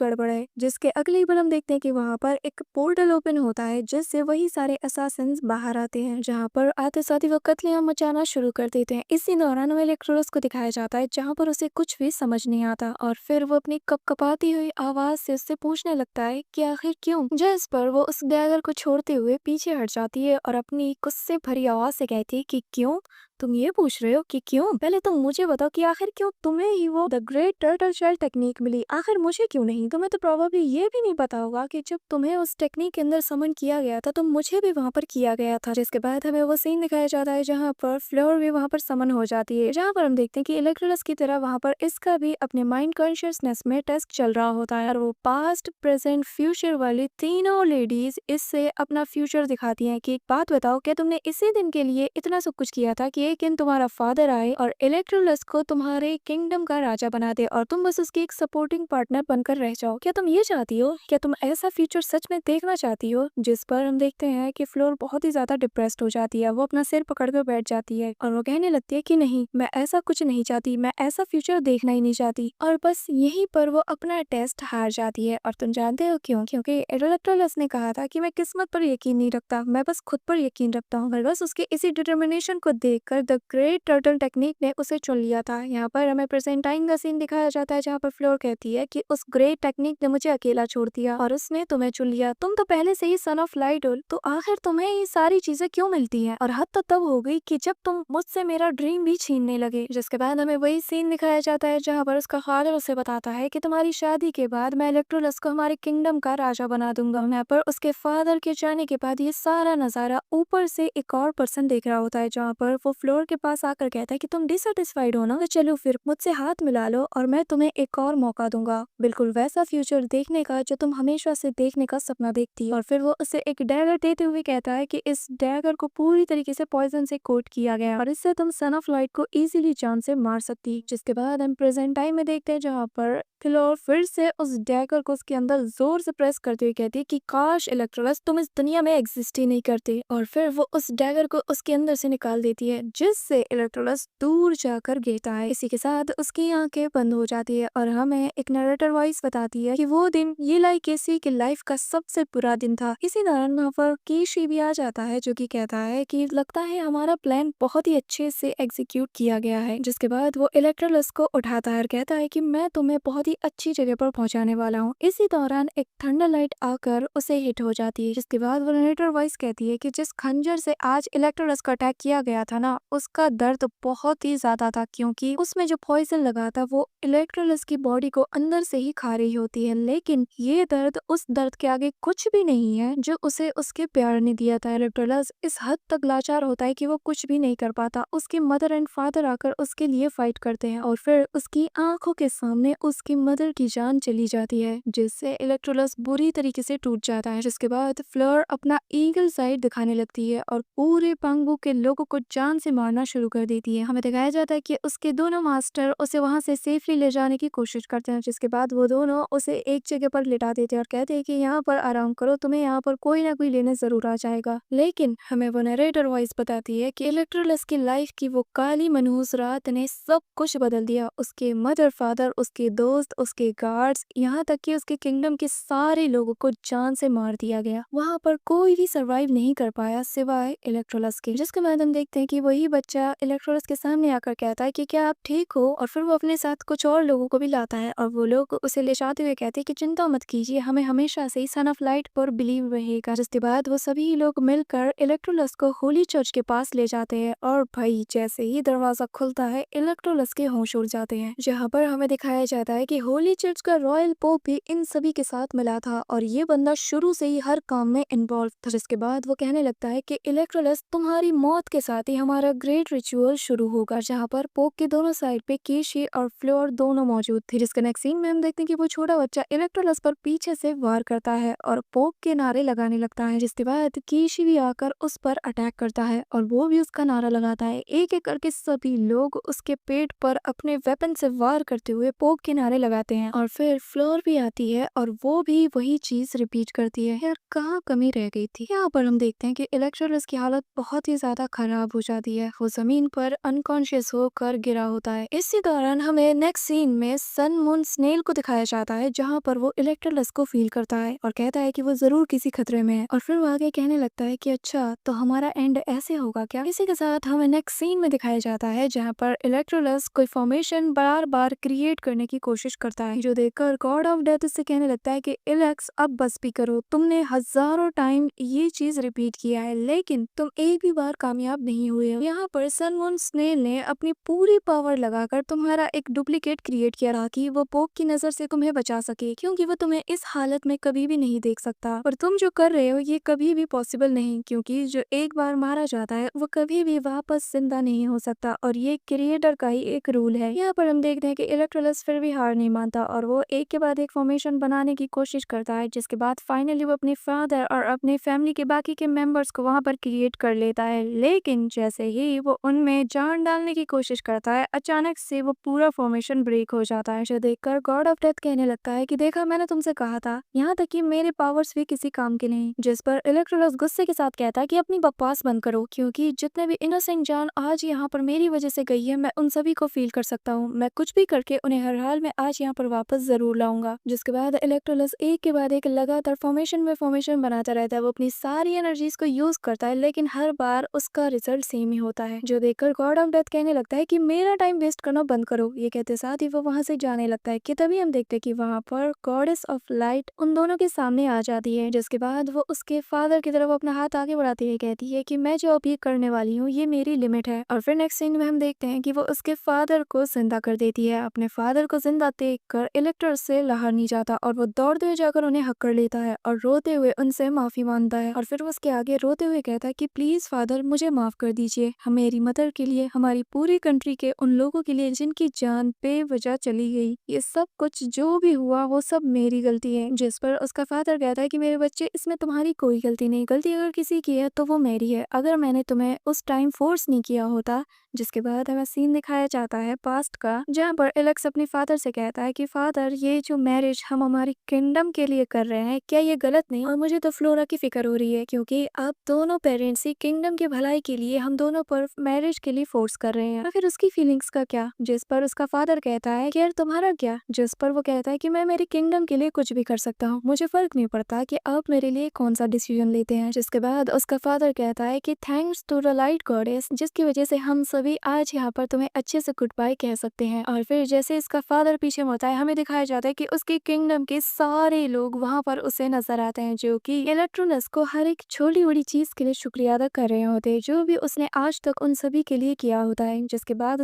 गड़बड़ है। जिसके अगले ही पल हम देखते हैं कि वहाँ पर एक पोर्टल ओपन होता है, जिससे वही सारे असासिन्स बाहर आते हैं, जहाँ पर आते साथ ही वो कत्लेआम मचाना शुरू कर देते हैं। इसी दौरान हमें इलेक्ट्रोलस को दिखाया जाता है, जहाँ पर उसे कुछ भी समझ नहीं आता और फिर वो अपनी कपकपाती हुई आवाज से उससे पूछने लगता है कि आखिर क्यों। जिस पर वो उस डैगर को छोड़ते हुए पीछे हट जाती है और अपनी गुस्से भरी आवाज से कहती है कि क्यों, तुम ये पूछ रहे हो कि क्यों? पहले तुम मुझे बताओ कि आखिर क्यों तुम्हें ही वो the great turtle shell technique मिली, आखिर मुझे क्यों नहीं? तुम्हें तो प्रोबेबली ये भी नहीं पता होगा कि जब तुम्हें उस टेक्निक के अंदर समन किया गया था तो मुझे भी वहाँ पर किया गया था। जिसके बाद हमें वो सीन दिखाया जाता है जहाँ पर फ्लोर भी वहाँ पर समन हो जाती है, जहाँ पर हम देखते हैं कि इलेक्ट्रोलस की तरह वहाँ पर इसका भी अपने माइंड कॉन्शियसनेस में टेस्ट चल रहा होता है और वो पास्ट प्रेजेंट फ्यूचर वाली तीनों लेडीज इससे अपना फ्यूचर दिखाती हैं कि एक बात बताओ, क्या तुमने इसी दिन के लिए इतना सब कुछ किया था कि एक दिन तुम्हारा फादर आए और इलेक्ट्रोलस को तुम्हारे किंगडम का राजा बना दे और तुम बस उसकी एक सपोर्टिंग पार्टनर बनकर रह जाओ? क्या तुम ये चाहती हो? क्या तुम ऐसा फ्यूचर सच में देखना चाहती हो? जिस पर हम देखते हैं कि फ्लोर बहुत ही ज्यादा डिप्रेस्ड हो जाती है, वो अपना सिर पकड़कर बैठ जाती है और वो कहने लगती है कि नहीं, मैं ऐसा कुछ नहीं चाहती, मैं ऐसा फ्यूचर देखना ही नहीं चाहती। और बस यहीं पर वो अपना टेस्ट हार जाती है। और तुम जानते हो क्यों? क्योंकि इलेक्ट्रोलस ने कहा था कि मैं किस्मत पर यकीन नहीं रखता, मैं बस खुद पर यकीन रखता हूँ। और बस उसके इसी डिटर्मिनेशन को देखकर द ग्रेट टर्टल टेक्निक ने उसे चुन लिया था। यहाँ पर हमें प्रेजेंट टाइम का सीन दिखाया जाता है, जहाँ पर फ्लोर कहती है कि उस ग्रेट टेक्निक ने मुझे अकेला छोड़ दिया और उसने तुम्हें चुन लिया। तुम तो पहले से ही सन ऑफ लाइट हो, तो आखिर तुम्हें ये सारी चीजें क्यों मिलती हैं? और हद तो तब हो गई कि जब तुम मुझसे मेरा ड्रीम भी छीनने लगे। जिसके बाद हमें वही सीन दिखाया जाता है जहाँ पर उसका फादर उसे बताता है कि तुम्हारी शादी के बाद मैं इलेक्ट्रोलस को हमारे किंगडम का राजा बना दूंगा। यहाँ पर उसके फादर के जाने के बाद ये सारा नजारा ऊपर से एक और पर्सन देख रहा होता है, जहाँ पर वो फ्लोर के पास आकर कहता है कि तुम डिससेटिस्फाइड हो ना, तो चलो फिर मुझसे हाथ मिला लो और मैं तुम्हें एक और मौका दूंगा, बिल्कुल वैसा फ्यूचर देखने का जो तुम हमेशा से देखने का सपना देखती। और फिर वो उसे एक डैगर देते हुए कहता है कि इस डैगर को पूरी तरीके से पॉइजन से कोट किया गया और इससे तुम सन ऑफ लाइट को इजीली जान से मार सकती। जिसके बाद हम प्रेजेंट टाइम में देखते हैं जहाँ पर फ्लोर फिर से उस डैगर को उसके अंदर जोर से प्रेस करते हुए कहती है कि काश इलेक्ट्रोलस तुम इस दुनिया में एग्जिस्ट ही नहीं करते। और फिर वो उस डैगर को उसके अंदर से निकाल देती है, जिससे इलेक्ट्रोलस दूर जाकर गिरता है। इसी के साथ उसकी आंखें बंद हो जाती है और हमें एक नरेटर वॉइस बताती है कि वो दिन ये लाइक केसी की लाइफ का सबसे बुरा दिन था। इसी दौरान वहाँ पर केशी भी आ जाता है, जो कि कहता है कि लगता है हमारा प्लान बहुत ही अच्छे से एग्जीक्यूट किया गया है। जिसके बाद वो इलेक्ट्रोलस को उठाता है और कहता है कि मैं तुम्हें बहुत ही अच्छी जगह पर पहुंचाने वाला हूँ। इसी दौरान एक थंडर लाइट आकर उसे हिट हो जाती है, जिसके बाद वो नरेटर वॉइस कहती है कि जिस खंजर से आज इलेक्ट्रोलस को अटैक किया गया था ना, उसका दर्द बहुत ही ज्यादा था, क्योंकि उसमें जो पॉइजन लगा था वो इलेक्ट्रोलस की बॉडी को अंदर से ही खा रही होती है। लेकिन ये दर्द उस दर्द के आगे कुछ भी नहीं है जो उसे उसके प्यार ने दिया था। इलेक्ट्रोलस इस हद तक लाचार होता है कि वो कुछ भी नहीं कर पाता। उसके मदर एंड फादर आकर उसके लिए फाइट करते हैं और फिर उसकी आंखों के सामने उसकी मदर की जान चली जाती है, जिससे इलेक्ट्रोलस बुरी तरीके से टूट जाता है। जिसके बाद फ्लोर अपना ईगल साइड दिखाने लगती है और पूरे पंगू के लोगों को जान से मारना शुरू कर देती है। हमें दिखाया जाता है कि उसके दोनों मास्टर उसे वहां से सेफली ले जाने की कोशिश करते हैं, जिसके बाद वो दोनों उसे एक जगह पर लिटा देते हैं और कहते हैं कि यहाँ पर आराम करो, तुम्हें यहाँ पर कोई ना कोई लेने जरूर आ जाएगा। लेकिन हमें वो नरेटर वॉइस बताती है कि इलेक्ट्रोलस की लाइफ की वो काली मनहूस रात ने सब कुछ बदल दिया। उसके मदर फादर, उसके दोस्त, उसके गार्ड्स, यहाँ तक कि उसके किंगडम के सारे लोगों को जान से मार दिया गया। वहाँ पर कोई भी सरवाइव नहीं कर पाया सिवाय इलेक्ट्रोलस के। जिसके बाद हम देखते हैं कि वही बच्चा इलेक्ट्रोलस के सामने आकर कहता है कि क्या आप ठीक हो, और फिर वो अपने साथ कुछ और लोगों को भी लाता है और वो लोग उसे ले जाते हुए कहते हैं कि चिंता मत कीजिए, हमें हमेशा से ही सन ऑफ लाइट पर बिलीव रहेगा। जिसके बाद वो सभी लोग मिलकर इलेक्ट्रोलस को होली चर्च के पास ले जाते हैं और भाई जैसे ही दरवाजा खुलता है इलेक्ट्रोलस के होश उड़ जाते हैं, जहाँ पर हमें दिखाया जाता है कि होली चर्च का रॉयल पोप भी इन सभी के साथ मिला था और ये बंदा शुरू से ही हर काम में इन्वॉल्व था। जिसके बाद वो कहने लगता है कि इलेक्ट्रोलस तुम्हारी मौत के साथ ही हमारा ग्रेट रिचुअल शुरू होगा, जहाँ पर पोप के दोनों साइड पे केशी और फ्लोर दोनों मौजूद थे। जिसके नेक्स्ट सीन में हम देखते हैं कि वो छोटा बच्चा इलेक्ट्रोलस पर पीछे से वार करता है और पोप के नारे लगाने लगता है। जिसके बाद केशी भी आकर उस पर अटैक करता है और वो भी उसका नारा लगाता है। एक एक करके सभी लोग उसके पेट पर अपने वेपन से वार करते हुए पोप के नारे लगाते हैं और फिर फ्लोर भी आती है और वो भी वही चीज रिपीट करती है। यार कहाँ कमी रह गई थी। यहाँ पर हम देखते हैं कि इलेक्ट्रोलस की हालत बहुत ही ज्यादा खराब हो जाती है। वो जमीन पर अनकॉन्शियस होकर गिरा होता है। इसी दौरान हमें नेक्स्ट सीन में सन मून स्नेल को दिखाया जाता है, जहाँ पर वो इलेक्ट्रोलस को फील करता है और कहता है कि वो जरूर किसी खतरे में है और फिर वो आगे कहने लगता है कि अच्छा तो हमारा एंड ऐसे होगा क्या। इसी के साथ हमें नेक्स्ट सीन में दिखाया जाता है जहाँ पर इलेक्ट्रोलस कोई फॉर्मेशन बार बार क्रिएट करने की कोशिश करता है, जो देखकर गॉड ऑफ डेथ उससे कहने लगता है कि इलेक्स अब बस भी करो, तुमने हजारों टाइम ये चीज रिपीट किया है लेकिन तुम एक भी बार कामयाब नहीं हुए हो। यहाँ पर सन मून स्नेल ने अपनी पूरी पावर लगाकर तुम्हारा एक डुप्लीकेट क्रिएट किया ताकि वो पोप की नजर से तुम्हें बचा सके, क्योंकि वो तुम्हें इस हालत में कभी भी नहीं देख सकता। और तुम जो कर रहे हो ये कभी भी पॉसिबल नहीं, क्योंकि जो एक बार मारा जाता है वो कभी भी वापस जिंदा नहीं हो सकता और ये क्रिएटर का ही एक रूल है। यहाँ पर हम देखते हैं कि इलेक्ट्रोलस फिर भी हार नहीं मानता और वो एक के बाद एक फॉर्मेशन बनाने की कोशिश करता है, जिसके बाद फाइनली वो अपने फादर और अपने फैमिली के बाकी के मेंबर्स को वहां पर क्रिएट कर लेता है। लेकिन जैसे ही वो उनमें जान डालने की कोशिश करता है, अचानक से वो पूरा फॉर्मेशन ब्रेक हो जाता है, जो देखकर गॉड ऑफ डेथ कहने लगता है कि देखा मैंने तुमसे कहा था, यहाँ तक कि मेरे पावर्स भी किसी काम के नहीं। जिस पर इलेक्ट्रोलस गुस्से के साथ कहता है कि अपनी बकवास बंद करो, क्योंकि जितने भी इनोसेंट जान आज यहाँ पर मेरी वजह से गई है मैं उन सभी को फील कर सकता हूँ। मैं कुछ भी करके उन्हें हर हाल में आज यहाँ पर वापस जरूर लाऊंगा। जिसके बाद इलेक्ट्रोलस एक के बाद एक लगातार फॉर्मेशन में फॉर्मेशन बनाता रहता है। वो अपनी सारी एनर्जीज को यूज करता है लेकिन हर बार उसका रिजल्ट सेम ही होता है, जो देखकर गॉड ऑफ डेथ कहने लगता है कि मेरा टाइम वेस्ट करना बंद करो। ये कहते साथ ही वो वहां से जाने लगता है कि तभी हम देखते हैं कि वहां पर गॉडेस ऑफ लाइट उन दोनों के सामने आ जाती है। जिसके बाद वो उसके फादर की तरफ अपना हाथ आगे बढ़ाती है, कहती है कि मैं जो अब ये करने वाली हूँ ये मेरी लिमिट है। और फिर नेक्स्ट सीन में हम देखते हैं कि वो उसके फादर को जिंदा कर देती है। अपने फादर को जिंदा देखकर इलेक्टर से रहा नहीं जाता और वो दौड़ते हुए जाकर उन्हें हक कर लेता है और रोते हुए उनसे माफी मांगता है और फिर उसके आगे रोते हुए कहता है कि प्लीज फादर मुझे माफ कर दीजिए, हम मेरी मदर के लिए, हमारी पूरी कंट्री के उन लोगों के लिए जिनकी जान बेवजह चली गई, ये सब कुछ जो भी हुआ वो सब मेरी गलती है। जिस पर उसका फादर कहता है कि मेरे बच्चे इसमें तुम्हारी कोई गलती नहीं, गलती अगर किसी की है तो वो मेरी है, अगर मैंने तुम्हें उस टाइम फोर्स नहीं किया होता। जिसके बाद हमें सीन दिखाया जाता है पास्ट का, जहाँ पर एलेक्स अपने फादर से कहता है कि फादर ये जो मैरिज हम हमारी किंगडम के लिए कर रहे हैं क्या ये गलत नहीं, और मुझे तो फ्लोरा की फिक्र हो रही है क्योंकि आप दोनों पेरेंट्स ही किंगडम के भलाई के लिए हम दोनों पर मैरिज के लिए फोर्स कर रहे हैं, तो फिर उसकी फीलिंग्स का क्या। जिस पर उसका फादर कहता है कि यार तुम्हारा क्या। जिस पर वो कहता है कि मैं मेरी किंगडम के लिए कुछ भी कर सकता हूँ, मुझे फर्क नहीं पड़ता कि आप मेरे लिए कौन सा डिसीजन लेते हैं। जिसके बाद उसका फादर कहता है कि thanks to the light goddess, जिसकी वजह से हम सभी आज यहाँ पर तुम्हें अच्छे से गुड बाय कह सकते हैं। और फिर जैसे इसका फादर पीछे मुड़ता है, हमें दिखाया जाता है कि उसकी किंगडम के सारे लोग वहां पर उसे नजर आते हैं, जो कि इलेक्ट्रोनस को हर एक छोटी बड़ी चीज के लिए शुक्रिया अदा कर रहे होते हैं जो भी उसने आज तक उन सभी के लिए किया होता है। जिसके बाद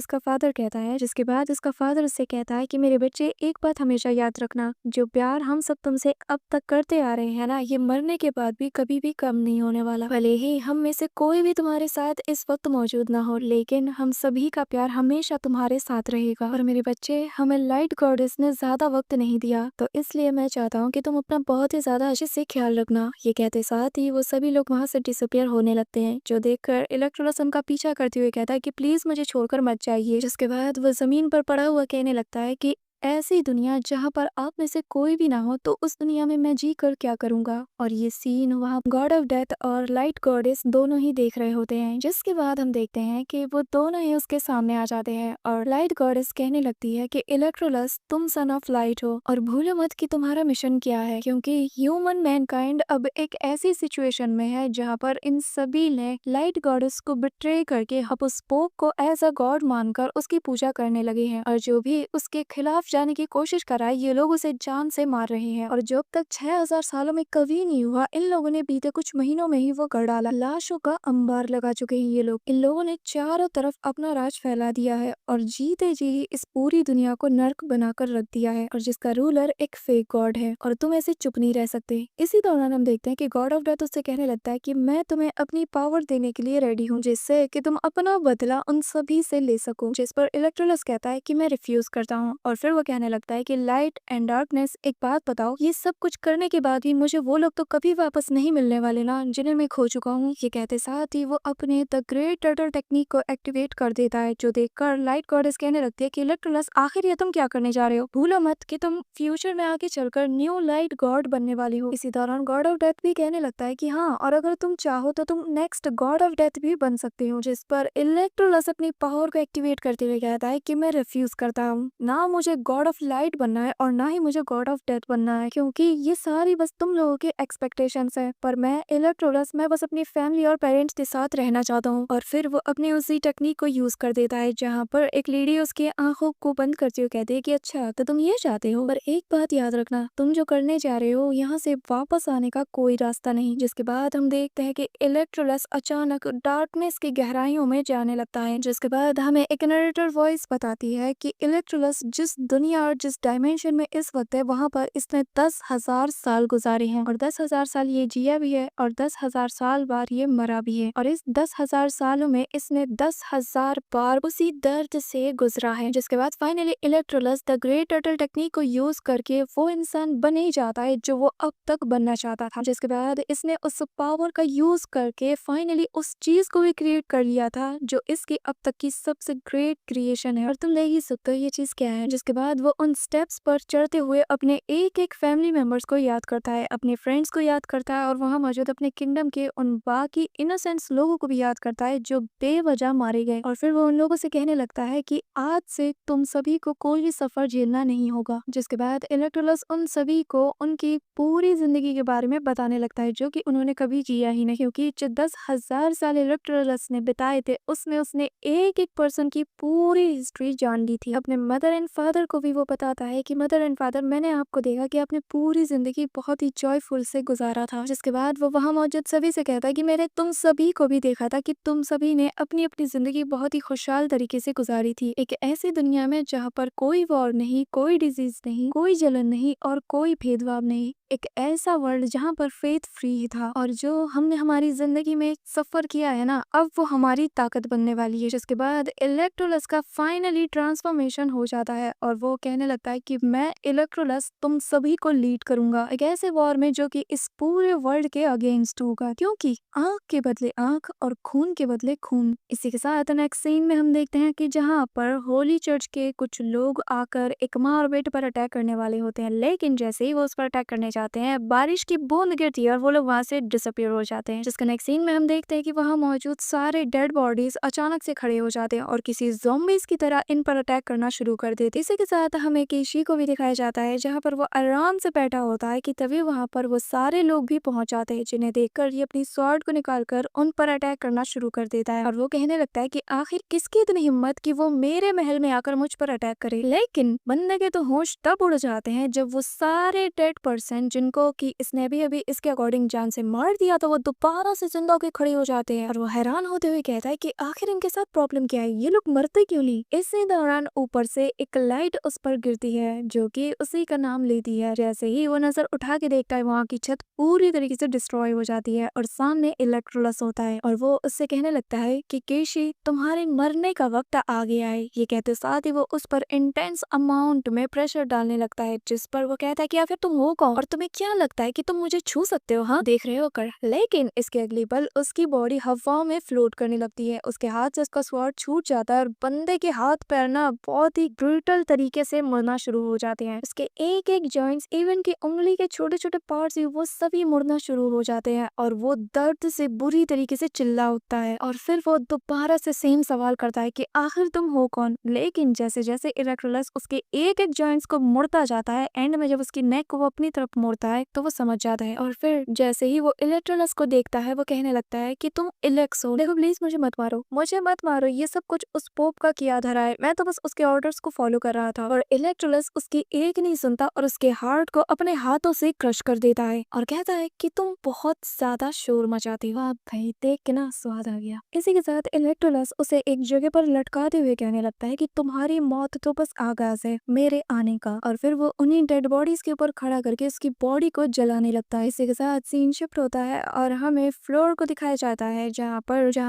उसका फादर उससे कहता है कि मेरे बच्चे एक बात हमेशा याद रखना, जो प्यार हम सब तुमसे अब तक करते आ रहे हैं ना, ये मरने के बाद भी कभी भी कम नहीं होने वाला। भले ही हम में से कोई भी तुम्हारे साथ इस वक्त मौजूद ना हो, लेकिन हम सभी का प्यार हमेशा तुम्हारे साथ रहेगा। और मेरे बच्चे, हमें लाइट गॉडेस ने ज्यादा वक्त नहीं दिया, तो इसलिए मैं चाहता हूँ कि तुम अपना बहुत ही ज्यादा अच्छे से ख्याल रखना। ये कहते साथ ही वो सभी लोग वहां से डिसअपियर होने लगते हैं, जो देखकर इलेक्ट्रोलस उनका पीछा करते हुए कहता है कि प्लीज मुझे छोड़कर मत जाइए। जिसके बाद वो जमीन पर पड़ा हुआ कहने लगता है कि ऐसी दुनिया जहाँ पर आप में से कोई भी ना हो, तो उस दुनिया में मैं जी कर क्या करूंगा। और ये सीन वहाँ गॉड ऑफ डेथ और लाइट गॉडेस दोनों ही देख रहे होते हैं। जिसके बाद हम देखते हैं कि वो दोनों ही उसके सामने आ जाते हैं और लाइट गॉडेस कहने लगती है कि इलेक्ट्रोलस तुम सन ऑफ लाइट हो और भूलो मत कि तुम्हारा मिशन क्या है, क्योंकि ह्यूमन मैनकाइंड अब एक ऐसी सिचुएशन में है जहाँ पर इन सभी ने लाइट गॉडेस को बिट्रे करके अब उस पोप को एज अ गॉड मानकर उसकी पूजा करने लगे हैं, और जो भी उसके खिलाफ जाने की कोशिश कराए ये लोग उसे जान से मार रहे हैं। और जो अब तक 6000 सालों में कभी नहीं हुआ, इन लोगों ने बीते कुछ महीनों में ही वो कर डाला। लाशों का अंबार लगा चुके हैं ये लोग। इन लोगों ने चारों तरफ अपना राज फैला दिया है और जीते जी इस पूरी दुनिया को नर्क बनाकर रख दिया है, और जिसका रूलर एक फेक गॉड है और तुम ऐसे चुप नहीं रह सकते। इसी दौरान हम देखते हैं कि गॉड ऑफ डेथ उससे कहने लगता है कि मैं तुम्हें अपनी पावर देने के लिए रेडी हूँ, जिससे कि तुम अपना बदला उन सभी से ले सको। जिस पर इलेक्ट्रोलस कहता है कि मैं रिफ्यूज करता हूँ, और फिर वो कहने लगता है कि लाइट एंड डार्कनेस, एक बात बताओ, ये सब कुछ करने के बाद भी मुझे वो लोग तो कभी वापस नहीं मिलने वाले ना जिन्हें मैं खो चुका हूँ। ये कहते साथ ही वो अपने द ग्रेट टर्टल टेक्निक को एक्टिवेट कर देता है, जो देखकर लाइट गॉडेस कहने लगती है कि इलेक्ट्रोलस, आखिर ये तुम क्या करने जा रहे हो? भूलो मत कि तुम फ्यूचर में आगे चलकर न्यू लाइट गॉड बनने वाली हो। इसी दौरान गॉड ऑफ डेथ भी कहने लगता है कि हाँ, और अगर तुम चाहो तो तुम नेक्स्ट गॉड ऑफ डेथ भी बन सकते हो। जिस पर इलेक्ट्रोलस अपनी पावर को एक्टिवेट करते हुए कहता है कि मैं रिफ्यूज करता हूँ, ना मुझे गॉड ऑफ लाइट बनना है और ना ही मुझे गॉड ऑफ डेथ बनना है, क्योंकि ये सारी बस तुम लोगों के एक्सपेक्टेशंस है। पर मैं इलेक्ट्रोलस, मैं बस अपनी फैमिली और पेरेंट्स के साथ रहना चाहता हूँ। और फिर वो अपनी उसी टेक्निक को यूज कर देता है, जहाँ पर एक लेडी उसकी आंखों को बंद करते हुए कहती है कि अच्छा तो तुम ये चाहते हो, पर एक बात याद रखना, तुम जो करने जा रहे हो यहाँ से वापस आने का कोई रास्ता नहीं। जिसके बाद हम देखते हैं कि इलेक्ट्रोलस अचानक डार्कनेस की गहराइयों में जाने लगता है, जिसके बाद हमें एक नरेटर वॉइस बताती है कि इलेक्ट्रोलस जिस दुनिया और जिस डायमेंशन में इस वक्त है, वहाँ पर इसने 10,000 साल गुजारे हैं, और 10,000 साल ये जिया भी है और 10,000 साल बाद ये मरा भी है, और इस 10,000 सालों में इसने 10,000 बार उसी दर्द से गुजरा है। जिसके बाद finally Electrolus the great turtle technique को यूज करके वो इंसान बन ही जाता है जो वो अब तक बनना चाहता था। जिसके बाद इसने उस पावर का यूज करके फाइनली उस चीज को भी क्रिएट कर लिया था जो इसकी अब तक की सबसे ग्रेट क्रिएशन है, और तुम ले ही सकते हो ये चीज क्या है। जिसके बाद वो उन स्टेप्स पर चढ़ते हुए अपने एक एक फैमिली मेंबर्स को याद करता है, अपने फ्रेंड्स को याद करता है, और वहाँ मौजूद अपने किंगडम के उन बाकी इनोसेंट्स लोगों को भी याद करता है जो बेवजह मारे गए। और फिर वो उन लोगों से कहने लगता है कि आज से तुम सभी को कोई भी सफर झेलना नहीं होगा। जिसके बाद इलेक्ट्रोलस उन सभी को उनकी पूरी जिंदगी के बारे में बताने लगता है जो कि उन्होंने कभी किया ही नहीं, क्योंकि जो 10,000 साल इलेक्ट्रोलस ने बिताए थे उसमें उसने एक एक पर्सन की पूरी हिस्ट्री जान ली थी। अपने मदर एंड फादर को भी वो बताता है कि मदर एंड फादर, मैंने आपको देखा कि आपने पूरी जिंदगी बहुत ही जॉयफुल से गुजारा था। जिसके बाद वो वहाँ मौजूद सभी से कहता है कि मैंने तुम सभी को भी देखा था कि तुम सभी ने अपनी अपनी जिंदगी बहुत ही खुशहाल तरीके से गुजारी थी, एक ऐसी दुनिया में जहाँ पर कोई वॉर नहीं, कोई डिजीज नहीं, कोई जलन नहीं और कोई भेदभाव नहीं, एक ऐसा वर्ल्ड जहाँ पर फेथ फ्री ही था। और जो हमने हमारी जिंदगी में सफर किया है ना, अब वो हमारी ताकत बनने वाली है। जिसके बाद इलेक्ट्रोलस का फाइनली ट्रांसफॉर्मेशन हो जाता है और वो कहने लगता है कि मैं इलेक्ट्रोलस तुम सभी को लीड करूंगा एक ऐसे वॉर में जो कि इस पूरे वर्ल्ड के अगेंस्ट होगा, क्योंकि आंख के बदले आंख और खून के बदले खून। इसी के साथ नेक्स्ट सीन में हम देखते हैं कि जहाँ पर होली चर्च के कुछ लोग आकर एक माँ और बेटे पर अटैक करने वाले होते हैं, लेकिन जैसे ही वो उस पर अटैक करने जाते हैं, बारिश की बूंद गिरती है और वो लोग वहाँ से डिसअपियर हो जाते हैं। जिसका नेक्स्ट सीन में हम देखते हैं कि वहाँ मौजूद सारे डेड बॉडीज अचानक से खड़े हो जाते हैं और किसी ज़ॉम्बीज की तरह इन पर अटैक करना शुरू कर देते हैं। इसी के साथ हमें केशी को भी दिखाया जाता है जहाँ पर वो आराम से बैठा होता है कि तभी वहाँ पर वो सारे लोग भी पहुंच जाते हैं, जिन्हें देखकर ये अपनी स्वॉर्ड को निकालकर उन पर अटैक करना शुरू कर देता है। और वो कहने लगता है कि आखिर किसकी इतनी हिम्मत कि वो मेरे महल में आकर मुझ पर अटैक करे। लेकिन बंदे के तो होश तब उड़ जाते हैं जब वो सारे डेड पर्सन जिनको कि इसने भी अभी इसके अकॉर्डिंग जान से मार दिया, तो वो दोबारा से जिंदा होकर खड़े हो जाते हैं। और वो हैरान होते हुए कहता है कि आखिर इनके साथ प्रॉब्लम क्या है, ये लोग मरते क्यों नहीं। इसी दौरान ऊपर से एक लाइट उस पर गिरती है जो कि उसी का नाम लेती है। जैसे ही वो नजर उठा के देखता है, वहाँ की छत पूरी तरीके से डिस्ट्रॉय हो जाती है और सामने इलेक्ट्रोलस होता है और वो उससे कहने लगता है कि केशी तुम्हारे मरने का वक्त आ गया है। ये कहते साथ ही वो उस पर इंटेंस अमाउंट में प्रेशर डालने लगता है, जिस पर वो कहता है कि आखिर तुम हो कौन और तुम्हें क्या लगता है कि तुम मुझे छू सकते हो, हाँ देख रहे हो कर। लेकिन इसके अगली पल उसकी बॉडी हवा में फ्लोट करने लगती है, उसके हाथ से उसका स्वॉर्ड छूट जाता है और बंदे के हाथ पैर ना बहुत ही ब्रूटल तरीके से मुड़ना शुरू हो जाते हैं। उसके एक एक जॉइंट्स, इवन की उंगली के छोटे छोटे पार्ट्स, वो सभी मुड़ना शुरू हो जाते हैं और वो दर्द से बुरी तरीके से चिल्ला उठता है। और फिर वो दोबारा से सेम सवाल करता है कि आखिर तुम हो कौन। लेकिन जैसे जैसे इलेक्ट्रोलस उसके एक एक जॉइंट्स को मुड़ता जाता है, एंड में जब उसकी नेक को वो अपनी तरफ मोड़ता है तो वो समझ जाता है। और फिर जैसे ही वो इलेक्ट्रोलस को देखता है, वो कहने लगता है कि तुम इलेक्स हो, देखो प्लीज मुझे मत मारो, मुझे मत मारो, ये सब कुछ उस पोप का किया धरा है, मैं तो बस उसके ऑर्डर्स को फॉलो कर रहा था। और इलेक्ट्रोलस उसकी एक नहीं सुनता और उसके हार्ट को अपने हाथों से क्रश कर देता है और कहता है कि तुम बहुत ज्यादा शोर मचाती हो। भाई देख के ना स्वाद आ गया। इसी के साथ इलेक्ट्रोलस उसे एक जगह पर लटकाते हुए कहने लगता है कि तुम्हारी मौत तो बस आगाज है मेरे आने का। और फिर वो उन्हीं डेड बॉडीज के ऊपर खड़ा करके उसकी बॉडी को जलाने लगता है। इसी के साथ सीन शिफ्ट होता है और हमें फ्लोर को दिखाया जाता है जहाँ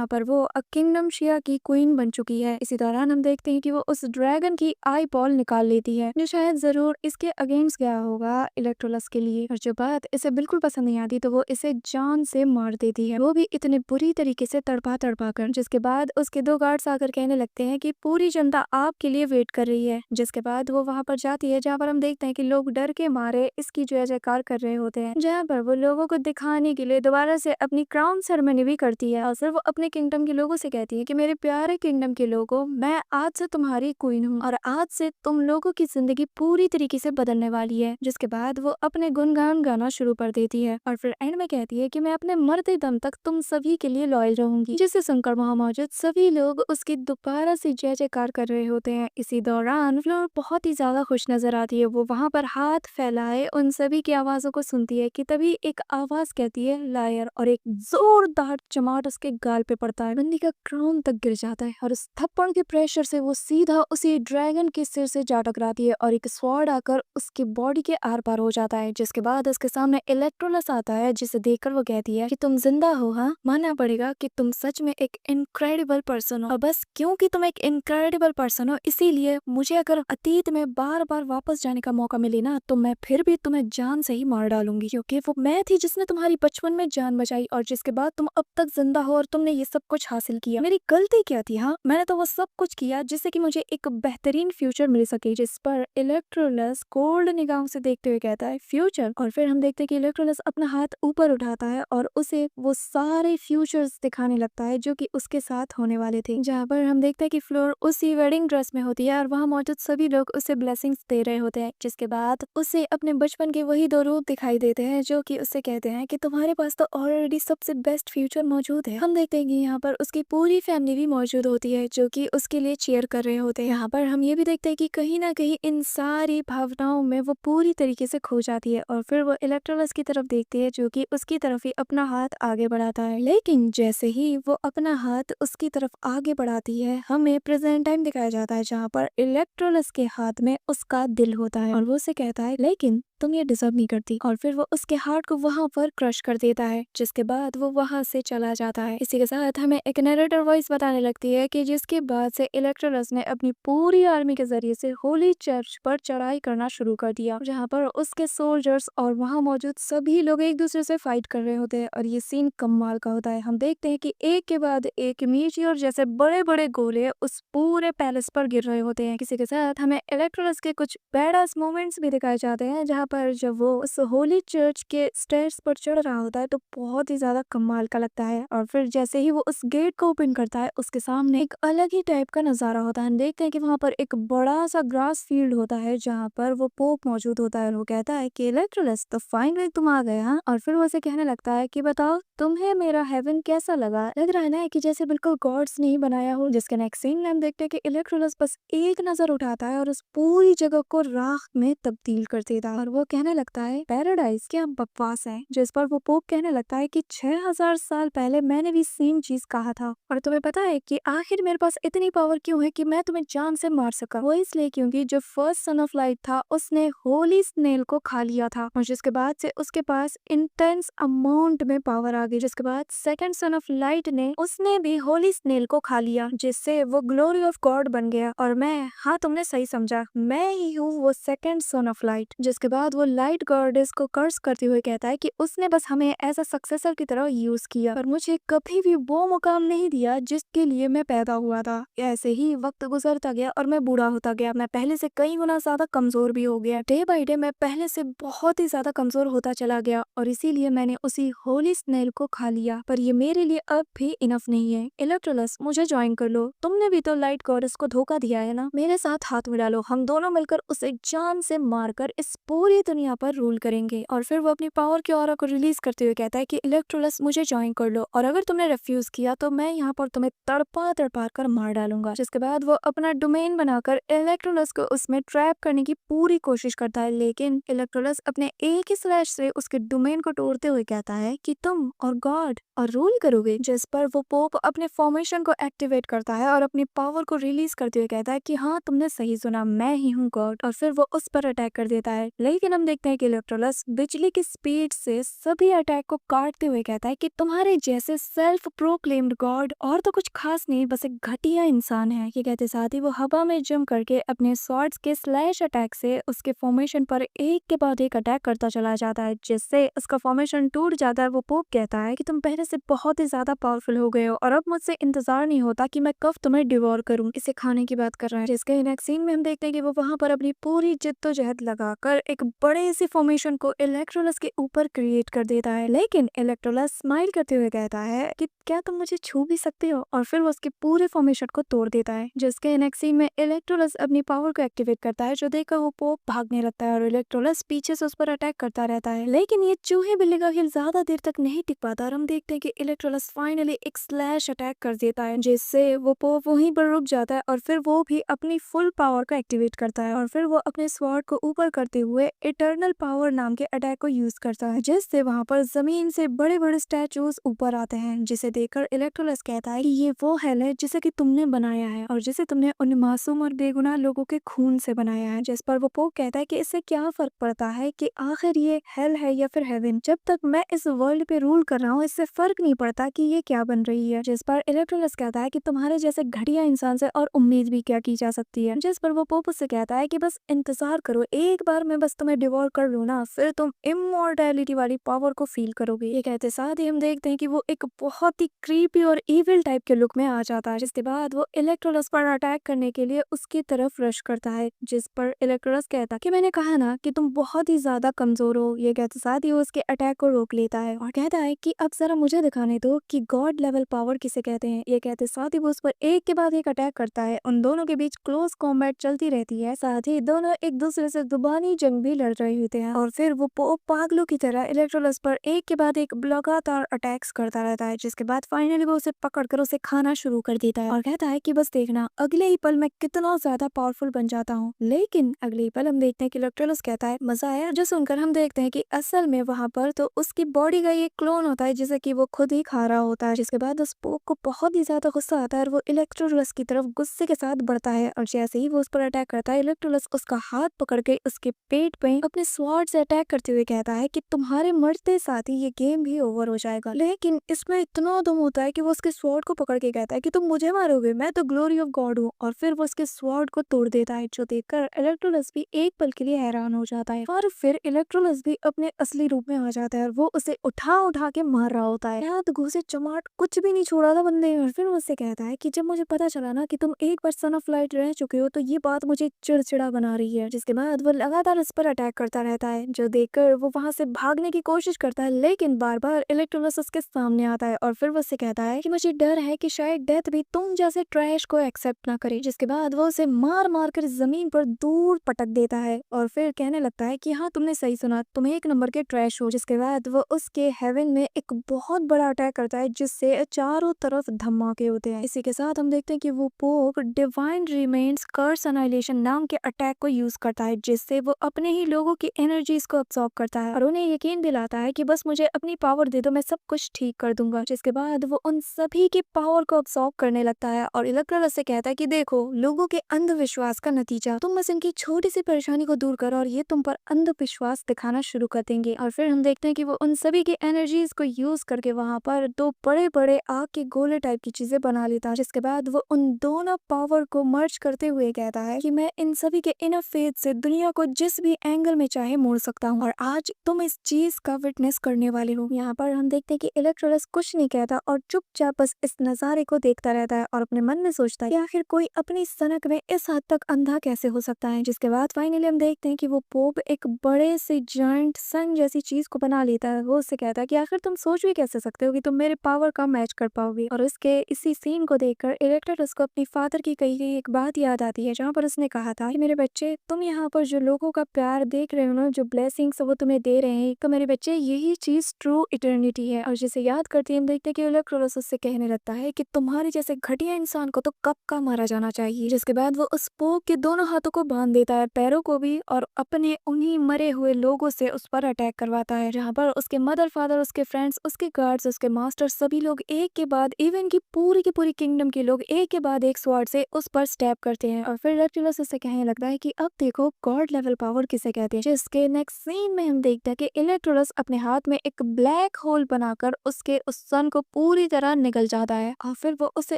पर वो किंगडम शिया की क्वीन बन चुकी है। इसी दौरान हम देखते हैं कि वो उस ड्रैगन की आई बॉल निकाल लेती है, जो शायद जरूर इसके अगेंस्ट गया होगा इलेक्ट्रोलस के लिए। और जो बात इसे बिल्कुल पसंद नहीं आती तो वो इसे जान से मार देती है, वो भी इतने बुरी तरीके से तड़पा तड़पा कर। जिसके बाद उसके दो गार्ड्स आकर कहने लगते हैं कि पूरी जनता आपके लिए वेट कर रही है। जिसके बाद वो वहां पर जाती है, जहाँ पर हम देखते हैं कि लोग डर के मारे इसकी जय जयकार कर रहे होते हैं, जहाँ पर वो लोगों को दिखाने के लिए दोबारा से अपनी क्राउन सेरेमनी भी करती है। और फिर वो अपने किंगडम के लोगों से कहती है कि मेरे प्यारे किंगडम के लोगों, मैं आज से तुम्हारी क्वीन हूँ और आज से तुम लोगों की जिंदगी पूरी तरीके से बदलने वाली है। जिसके बाद वो अपने गुनगान गाना शुरू कर देती है और फिर एंड में कहती है कि मैं अपने मरते दम तक तुम सभी के लिए लॉयल रहूंगी। जिसे सुनकर वहाँ मौजूद सभी लोग उसकी दोबारा से जय जयकार कर रहे होते हैं। इसी दौरान फ्लोर बहुत ही ज्यादा खुश नजर आती है, वो वहाँ पर हाथ फैलाए उन सभी की आवाजों को सुनती है कि तभी एक आवाज कहती है लायर, और एक जोरदार चमाट उसके गाल पे पड़ता है। बंदी का क्राउन तक गिर जाता है और उस थप्पड़ के प्रेशर से वो सीधा उसी ड्रैगन के सिर से जा टकराती है और एक स्वॉर्ड आकर उसकी बॉडी के आर पार हो जाता है। जिसके बाद उसके सामने इलेक्ट्रोलस आता है, जिसे देखकर वो कहती है कि तुम जिंदा हो। हाँ, मानना पड़ेगा कि तुम सच में एक इनक्रेडिबल पर्सन हो, और बस क्योंकि तुम एक इनक्रेडिबल पर्सन हो इसीलिए मुझे अगर अतीत में बार बार वापस जाने का मौका मिले ना तो मैं फिर भी तुम्हें जान से ही मार डालूंगी, क्योंकि वो मैं थी जिसने तुम्हारी बचपन में जान बचाई और जिसके बाद तुम अब तक जिंदा हो और तुमने ये सब कुछ हासिल किया। मेरी गलती क्या थी? हाँ, मैंने तो वो सब कुछ किया जिससे कि मुझे एक बेहतरीन फ्यूचर मिल सके। जिस पर इलेक्ट्रोलस कोल्ड निगाहों से देखते हुए कहता है फ्यूचर। और फिर हम देखते हैं कि इलेक्ट्रोलस अपना हाथ ऊपर उठाता है और उसे वो सारे फ्यूचर्स दिखाने लगता है जो कि उसके साथ होने वाले थे। जहाँ पर हम देखते हैं कि फ्लोर उसी वेडिंग ड्रेस में होती है और वहाँ मौजूद सभी लोग उसे ब्लेसिंग्स दे रहे होते हैं। जिसके बाद उसे अपने बचपन के वही दो रूप दिखाई देते हैं जो कि उससे कहते हैं कि तुम्हारे पास तो ऑलरेडी सबसे बेस्ट फ्यूचर मौजूद है। हम देखते हैं कि यहाँ पर उसकी पूरी फैमिली भी मौजूद होती है जो कि उसके लिए चीयर कर रहे होते हैं। यहाँ पर हम ये भी देखते हैं कि कहीं ना कहीं इन सारी भावनाओं में वो पूरी तरीके से खो जाती है और फिर वो इलेक्ट्रोलस की तरफ देखती है जो कि उसकी तरफ ही अपना हाथ आगे बढ़ाता है। लेकिन जैसे ही वो अपना हाथ उसकी तरफ आगे बढ़ाती है, हमें प्रेजेंट टाइम दिखाया जाता है जहाँ पर इलेक्ट्रोलस के हाथ में उसका दिल होता है और वो उसे कहता है लेकिन तुम ये डिजर्व नहीं करती, और फिर वो उसके हार्ट को वहां पर क्रश कर देता है। जिसके बाद वो वहां से चला जाता है। इसी के साथ हमें एक नरेटर वॉइस बताने लगती है कि जिसके बाद से इलेक्ट्रोलस ने अपनी पूरी आर्मी के जरिए से होली चर्च पर चढ़ाई करना शुरू कर दिया, जहाँ पर उसके सोल्जर्स और वहां मौजूद सभी लोग एक दूसरे से फाइट कर रहे होते हैं। और ये सीन कमाल का होता है। हम देखते हैं कि एक के बाद एक मीटियोर जैसे बड़े बड़े गोले उस पूरे पैलेस पर गिर रहे होते हैं। किसी के साथ हमें इलेक्ट्रोलस के कुछ बैडास मोमेंट्स भी दिखाए जाते हैं, जहाँ पर जब वो उस होली चर्च के स्टेयर्स पर चढ़ रहा होता है तो बहुत ही ज्यादा कमाल का लगता है। और फिर जैसे ही वो उस गेट को ओपन करता है उसके सामने एक अलग ही टाइप का नजारा होता है। हम देखते हैं कि वहाँ पर एक बड़ा सा ग्रास फील्ड होता है जहाँ पर वो पोप मौजूद होता है और वो कहता है कि इलेक्ट्रोलस तो फाइनली तुम आ गए। हाँ, और फिर वो उसे कहने लगता है कि बताओ तुम्हें मेरा हेवन कैसा लगा? लग रहा है ना कि जैसे बिल्कुल गॉड्स ने ही बनाया हो। जिसके नेक्स्ट सीन में हम देखते हैं कि इलेक्ट्रोलस बस एक नजर उठाता है और उस पूरी जगह को राख में तब्दील कर देता है और वो कहने लगता है पैराडाइज क्या बकवास है। जिस पर वो पोप कहने लगता है कि 6000 साल पहले मैंने भी सेम चीज कहा था, और तुम्हें पता है कि आखिर मेरे पास इतनी पावर क्यों है कि मैं तुम्हें जान से मार सका? वो इसलिए क्योंकि जो फर्स्ट सन ऑफ लाइट था उसने होली स्नेल को खा लिया था और जिसके बाद से उसके पास इंटेंस अमाउंट में पावर आ गई। जिसके बाद सेकंड सन ऑफ लाइट ने उसने भी होली स्नेल को खा लिया, जिससे वो ग्लोरी ऑफ गॉड बन गया। और मैं, हाँ तुमने सही समझा, मैं ही हूँ वो सेकंड सन ऑफ लाइट। जिसके बाद वो लाइट गॉडेस को कर्स करते हुए कहता है कि उसने बस हमें एज अ सक्सेसर की तरह यूज किया और मुझे कभी भी वो मुकाम नहीं दिया जिसके लिए मैं पैदा हुआ था। ऐसे ही वक्त गुजरता गया और मैं बूढ़ा होता गया। मैं पहले से कई गुना ज्यादा कमजोर भी हो गया। डे बाय डे मैं पहले से बहुत ही ज्यादा कमजोर होता चला गया और इसीलिए मैंने उसी होली स्नेल को खा लिया। पर ये मेरे लिए अब भी इनफ नहीं है। इलेक्ट्रोलस, मुझे ज्वाइन कर लो। तुमने भी तो लाइट गॉडेस को धोखा दिया है ना। मेरे साथ हाथ मिला लो, हम दोनों मिलकर उसे जान से मारकर इस पूरी दुनिया पर रूल करेंगे। और फिर वो अपनी पावर की ऑरा को रिलीज करते हुए कहता है कि इलेक्ट्रोलस, मुझे ज्वाइन कर लो और अगर तुमने रिफ्यूज किया तो मैं यहाँ पर तुम्हें तड़पा तड़पा कर मार डालूंगा। जिसके बाद वो अपना डोमेन बनाकर इलेक्ट्रोलस को उसमें ट्रैप करने की पूरी कोशिश करता है, लेकिन इलेक्ट्रोलस अपने एक ही स्लैश से उसके डोमेन को तोड़ते हुए कहता है कि तुम और गॉड और रूल करोगे। जिस पर वो पोप अपने फॉर्मेशन को एक्टिवेट करता है और अपनी पावर को रिलीज करते हुए कहता है कि हाँ तुमने सही सुना, मैं ही हूँ गॉड। और फिर वो उस पर अटैक कर देता है, लेकिन लेकिन हम देखते हैं कि इलेक्ट्रोलस बिजली की स्पीड से सभी अटैक को काटते हुए कहता है कि तुम्हारे जैसे सेल्फ प्रोक्लेम्ड गॉड और तो कुछ खास नहीं, बस एक घटिया इंसान है। ये कहते साथ ही वो हवा में जंप करके अपने स्वॉर्ड्स के स्लैश अटैक से उसके फॉर्मेशन पर एक के बाद एक अटैक करता चला जाता है, जिससे उसका फॉर्मेशन टूट जाता है। वो पोप कहता है कि तुम पहले से बहुत ही ज्यादा पावरफुल हो गए हो और अब मुझसे इंतजार नहीं होता कि मैं कब तुम्हें डिवोर करूं। इसे खाने की बात कर रहा है, जिसके नेक्स्ट सीन में हम देखते हैं कि वो वहां पर अपनी पूरी जिद्दोजहद लगाकर एक बड़े से फॉर्मेशन को इलेक्ट्रोलस के ऊपर क्रिएट कर देता है। लेकिन इलेक्ट्रोलस स्माइल करते हुए कहता है कि क्या तुम मुझे छू भी सकते हो, और फिर वो उसके पूरे फॉर्मेशन को तोड़ देता है। जिसके नेक्स्ट सीन में इलेक्ट्रोलस अपनी पावर को एक्टिवेट करता है, जो देखकर वो पोप भागने लगता है और इलेक्ट्रोलस पीछे से उस पर अटैक करता रहता है। लेकिन ये चूहे बिल्ली का खेल ज्यादा देर तक नहीं टिक पाता और हम देखते हैं कि इलेक्ट्रोलस फाइनली एक स्लैश अटैक कर देता है, जिससे वो पोप वहीं पर रुक जाता है और फिर वो भी अपनी फुल पावर को एक्टिवेट करता है और फिर वो अपने स्वॉर्ड को ऊपर करते हुए इटर्नल पावर नाम के अटैक को यूज करता है, जिससे वहां पर जमीन से बड़े बड़े स्टैचूज ऊपर आते हैं। जिसे देखकर इलेक्ट्रोलस कहता है कि ये वो हेल है जिसे कि तुमने बनाया है और जिसे तुमने उन मासूम और बेगुनाह लोगों के खून से बनाया है। जिस पर वो पोप कहता है कि इससे क्या फर्क पड़ता है कि आखिर ये हेल है या फिर हेवन, जब तक मैं इस वर्ल्ड पे रूल कर रहा हूँ इससे फर्क नहीं पड़ता कि ये क्या बन रही है। जिस पर इलेक्ट्रोलस कहता है कि तुम्हारे जैसे घटिया इंसान से और उम्मीद भी क्या की जा सकती है। जिस पर वो पोप उससे कहता है कि बस इंतजार करो, एक बार मैं बस तुम्हें डिवोर कर लूँ ना, फिर तुम इमॉर्टैलिटी वाली पावर को फील करोगे। ये कहते साथ ही हम देखते हैं कि वो एक बहुत ही क्रीपी और इविल टाइप के लुक में आ जाता है, जिसके बाद वो इलेक्ट्रोलस पर अटैक करने के लिए उसकी तरफ रश करता है। जिस पर इलेक्ट्रोलस कहता है कि मैंने कहा ना कि तुम बहुत ही ज्यादा कमजोर हो। ये कहते साथ ही वो उसके अटैक को रोक लेता है और कहता है कि अब जरा मुझे दिखाने दो कि गॉड लेवल पावर किसे कहते हैं। ये कहते साथ ही वो उस पर एक के बाद एक अटैक करता है। उन दोनों के बीच क्लोज कॉम्बैट चलती रहती है, साथ ही दोनों एक दूसरे से जुबानी जंग भी लड़ रहे होते हैं और फिर वो पोप पागलों की तरह इलेक्ट्रोलस पर एक के बाद एक लगातार अटैक्स करता रहता है। जिसके बाद फाइनली वो उसे पकड़कर उसे खाना शुरू कर देता है और कहता है कि बस देखना अगले ही पल मैं कितना ज्यादा पावरफुल बन जाता हूँ। लेकिन अगले ही पल हम देखते हैं कि इलेक्ट्रोलस कहता है मजा आया, जो सुनकर हम देखते हैं कि असल में वहां पर तो उसकी बॉडी का ये क्लोन होता है जिसे कि वो खुद ही खा रहा होता है। जिसके बाद उस पोप को बहुत ही ज्यादा गुस्सा आता है और वो इलेक्ट्रोलस की तरफ गुस्से के साथ बढ़ता है और जैसे ही वो उस पर अटैक करता है इलेक्ट्रोलस उसका हाथ पकड़ के उसके पेट पे अपने स्वॉर्ड से अटैक करते हुए कहता है कि तुम्हारे मरते साथ ही ये गेम भी ओवर हो जाएगा। लेकिन इसमें इतना दम होता है कि वो उसके स्वॉर्ड को पकड़ के कहता है कि तुम मुझे मारोगे, मैं तो ग्लोरी ऑफ गॉड हूँ, और फिर वो उसके स्वॉर्ड को तोड़ देता है, जो देखकर इलेक्ट्रोलस भी एक पल के लिए हैरान हो जाता है और फिर इलेक्ट्रोलस भी अपने असली रूप में आ जाता है और वो उसे उठा उठा के मार रहा होता है। हाथ घूसे चमाट कुछ भी नहीं छोड़ा था बंदे ने। और फिर उससे कहता है कि जब मुझे पता चला ना कि तुम एक बार सन ऑफ लाइट रह चुके हो तो ये बात मुझे चिड़चिड़ा बना रही है। जिसके बाद वो लगातार इस पर अटैक करता रहता है, जो देखकर वो वहां से भागने की कोशिश करता है, लेकिन बार बार इलेक्ट्रोलस उसके सामने आता है और फिर वो उससे कहता है कि मुझे डर है कि शायद डेथ भी तुम जैसे ट्रैश को एक्सेप्ट ना करे। जिसके बाद वो उसे मार मार कर जमीन पर दूर पटक देता है और फिर कहने लगता है कि हाँ तुमने सही सुना, तुम एक नंबर के ट्रैश हो। जिसके बाद वो उसके हेवन में एक बहुत बड़ा अटैक करता है, जिससे चारों तरफ धमाके होते हैं। इसी के साथ हम देखते हैं कि वो पोप डिवाइन रिमेन्स कर्स एनाइलेशन नाम के अटैक को यूज करता है, जिससे वो अपने ही लोगों की एनर्जीज को अब्सॉर्ब करता है और उन्हें यकीन दिलाता है कि बस मुझे अपनी पावर दे दो, मैं सब कुछ ठीक कर दूंगा। जिसके बाद वो उन सभी की पावर को अब्सॉर्ब करने लगता है और इलेक्ट्रोलस से कहता है कि देखो लोगों के अंधविश्वास का नतीजा, तुम बस इनकी छोटी सी परेशानी को दूर करो और ये तुम पर अंधविश्वास दिखाना शुरू कर देंगे। और फिर हम देखते हैं कि वो उन सभी की एनर्जीज को यूज करके वहां पर दो बड़े बड़े आग के गोले टाइप की चीजें बना लेता है। जिसके बाद वो उन दोनों पावर को मर्ज करते हुए कहता है कि मैं इन सभी के इनर फेथ से दुनिया को जिस भी एंगल में चाहे मोड़ सकता हूँ और आज तुम इस चीज का विटनेस करने वाले हो। यहाँ पर हम देखते हैं कि इलेक्ट्रोलस कुछ नहीं कहता और चुपचाप बस इस नजारे को देखता रहता है और अपने मन में सोचता है कि आखिर कोई अपनी सनक में इस हद तक अंधा कैसे हो सकता है। जिसके बाद फाइनली हम देखते हैं कि वो पोप एक बड़े से जॉइंट सन जैसी चीज को बना लेता है। वो उससे कहता है कि आखिर तुम सोच भी कैसे सकते हो कि तुम मेरे पावर का मैच कर पाओगे। और उसके इसी सीन को देखकर इलेक्ट्रोलस को अपनी फादर की कही गई एक बात याद आती है, जहाँ पर उसने कहा था कि मेरे बच्चे तुम यहाँ पर जो लोगों का प्यार देख रहे हो ना, जो ब्लेसिंग्स वो तुम्हें दे रहे हैं, तो मेरे बच्चे यही चीज ट्रू इटर्निटी है। और जिसे याद करते हम देखते हैं कि इलेक्ट्रोलस उससे कहने लगता है कि तुम्हारे जैसे घटिया इंसान को तो कब का मारा जाना चाहिए। जिसके बाद वो उस पोप के दोनों हाथों को बांध देता है, पैरों को भी, और अपने उन्हीं मरे हुए लोगों से उस पर अटैक करवाता है, जहाँ पर उसके मदर फादर, उसके फ्रेंड्स, उसके गार्ड्स, उसके मास्टर सभी लोग एक के बाद इवन की पूरी किंगडम के लोग एक के बाद एक स्वॉर्ड से उस पर स्टैप करते हैं। और फिर इलेक्ट्रोलस उससे कहने लगता है कि अब देखो गॉड लेवल पावर किसे कहती है। जिसके नेक्स्ट सीन में हम देखते हैं कि इलेक्ट्रोलस अपने हाथ में एक ब्लैक होल बनाकर उसके उस सन को पूरी तरह निगल जाता है और फिर वो उसे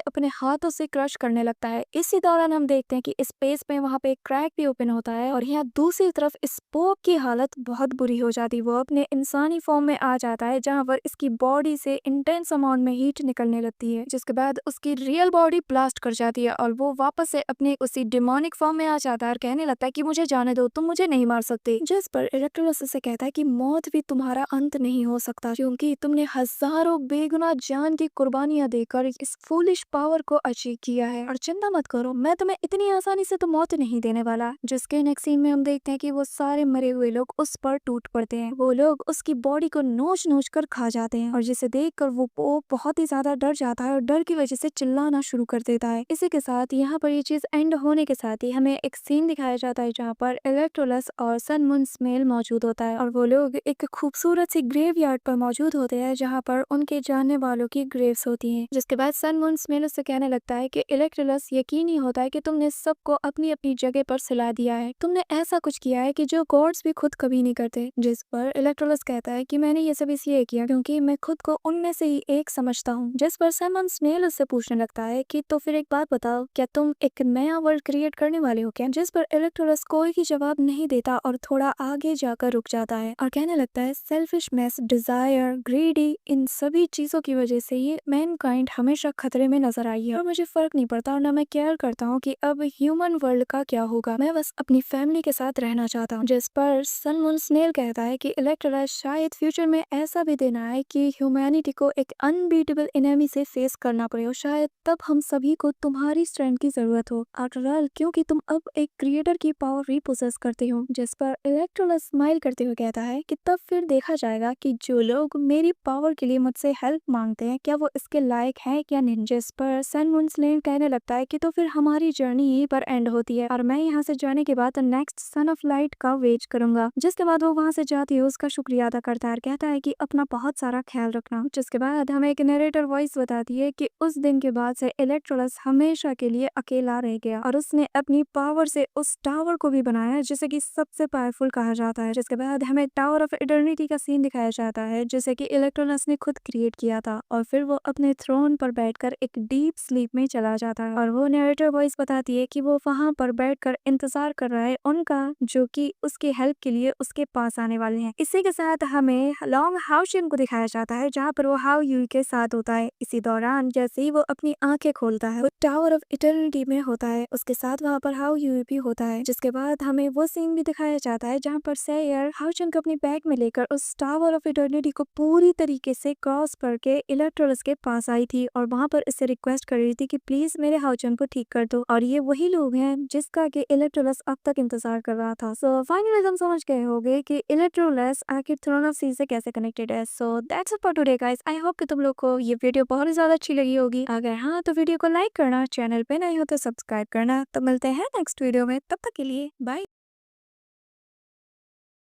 अपने हाथों से क्रश करने लगता है। इसी दौरान हम देखते हैं कि स्पेस में वहाँ पे एक क्रैक भी ओपन होता है और यहाँ दूसरी तरफ स्पोक की हालत बहुत बुरी हो जाती है। वो अपने इंसानी फॉर्म में आ जाता है जहाँ पर इसकी बॉडी से इंटेंस अमाउंट में हीट निकलने लगती है, जिसके बाद उसकी रियल बॉडी ब्लास्ट कर जाती है और वो वापस से अपने उसी डिमोनिक फॉर्म में आ जाता है और कहने लगता है कि मुझे जाने दो, तुम मुझे नहीं मार सकते। जिस पर इलेक्ट्रोलस से कहता है कि मौत भी तुम्हारा अंत नहीं हो सकता क्योंकि तुमने हजारों बेगुनाह जान की कुर्बानियां देकर इस फूलिश पावर को अचीव किया है और चिंता मत करो, मैं तुम्हें इतनी आसानी से तो मौत नहीं देने वाला। जिसके नेक्स्ट सीन में हम देखते हैं कि वो सारे मरे हुए लोग उस पर टूट पड़ते हैं। वो लोग उसकी बॉडी को नोच नोच कर खा जाते हैं और जिसे देखकर वो बहुत ही ज्यादा डर जाता है और डर की वजह से चिल्लाना शुरू कर देता है। इसी के साथ यहाँ पर ये चीज एंड होने के साथ ही हमें एक सीन दिखाया जाता है जहाँ पर इलेक्ट्रोलस और सन मून स्मेल मौजूद होता है और वो लोग एक खूबसूरत सी ग्रेवयार्ड पर मौजूद होते हैं जहाँ पर उनके जानने वालों की ग्रेव्स होती हैं। जिसके बाद सन मून स्मेल उससे कहने लगता है कि इलेक्ट्रोलस यकीन ही होता है कि तुमने सबको अपनी अपनी जगह पर सिला दिया है, तुमने ऐसा कुछ किया है कि जो गॉड्स भी खुद कभी नहीं करते। जिस पर इलेक्ट्रोलस कहता है कि मैंने ये सब इसलिए किया क्योंकि मैं खुद को उनमें से ही एक समझता हूँ। जिस पर सन मून स्मेल उससे पूछने लगता है कि तो फिर एक बात बताओ, क्या तुम एक नया वर्ल्ड क्रिएट करने वाले हो क्या? जिस पर इलेक्ट्रोलस कोई भी जवाब नहीं देता और थोड़ा आगे जाकर रुक जाता है और कहने लगता है सेल्फिशनेस, डिजायर, ग्रीडी, इन सभी चीजों की वजह से ये मैनकाइंड हमेशा खतरे में नजर आई है और मुझे फर्क नहीं पड़ता और ना मैं केयर करता हूँ कि अब ह्यूमन वर्ल्ड का क्या होगा, मैं बस अपनी फैमिली के साथ रहना चाहता हूँ। जिस पर सन मून स्नेल कहता है कि इलेक्ट्रोलस शायद फ्यूचर में ऐसा भी दिन आए कि ह्यूमैनिटी को एक अनबीटेबल एनिमी से फेस करना पड़े और शायद तब हम सभी को तुम्हारी स्ट्रेंथ की जरूरत हो आफ्टर ऑल, क्योंकि तुम अब एक क्रिएटर की पावर रिपोसेस करते हो। जिस पर इलेक्ट्रोलस स्माइल करते हुए कहता है कि तब फिर देखा जाएगा कि जो लोग मेरी पावर के लिए मुझसे हेल्प मांगते हैं क्या वो इसके लायक हैं क्या नहीं। जिस पर सन मून स्नेल कहने लगता है कि तो फिर हमारी जर्नी यहीं पर एंड होती है और मैं यहाँ से जाने के बाद नेक्स्ट सन ऑफ लाइट का वेट करूंगा। जिसके बाद वो वहाँ से जाती है, उसका शुक्रिया अदा करता है और कहता है कि अपना बहुत सारा ख्याल रखना। जिसके बाद हमें एक नरेटर वॉइस बताती है कि उस दिन के बाद से इलेक्ट्रोलस हमेशा के लिए अकेला रह गया और उसने अपनी पावर से उस टावर को भी बनाया जिसे कि सबसे पावरफुल कहा जाता है। जिसके बाद हमें टावर ऑफ इटर्निटी का सीन दिखाया जाता है जिसे कि इलेक्ट्रोलस ने खुद क्रिएट किया था और फिर वो अपने थ्रोन पर बैठकर एक डीप स्लीप में चला जाता है और वो नरेटर वॉइस बताती है कि वो वहां पर बैठकर इंतजार कर रहा है उनका जो कि उसकी हेल्प के लिए उसके पास आने वाले हैं। इसी के साथ हमें लॉन्ग हाउशियन को दिखाया जाता है जहाँ पर वो हाउ यू के साथ होता है। इसी दौरान जैसे ही वो अपनी आंखें खोलता है वो टावर ऑफ इटर्निटी में होता है, उसके साथ वहाँ पर हाउ यू भी होता है। जिसके बाद हमें वो सीन भी दिखाया जाता है जहाँ पर सेयर हाउचन को अपनी बैग में लेकर उस टावर ऑफ इटर्निटी को पूरी तरीके से क्रॉस करके इलेक्ट्रोलस के पास आई थी और वहाँ पर इससे रिक्वेस्ट कर रही थी कि प्लीज मेरे हाउचन को ठीक कर दो और ये वही लोग हैं जिसका कि इलेक्ट्रोलस अब तक इंतजार कर रहा था। सो फाइनली हम समझ गए होंगे कि इलेक्ट्रोलस आखिर थ्रोन ऑफ सी से कैसे कनेक्टेड है। So that's it for today guys. I hope कि तुम लोग को ये वीडियो बहुत ही ज्यादा अच्छी लगी होगी। अगर हाँ तो वीडियो को लाइक करना, चैनल पे नए हो तो सब्सक्राइब करना। तो मिलते हैं नेक्स्ट वीडियो में, तब तक के लिए बाय।